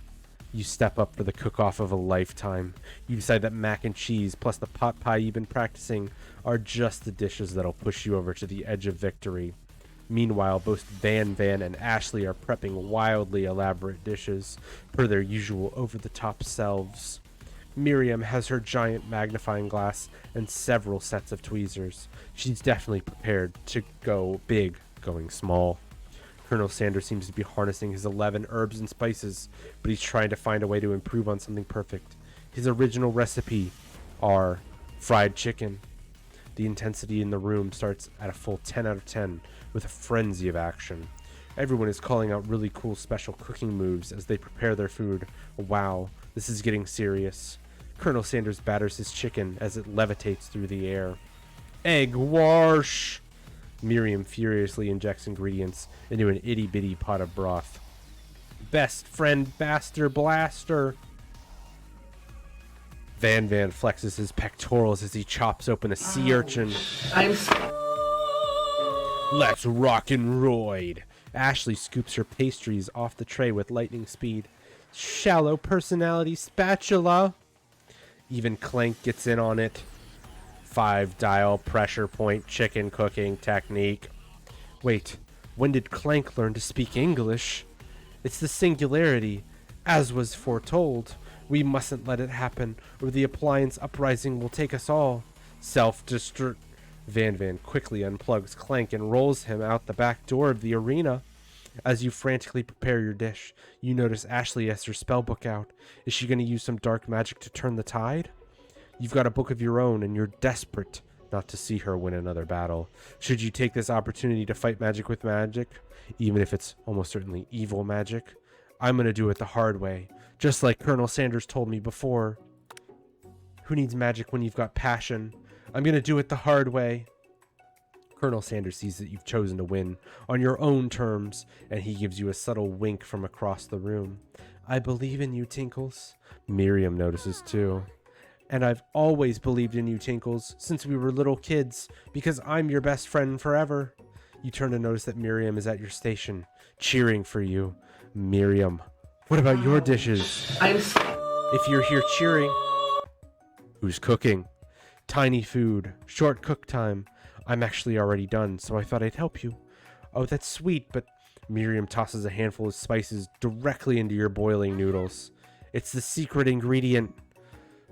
You step up for the cook-off of a lifetime. You decide that mac and cheese plus the pot pie you've been practicing are just the dishes that'll push you over to the edge of victory. Meanwhile, both Van and Ashley are prepping wildly elaborate dishes per their usual over-the-top selves. Miriam has her giant magnifying glass and several sets of tweezers. She's definitely prepared to go big, going small. Colonel Sanders seems to be harnessing his 11 herbs and spices, but he's trying to find a way to improve on something perfect. His original recipe are fried chicken. The intensity in the room starts at a full 10 out of 10 with a frenzy of action. Everyone is calling out really cool special cooking moves as they prepare their food. Wow, this is getting serious. Colonel Sanders batters his chicken as it levitates through the air. Egg wash! Miriam furiously injects ingredients into an itty-bitty pot of broth. Best friend Baster Blaster! Van flexes his pectorals as he chops open a sea urchin. Let's rock and roid! Ashley scoops her pastries off the tray with lightning speed. Shallow personality spatula! Even Clank gets in on it. 5-dial pressure point chicken cooking technique. Wait, when did Clank learn to speak English? It's the singularity, as was foretold. We mustn't let it happen, or the appliance uprising will take us all. Self-destruct. Van quickly unplugs Clank and rolls him out the back door of the arena. As you frantically prepare your dish, you notice Ashley has her spellbook out. Is she going to use some dark magic to turn the tide? You've got a book of your own, and you're desperate not to see her win another battle. Should you take this opportunity to fight magic with magic, even if it's almost certainly evil magic? I'm going to do it the hard way, just like Colonel Sanders told me before. Who needs magic when you've got passion? I'm going to do it the hard way. Colonel Sanders sees that you've chosen to win on your own terms, and he gives you a subtle wink from across the room. I believe in you, Tinkles. Miriam notices too. And I've always believed in you, Tinkles, since we were little kids, because I'm your best friend forever. You turn to notice that Miriam is at your station, cheering for you. Miriam, what about your dishes? If you're here cheering, who's cooking? Tiny food, short cook time. I'm actually already done, so I thought I'd help you. Oh, that's sweet, but Miriam tosses a handful of spices directly into your boiling noodles. It's the secret ingredient.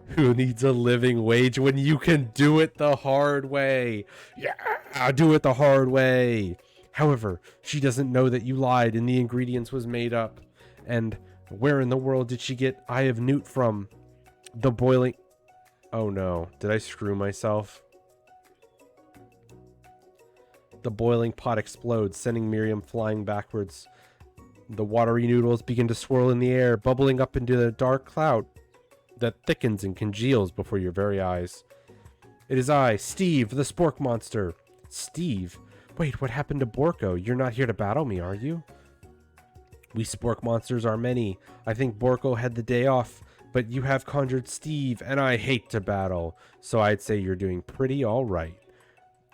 Who needs a living wage when you can do it the hard way? Yeah, do it the hard way. However, she doesn't know that you lied and the ingredients was made up. And where in the world did she get Eye of Newt from? The boiling... Oh no, did I screw myself? The boiling pot explodes, sending Miriam flying backwards. The watery noodles begin to swirl in the air, bubbling up into the dark cloud that thickens and congeals before your very eyes. It is I, Steve, the spork monster. Steve? Wait, what happened to Borko? You're not here to battle me, are you? We spork monsters are many. I think Borko had the day off, but you have conjured Steve, and I hate to battle, so I'd say you're doing pretty alright.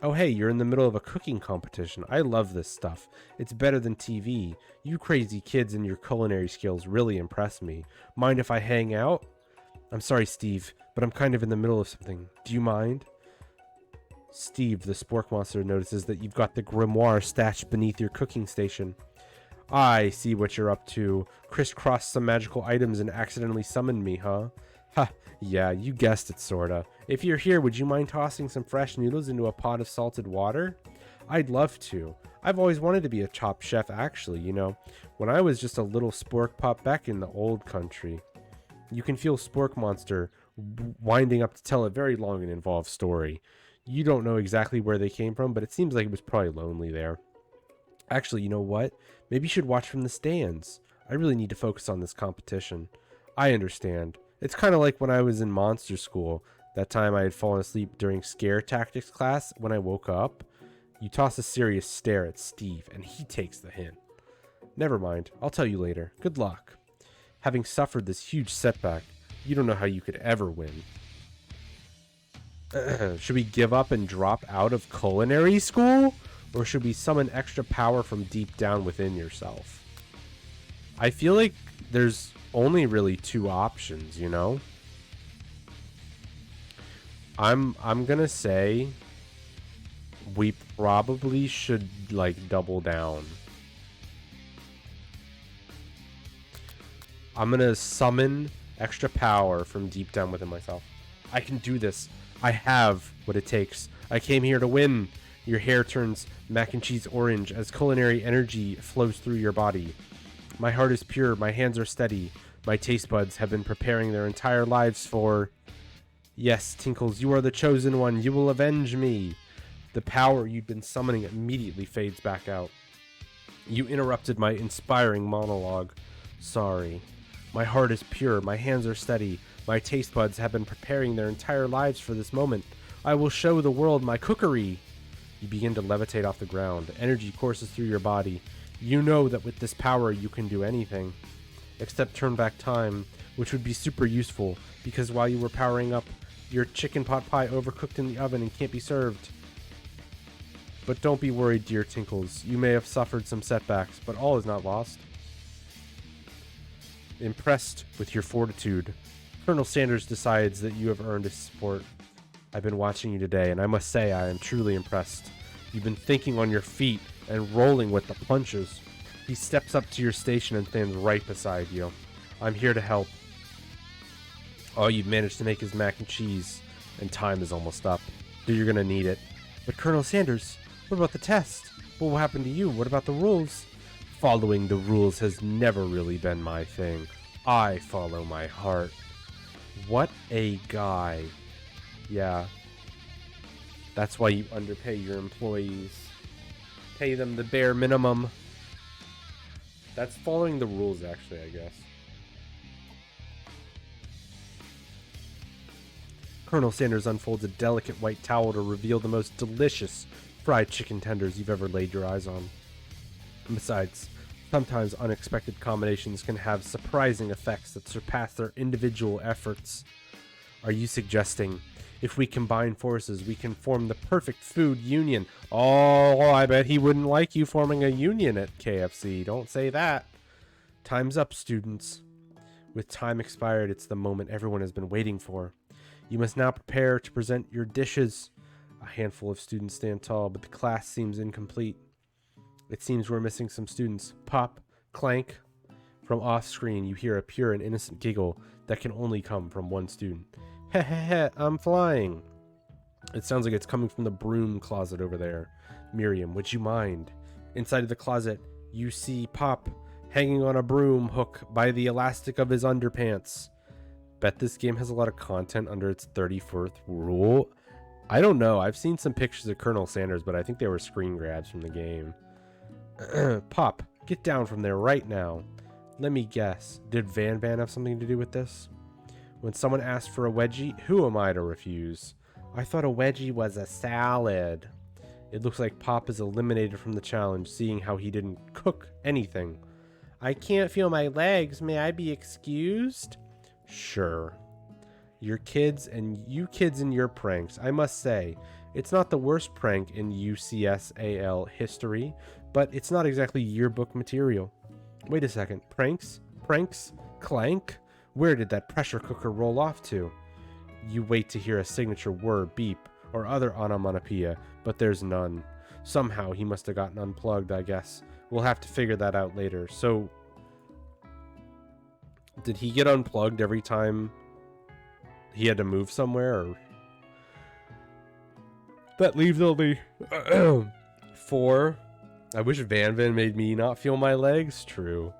Oh hey, you're in the middle of a cooking competition. I love this stuff. It's better than TV. You crazy kids and your culinary skills really impress me. Mind if I hang out? I'm sorry, Steve, but I'm kind of in the middle of something. Do you mind? Steve, the spork monster, notices that you've got the grimoire stashed beneath your cooking station. I see what you're up to. Crisscrossed some magical items and accidentally summoned me, huh? Ha, yeah, you guessed it, sorta. If you're here, would you mind tossing some fresh noodles into a pot of salted water? I'd love to. I've always wanted to be a top chef, actually, you know, when I was just a little spork pup back in the old country. You can feel Spork Monster winding up to tell a very long and involved story. You don't know exactly where they came from, but it seems like it was probably lonely there. Actually, you know what? Maybe you should watch from the stands. I really need to focus on this competition. I understand. It's kind of like when I was in monster school. That time I had fallen asleep during scare tactics class. When I woke up, you toss a serious stare at Steve, and he takes the hint. Never mind. I'll tell you later. Good luck. Having suffered this huge setback, you don't know how you could ever win. Should we give up and drop out of culinary school? Or should we summon extra power from deep down within yourself? I feel like there's only really two options, you know? I'm gonna say we probably should like double down. I'm gonna summon extra power from deep down within myself. I can do this. I have what it takes. I came here to win. Your hair turns mac and cheese orange as culinary energy flows through your body. My heart is pure. My hands are steady. My taste buds have been preparing their entire lives for... Yes, Tinkles, you are the chosen one. You will avenge me. The power you'd been summoning immediately fades back out. You interrupted my inspiring monologue. Sorry. My heart is pure. My hands are steady. My taste buds have been preparing their entire lives for this moment. I will show the world my cookery. You begin to levitate off the ground. Energy courses through your body. You know that with this power you can do anything. Except turn back time, which would be super useful, because while you were powering up, your chicken pot pie overcooked in the oven and can't be served. But don't be worried, dear Tinkles. You may have suffered some setbacks, but all is not lost. Impressed with your fortitude, Colonel Sanders decides that you have earned his support. I've been watching you today, and I must say I am truly impressed. You've been thinking on your feet and rolling with the punches. He steps up to your station and stands right beside you. I'm here to help. All you've managed to make is mac and cheese, and time is almost up. So you're gonna need it. But Colonel Sanders, what about the test? What will happen to you? What about the rules? Following the rules has never really been my thing. I follow my heart. What a guy. Yeah. That's why you underpay your employees. Pay them the bare minimum. That's following the rules, actually, I guess. Colonel Sanders unfolds a delicate white towel to reveal the most delicious fried chicken tenders you've ever laid your eyes on. And besides, sometimes unexpected combinations can have surprising effects that surpass their individual efforts. Are you suggesting if we combine forces, we can form the perfect food union? Oh, I bet he wouldn't like you forming a union at KFC. Don't say that. Time's up, students. With time expired, it's the moment everyone has been waiting for. You must now prepare to present your dishes. A handful of students stand tall, but the class seems incomplete. It seems we're missing some students. Pop, clank. From off screen, you hear a pure and innocent giggle that can only come from one student. Heh heh heh, I'm flying. It sounds like it's coming from the broom closet over there. Miriam, would you mind? Inside of the closet, you see Pop hanging on a broom hook by the elastic of his underpants. Bet this game has a lot of content under its 34th rule. I don't know. I've seen some pictures of Colonel Sanders, but I think they were screen grabs from the game. Pop, Get down from there right now. Let me guess. Did Van Van have something to do with this? When someone asks for a wedgie, who am I to refuse? I thought a wedgie was a salad. It looks like Pop is eliminated from the challenge, seeing how he didn't cook anything. I can't feel my legs. May I be excused? Sure. Your kids and you kids and your pranks. I must say, it's not the worst prank in UCSAL history, but it's not exactly yearbook material. Wait a second. Pranks? Pranks? Clank? Where did that pressure cooker roll off to? You wait to hear a signature whir, beep, or other onomatopoeia, but there's none. Somehow he must have gotten unplugged, I guess. We'll have to figure that out later. So, did he get unplugged every time he had to move somewhere? Or... That leaves only 4. I wish Van Van made me not feel my legs. True.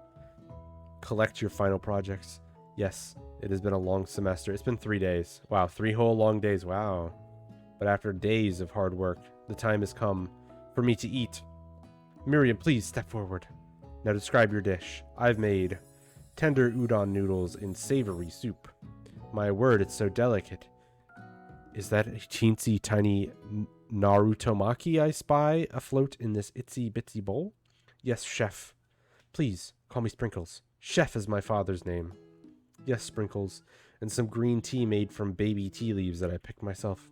Collect your final projects. Yes, it has been a long semester. It's been 3 days. Wow, 3 whole long days. Wow. But after days of hard work, the time has come for me to eat. Miriam, please step forward. Now describe your dish. I've made tender udon noodles in savory soup. My word, it's so delicate. Is that a teensy tiny Narutomaki I spy afloat in this itsy bitsy bowl? Yes, chef. Please, call me Sprinkles. Chef is my father's name. Yes, Sprinkles. And some green tea made from baby tea leaves that I picked myself.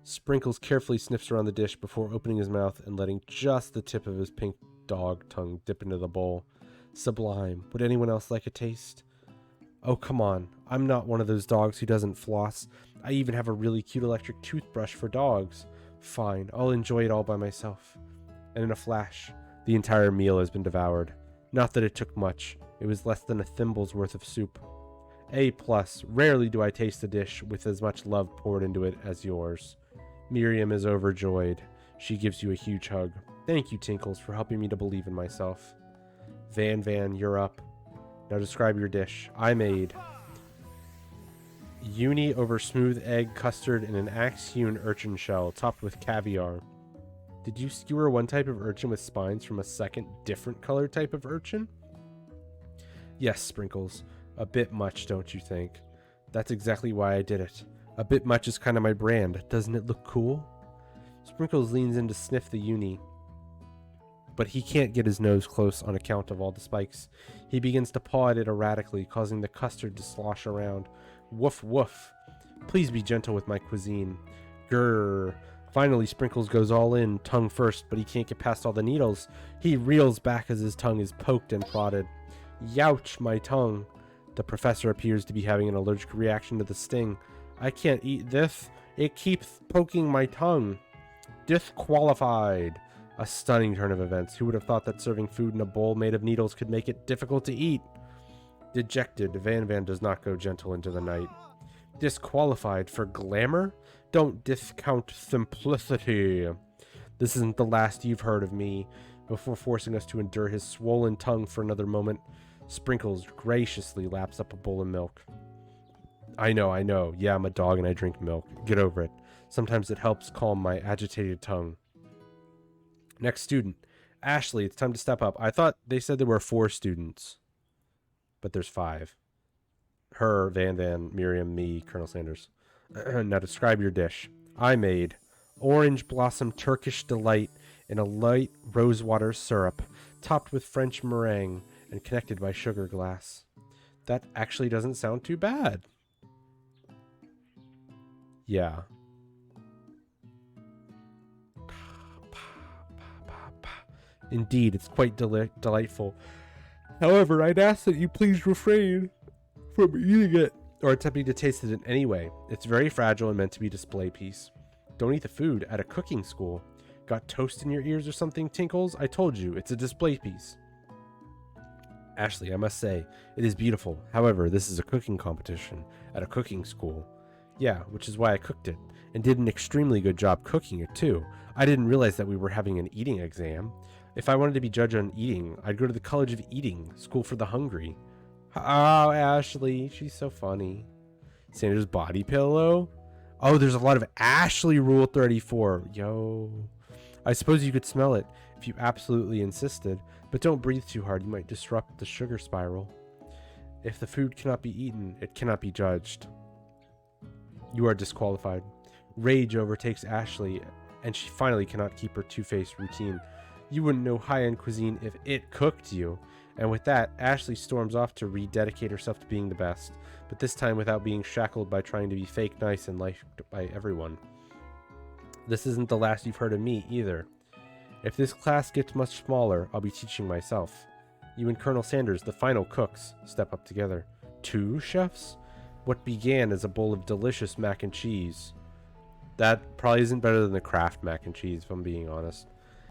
Sprinkles carefully sniffs around the dish before opening his mouth and letting just the tip of his pink dog tongue dip into the bowl. Sublime. Would anyone else like a taste? Oh, come on. I'm not one of those dogs who doesn't floss. I even have a really cute electric toothbrush for dogs. Fine, I'll enjoy it all by myself. And in a flash, the entire meal has been devoured. Not that it took much. It was less than a thimble's worth of soup. A+. Rarely do I taste a dish with as much love poured into it as yours. Miriam is overjoyed. She gives you a huge hug. Thank you, Tinkles, for helping me to believe in myself. Van Van, you're up. Now describe your dish. I made uni over smooth egg custard in an axe-hewn urchin shell topped with caviar. Did you skewer one type of urchin with spines from a second different colored type of urchin? Yes, Sprinkles. A bit much, don't you think? That's exactly why I did it. A bit much is kind of my brand. Doesn't it look cool? Sprinkles leans in to sniff the uni, but he can't get his nose close on account of all the spikes. He begins to paw at it erratically, causing the custard to slosh around. Woof woof. Please be gentle with my cuisine. Grrr. Finally, Sprinkles goes all in, tongue first, but he can't get past all the needles. He reels back as his tongue is poked and prodded. Youch, my tongue. The professor appears to be having an allergic reaction to the sting. I can't eat this. It keeps poking my tongue. Disqualified. A stunning turn of events. Who would have thought that serving food in a bowl made of needles could make it difficult to eat? Dejected, Van Van does not go gentle into the night. Disqualified for glamour? Don't discount simplicity. This isn't the last you've heard of me. Before forcing us to endure his swollen tongue for another moment, Sprinkles graciously laps up a bowl of milk. I know. Yeah, I'm a dog and I drink milk. Get over it. Sometimes it helps calm my agitated tongue. Next student. Ashley, it's time to step up. I thought they said there were 4 students, but there's 5. Her, Van Van, Miriam, me, Colonel Sanders. Now describe your dish. I made orange blossom Turkish delight in a light rosewater syrup, topped with French meringue and connected by sugar glass. That actually doesn't sound too bad. Yeah. Indeed, it's quite delightful. However, I'd ask that you please refrain from eating it or attempting to taste it in any way. It's very fragile and meant to be a display piece. Don't eat the food at a cooking school. Got toast in your ears or something, Tinkles? I told you, it's a display piece. Ashley, I must say, it is beautiful. However, this is a cooking competition at a cooking school. Yeah, which is why I cooked it, and did an extremely good job cooking it too. I didn't realize that we were having an eating exam. If I wanted to be judged on eating, I'd go to the College of Eating, School for the Hungry. Oh, Ashley, she's so funny. Sanders' body pillow? Oh, there's a lot of Ashley Rule 34. Yo. I suppose you could smell it. if you absolutely insisted, but don't breathe too hard, you might disrupt the sugar spiral. If the food cannot be eaten, it cannot be judged. You are disqualified. Rage overtakes Ashley, and she finally cannot keep her two-faced routine. You wouldn't know high-end cuisine if it cooked you. And with that, Ashley storms off to rededicate herself to being the best, but this time without being shackled by trying to be fake nice and liked by everyone. This isn't the last you've heard of me, either. If this class gets much smaller, I'll be teaching myself. You and Colonel Sanders, the final cooks, step up together. 2 chefs? What began as a bowl of delicious mac and cheese, that probably isn't better than the Kraft mac and cheese, if I'm being honest,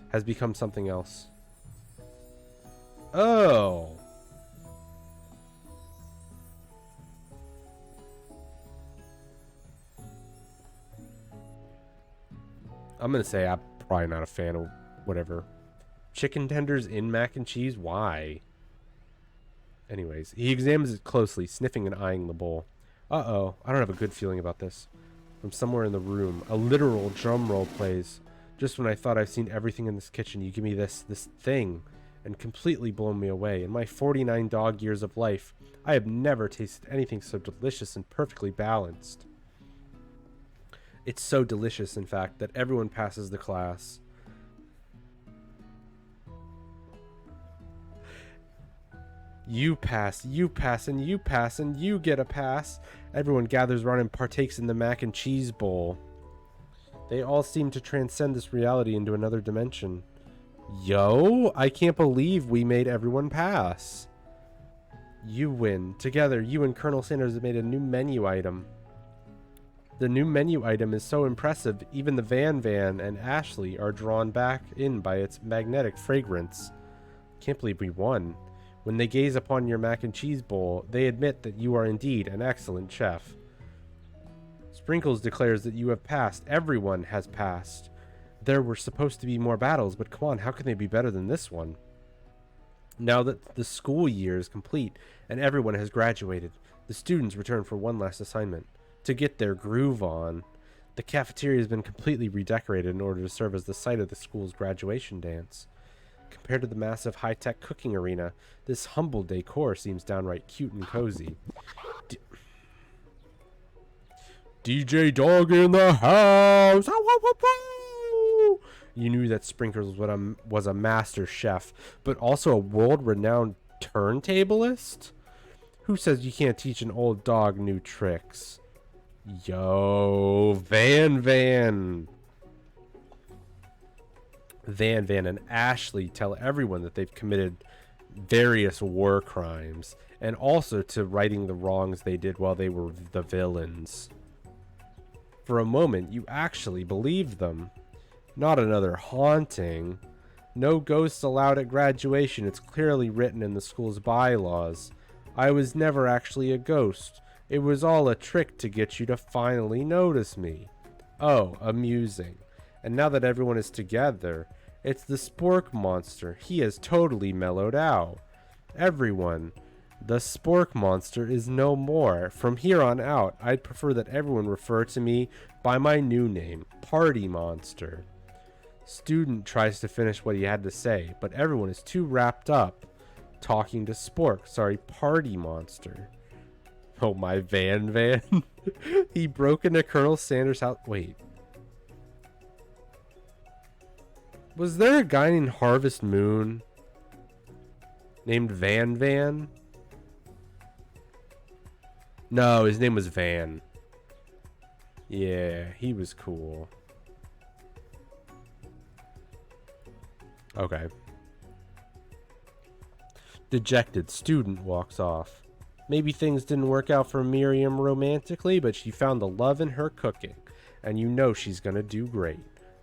has become something else. Oh! I'm gonna say I'm probably not a fan of whatever. Chicken tenders in mac and cheese? Why? Anyways, he examines it closely, sniffing and eyeing the bowl. Uh-oh, I don't have a good feeling about this. From somewhere in the room, a literal drum roll plays. Just when I thought I've seen everything in this kitchen, you give me this thing, and completely blown me away. In my 49 dog years of life, I have never tasted anything so delicious and perfectly balanced. It's so delicious, in fact, that everyone passes the class. You pass, and you pass, and you get a pass. Everyone gathers around and partakes in the mac and cheese bowl. They all seem to transcend this reality into another dimension. Yo, I can't believe we made everyone pass. You win. Together, you and Colonel Sanders have made a new menu item. The new menu item is so impressive, even the Van and Ashley are drawn back in by its magnetic fragrance. Can't believe we won. When they gaze upon your mac and cheese bowl, they admit that you are indeed an excellent chef. Sprinkles declares that you have passed. Everyone has passed. There were supposed to be more battles, but come on, how can they be better than this one? Now that the school year is complete and everyone has graduated, the students return for one last assignment, to get their groove on. The cafeteria has been completely redecorated in order to serve as the site of the school's graduation dance. Compared to the massive high-tech cooking arena, this humble decor seems downright cute and cozy. DJ Dog in the house! You knew that Sprinkles was a master chef, but also a world-renowned turntablist? Who says you can't teach an old dog new tricks? Yo, Van and Ashley tell everyone that they've committed various war crimes, and also to righting the wrongs they did while they were the villains. For a moment, you actually believed them. Not another haunting. No ghosts allowed at graduation. It's clearly written in the school's bylaws. I was never actually a ghost. It was all a trick to get you to finally notice me. Oh, amusing. And now that everyone is together, it's the Spork Monster. He has totally mellowed out. Everyone, the Spork Monster is no more. From here on out, I'd prefer that everyone refer to me by my new name, Party Monster. Student tries to finish what he had to say, but everyone is too wrapped up talking to Party Monster. Oh, my Van. He broke into Colonel Sanders' house. Wait. Was there a guy named Harvest Moon named Van? No, his name was Van. Yeah, he was cool. Okay. Dejected student walks off. Maybe things didn't work out for Miriam romantically, but she found the love in her cooking, and you know she's gonna do great.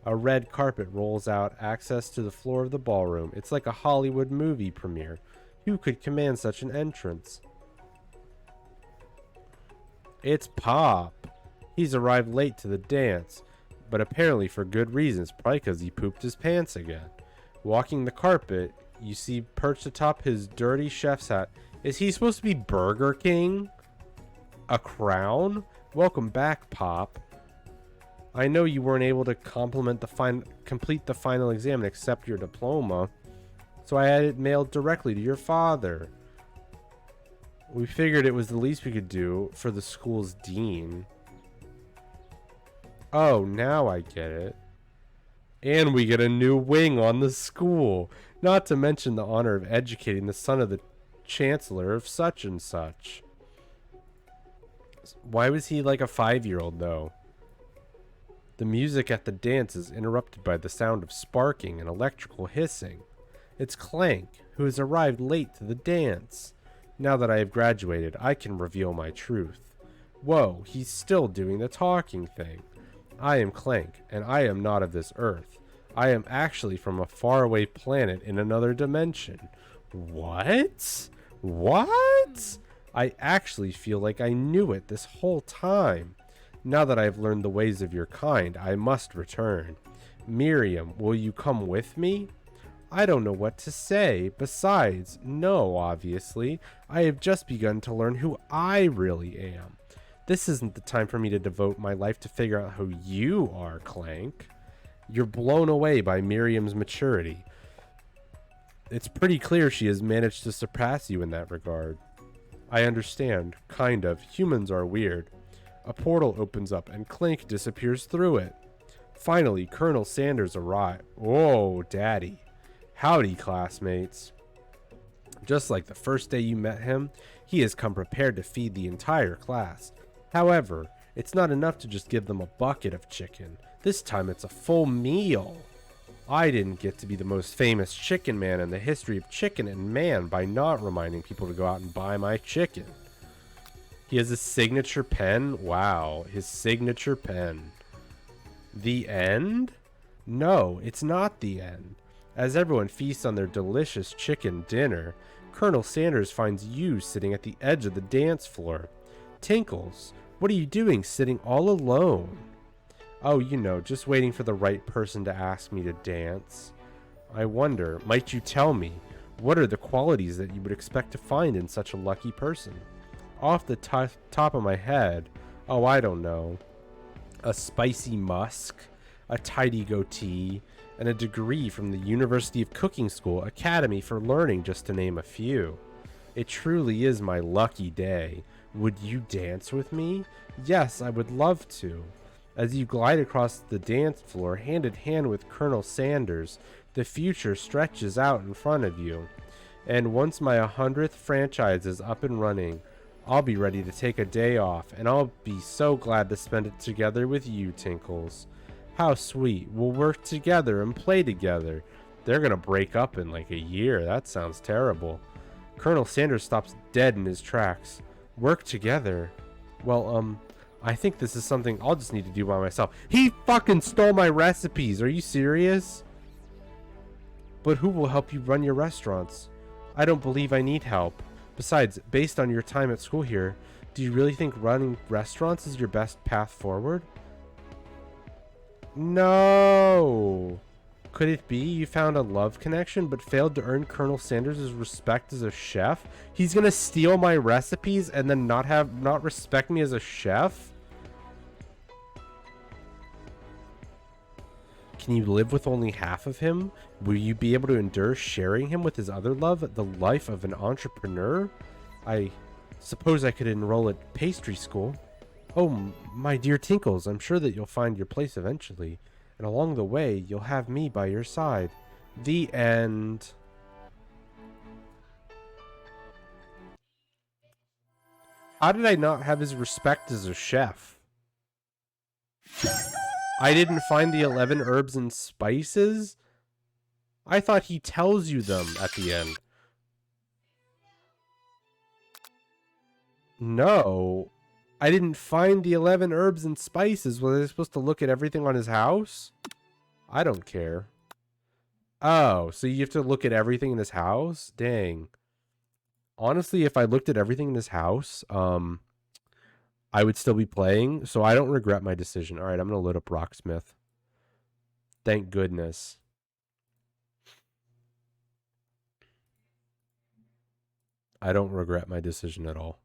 A red carpet rolls out access to the floor of the ballroom. It's like a Hollywood movie premiere. Who could command such an entrance? It's Pop. He's arrived late to the dance, but apparently for good reasons, probably because he pooped his pants again. Walking the carpet, you see perched atop his dirty chef's hat. Is he supposed to be Burger King? A crown? Welcome back, Pop. I know you weren't able to complete the final exam and accept your diploma, so I had it mailed directly to your father. We figured it was the least we could do for the school's dean. Oh, now I get it. And we get a new wing on the school. Not to mention the honor of educating the son of the chancellor of such and such. Why was he like a 5-year-old though? The music at the dance is interrupted by the sound of sparking and electrical hissing. It's Clank, who has arrived late to the dance. Now that I have graduated, I can reveal my truth. Whoa, he's still doing the talking thing. I am Clank, and I am not of this earth. I am actually from a faraway planet in another dimension. What? What? I actually feel like I knew it this whole time. Now that I have learned the ways of your kind, I must return. Miriam, will you come with me? I don't know what to say. Besides, no, obviously. I have just begun to learn who I really am. This isn't the time for me to devote my life to figure out who you are, Clank. You're blown away by Miriam's maturity. It's pretty clear she has managed to surpass you in that regard. I understand, kind of. Humans are weird. A portal opens up and Clank disappears through it. Finally, Colonel Sanders arrived. Oh, Daddy. Howdy, classmates. Just like the first day you met him, he has come prepared to feed the entire class. However, it's not enough to just give them a bucket of chicken. This time it's a full meal. I didn't get to be the most famous chicken man in the history of chicken and man by not reminding people to go out and buy my chicken. He has a signature pen. Wow, his signature pen. The end? No, it's not the end. As everyone feasts on their delicious chicken dinner, Colonel Sanders finds you sitting at the edge of the dance floor. Tinkles, what are you doing sitting all alone? Oh, you know, just waiting for the right person to ask me to dance. I wonder, might you tell me, what are the qualities that you would expect to find in such a lucky person? Off the top of my head, oh, I don't know. A spicy musk, a tidy goatee, and a degree from the University of Cooking School Academy for Learning, just to name a few. It truly is my lucky day. Would you dance with me? Yes, I would love to. As you glide across the dance floor, hand in hand with Colonel Sanders, the future stretches out in front of you. And once my 100th franchise is up and running, I'll be ready to take a day off, and I'll be so glad to spend it together with you, Tinkles. How sweet. We'll work together and play together. They're gonna break up in like a year. That sounds terrible. Colonel Sanders stops dead in his tracks. Work together? Well, I think this is something I'll just need to do by myself. He fucking stole my recipes. Are you serious? But who will help you run your restaurants? I don't believe I need help. Besides, based on your time at school here, do you really think running restaurants is your best path forward? No. Could it be you found a love connection but failed to earn Colonel Sanders' respect as a chef? He's gonna steal my recipes and then not respect me as a chef? Can you live with only half of him? Will you be able to endure sharing him with his other love, the life of an entrepreneur? I suppose I could enroll at pastry school. Oh, my dear Tinkles, I'm sure that you'll find your place eventually, and along the way, you'll have me by your side. The end. How did I not have his respect as a chef? I didn't find the 11 herbs and spices? I thought he tells you them at the end. No. I didn't find the 11 herbs and spices. Was I supposed to look at everything on his house? I don't care. Oh, so you have to look at everything in his house? Dang. Honestly, if I looked at everything in his house, I would still be playing, so I don't regret my decision. All right, I'm going to load up Rocksmith. Thank goodness. I don't regret my decision at all.